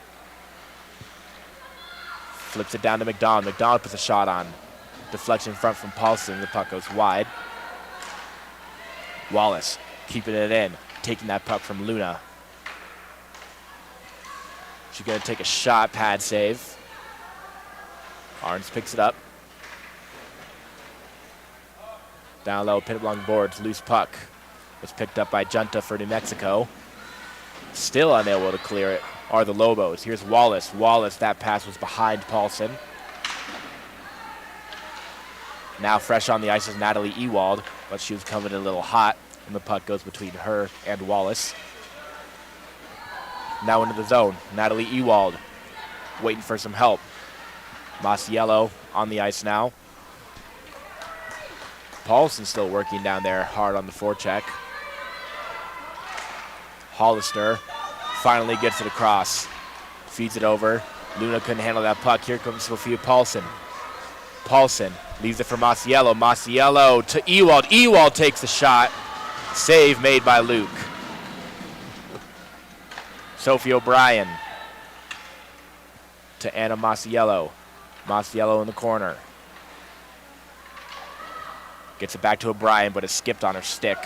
Flips it down to McDonald. McDonald puts a shot on. Deflection front from Paulson. The puck goes wide. Wallace keeping it in. Taking that puck from Luna. She's gonna take a shot. Pad save. Ahrens picks it up. Down low, pin along the boards, loose puck. Was picked up by Junta for New Mexico. Still unable to clear it are the Lobos. Here's Wallace. Wallace, that pass was behind Paulson. Now fresh on the ice is Natalie Ewald, but she was coming in a little hot, and the puck goes between her and Wallace. Now into the zone. Natalie Ewald waiting for some help. Masiello on the ice now. Paulson still working down there hard on the forecheck. Hollister finally gets it across. Feeds it over Luna couldn't handle that puck. Here comes Sophia Paulson. Paulson leaves it for Masiello. Masiello to Ewald. Ewald takes the shot. Save made by Luke. Sophie O'Brien to Anna Masiello. Masiello in the corner. Gets it back to O'Brien, but it's skipped on her stick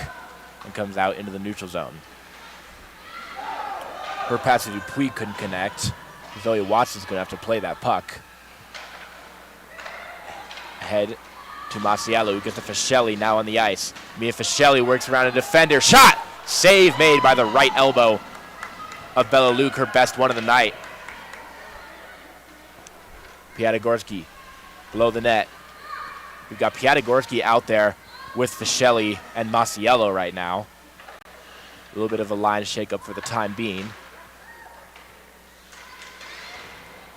and comes out into the neutral zone. Her pass to Dupuis couldn't connect. Zoe Watson's going to have to play that puck. Ahead to Masiello, who gets to Fischelli now on the ice. Mia Fischelli works around a defender. Shot! Save made by the right elbow of Bella Luke, her best one of the night. Piatigorsky below the net. We've got Piatigorsky out there with Fischelli and Masiello right now. A little bit of a line shakeup for the time being.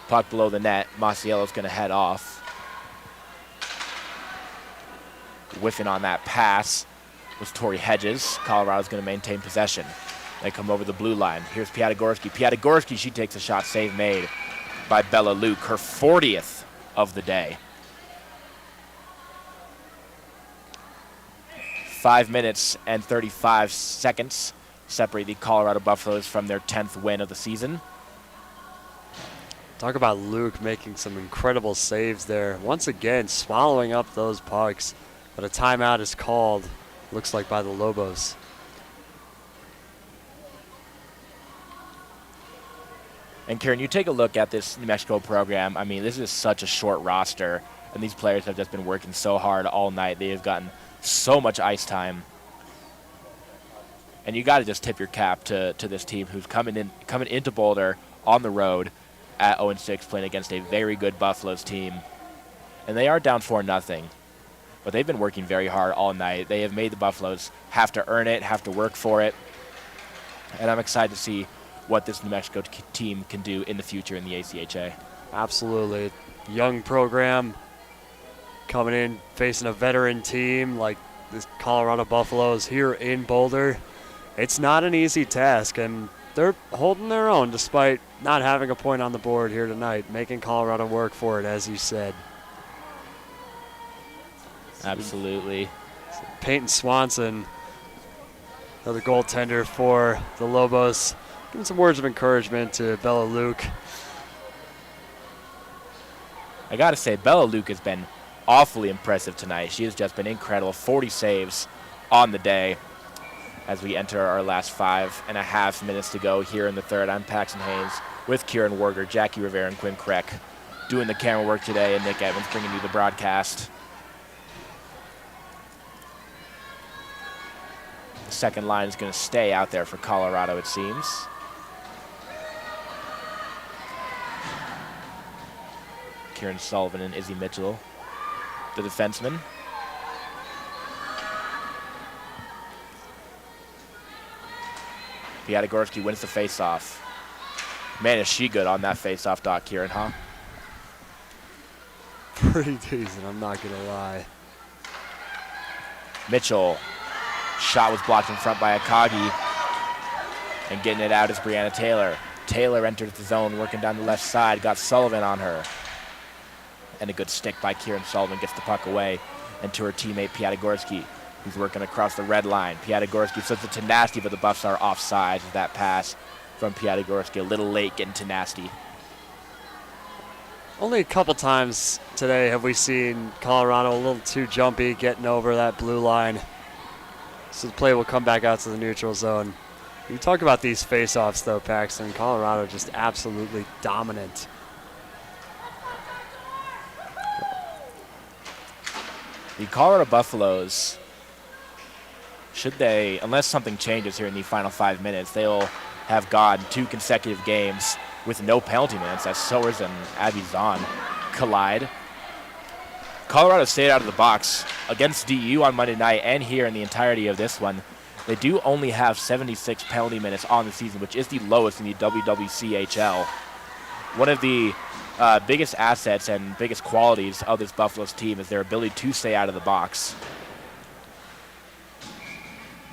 Puck below the net. Masiello's going to head off. Whiffing on that pass was Tori Hedges. Colorado's going to maintain possession. They come over the blue line. Here's Piatigorsky. Piatigorsky, she takes a shot. Save made by Bella Luke, her 40th of the day. 5 minutes and 35 seconds separate the Colorado Buffaloes from their 10th win of the season. Talk about Luke making some incredible saves there. Once again, swallowing up those pucks. But a timeout is called, looks like by the Lobos. And Kieran, you take a look at this New Mexico program. I mean, this is such a short roster, and these players have just been working so hard all night. They have gotten so much ice time. And you got to just tip your cap to this team who's coming into Boulder on the road at 0-6, playing against a very good Buffaloes team. And they are down 4-0. But they've been working very hard all night. They have made the Buffaloes have to earn it, have to work for it. And I'm excited to see what this New Mexico team can do in the future in the ACHA. Absolutely. Young program coming in, facing a veteran team like this Colorado Buffaloes here in Boulder. It's not an easy task, and they're holding their own despite not having a point on the board here tonight, making Colorado work for it, as you said. Absolutely. Peyton Swanson, another goaltender for the Lobos, giving some words of encouragement to Bella Luke. I got to say, Bella Luke has been awfully impressive tonight. She has just been incredible. 40 saves on the day as we enter our last 5.5 minutes to go here in the third. I'm Paxton Haynes with Kieran Warger, Jackie Rivera, and Quinn Kreck doing the camera work today, and Nick Evans bringing you the broadcast. The second line is going to stay out there for Colorado, it seems. Kieran Sullivan and Izzy Mitchell, the defenseman. Piatigorsky wins the faceoff. Man, is she good on that faceoff, Doc Kieran, huh? Pretty decent, I'm not going to lie. Mitchell. Shot was blocked in front by Akagi. And getting it out is Brianna Taylor. Taylor enters the zone, working down the left side, got Sullivan on her. And a good stick by Kieran Sullivan gets the puck away. And to her teammate Piatigorsky, who's working across the red line. Piatigorsky slips it to Nasty, but the Buffs are offside with that pass from Piatigorsky. A little late getting to Nasty. Only a couple times today have we seen Colorado a little too jumpy, getting over that blue line. So the play will come back out to the neutral zone. You talk about these face-offs, though, Paxton. Colorado just absolutely dominant. The Colorado Buffaloes, should they, unless something changes here in the final 5 minutes, they'll have gone 2 consecutive games with no penalty minutes as Sowers and Abby Zahn collide. Colorado stayed out of the box against DU on Monday night and here in the entirety of this one. They do only have 76 penalty minutes on the season, which is the lowest in the WWCHL. One of the biggest assets and biggest qualities of this Buffaloes team is their ability to stay out of the box.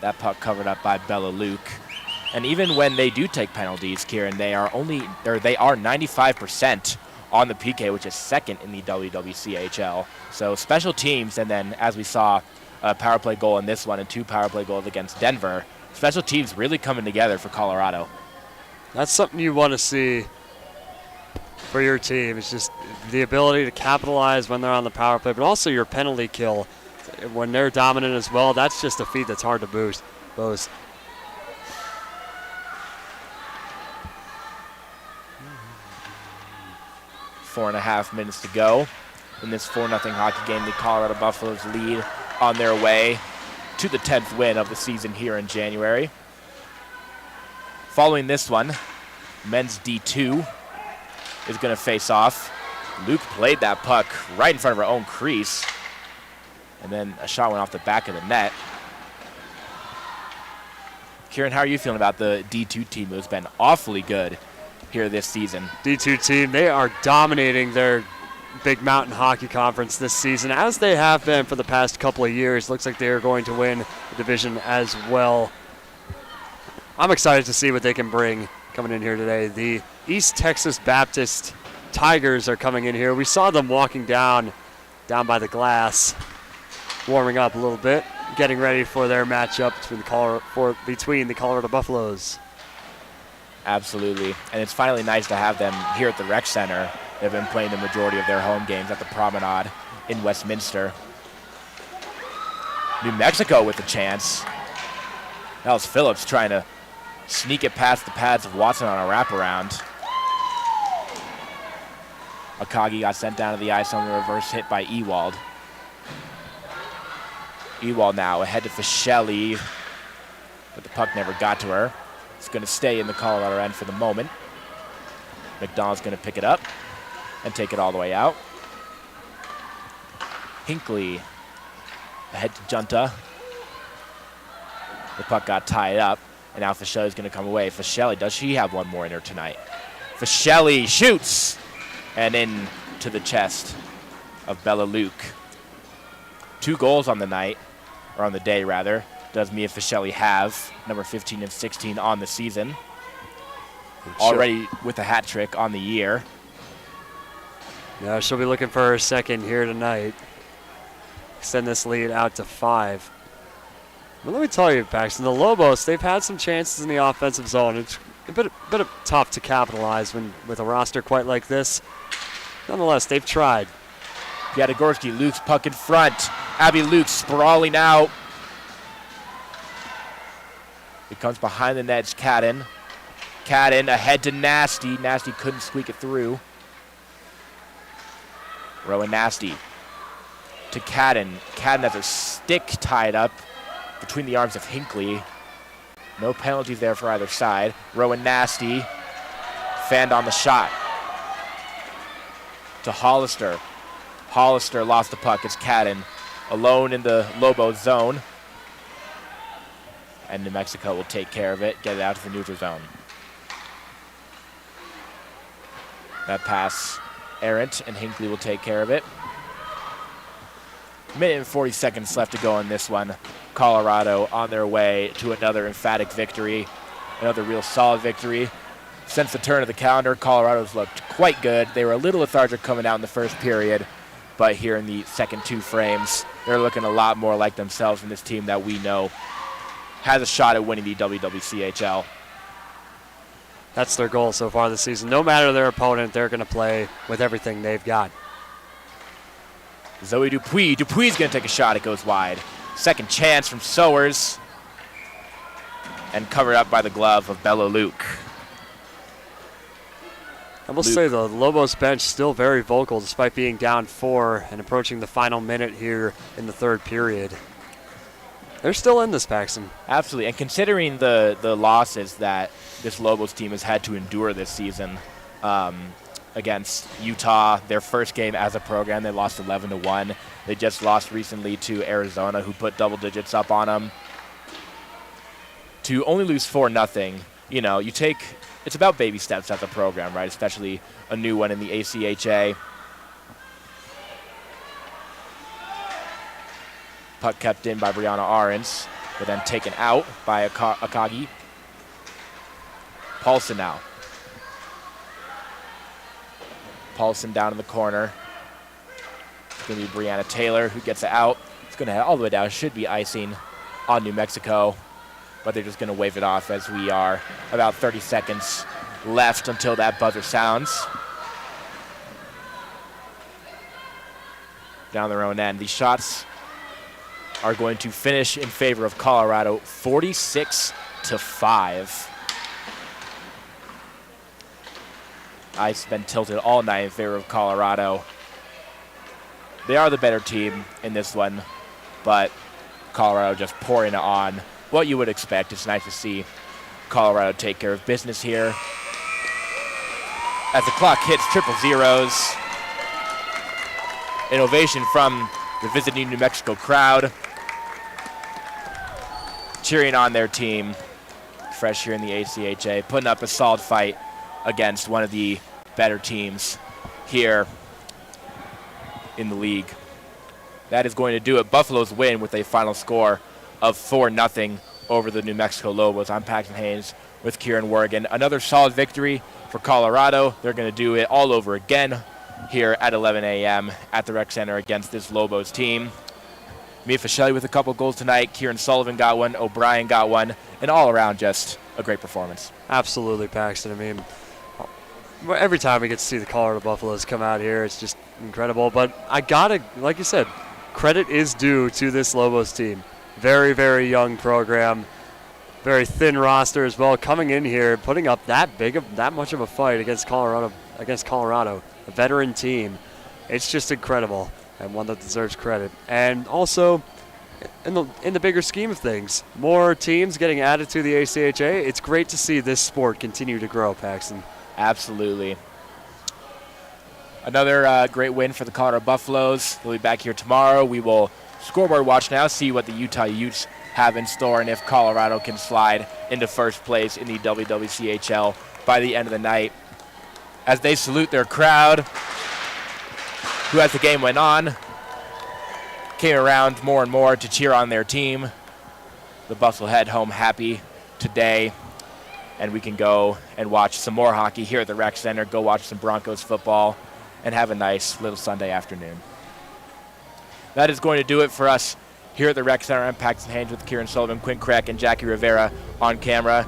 That puck covered up by Bella Luke. And even when they do take penalties, Kieran, they are 95% on the PK, which is second in the WWCHL. So special teams, and then as we saw, a power play goal in this one and 2 power play goals against Denver. Special teams really coming together for Colorado. That's something you want to see for your team. It's just the ability to capitalize when they're on the power play, but also your penalty kill. When they're dominant as well, that's just a feat that's hard to boast. 4.5 minutes to go in this 4-0 hockey game. The Colorado Buffaloes lead on their way to the 10th win of the season here in January. Following this one, men's D2 is going to face off. Luke played that puck right in front of our own crease, and then a shot went off the back of the net. Kieran, how are you feeling about the D2 team who's been awfully good here this season? D2 team, they are dominating their Big Mountain Hockey Conference this season, as they have been for the past couple of years. Looks like they are going to win the division as well. I'm excited to see what they can bring coming in here today. The East Texas Baptist Tigers are coming in here. We saw them walking down by the glass, warming up a little bit, getting ready for their matchup between the Colorado Buffaloes. Absolutely, and it's finally nice to have them here at the Rec Center. They've been playing the majority of their home games at the Promenade in Westminster. New Mexico with a chance. That was Phillips trying to sneak it past the pads of Watson on a wraparound. Akagi got sent down to the ice on the reverse hit by Ewald. Ewald now ahead to Fischelli, but the puck never got to her. It's going to stay in the Colorado end for the moment. McDonald's going to pick it up and take it all the way out. Hinckley ahead to Junta. The puck got tied up, and now Fischelli's going to come away. Fischelli, does she have one more in her tonight? Fischelli shoots, and in to the chest of Bella Luke. 2 goals on the night, or on the day rather, does Mia Fischelli have, number 15 and 16 on the season. Already with a hat trick on the year. Yeah, she'll be looking for her second here tonight. Extend this lead out to 5. But let me tell you, Paxton, the Lobos, they've had some chances in the offensive zone. It's a bit tough to capitalize with a roster quite like this. Nonetheless, they've tried. Yadagorski, Luke's puck in front. Abby Luke sprawling out. It comes behind the net, Cadden. Cadden ahead to Nasty. Nasty couldn't squeak it through. Rowan Nasty to Cadden. Cadden has her stick tied up between the arms of Hinckley. No penalties there for either side. Rowan Nasty fanned on the shot to Hollister. Hollister lost the puck. It's Cadden alone in the Lobos zone. And New Mexico will take care of it, get it out to the neutral zone. That pass errant, and Hinckley will take care of it. Minute and 40 seconds left to go in this one. Colorado on their way to another emphatic victory, another real solid victory. Since the turn of the calendar, Colorado's looked quite good. They were a little lethargic coming out in the first period, but here in the second 2 frames, they're looking a lot more like themselves in this team that we know has a shot at winning the WWCHL. That's their goal so far this season. No matter their opponent, they're going to play with everything they've got. Zoe Dupuis. Dupuis going to take a shot. It goes wide. Second chance from Sowers. And covered up by the glove of Bella Luke. I will say the Lobos bench still very vocal despite being down 4 and approaching the final minute here in the third period. They're still in this, Paxton. Absolutely, and considering the losses that this Lobos team has had to endure this season, against Utah, their first game as a program, they lost 11-1. They just lost recently to Arizona, who put double digits up on them. To only lose 4-0, you know, it's about baby steps as a program, right? Especially a new one in the ACHA. Puck kept in by Brianna Ahrens, but then taken out by Akagi. Paulson now. Paulson down in the corner. It's going to be Brianna Taylor who gets it out. It's going to head all the way down. Should be icing on New Mexico, but they're just going to wave it off as we are about 30 seconds left until that buzzer sounds. Down their own end. These shots are going to finish in favor of Colorado, 46-5. Ice been tilted all night in favor of Colorado. They are the better team in this one, but Colorado just pouring it on. What you would expect. It's nice to see Colorado take care of business here. As the clock hits triple zeros, an ovation from the visiting New Mexico crowd, cheering on their team, fresh here in the ACHA, putting up a solid fight against one of the better teams here in the league. That is going to do it. Buffaloes win with a final score of 4-0 over the New Mexico Lobos. I'm Paxton Haynes with Kieran Worrigan. Another solid victory for Colorado. They're going to do it all over again here at 11 a.m. at the Rec Center against this Lobos team. Mia Fischelli with a couple goals tonight. Kieran Sullivan got one. O'Brien got one. And all around just a great performance. Absolutely, Paxton. I mean, every time we get to see the Colorado Buffaloes come out here, it's just incredible. But I gotta, like you said, credit is due to this Lobos team. Very, very young program, very thin roster as well. Coming in here, putting up that much of a fight against Colorado, a veteran team. It's just incredible and one that deserves credit. And also, in the bigger scheme of things, more teams getting added to the ACHA. It's great to see this sport continue to grow, Paxton. Absolutely. Another great win for the Colorado Buffaloes. We'll be back here tomorrow. We will scoreboard watch now, see what the Utah Utes have in store and if Colorado can slide into first place in the WWCHL by the end of the night. As they salute their crowd, who, as the game went on, came around more and more to cheer on their team. The Buffs will head home happy today, and we can go and watch some more hockey here at the Rec Center, go watch some Broncos football, and have a nice little Sunday afternoon. That is going to do it for us here at the Rec Center. I'm Paxton Haynes with Kieran Sullivan, Quinn Crack, and Jackie Rivera on camera.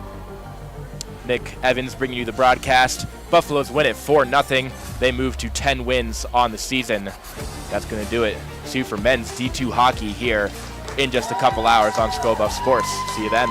Nick Evans bringing you the broadcast. Buffaloes win it 4-0. They move to 10 wins on the season. That's going to do it. See you for men's D2 hockey here in just a couple hours on Skull Buff Sports. See you then.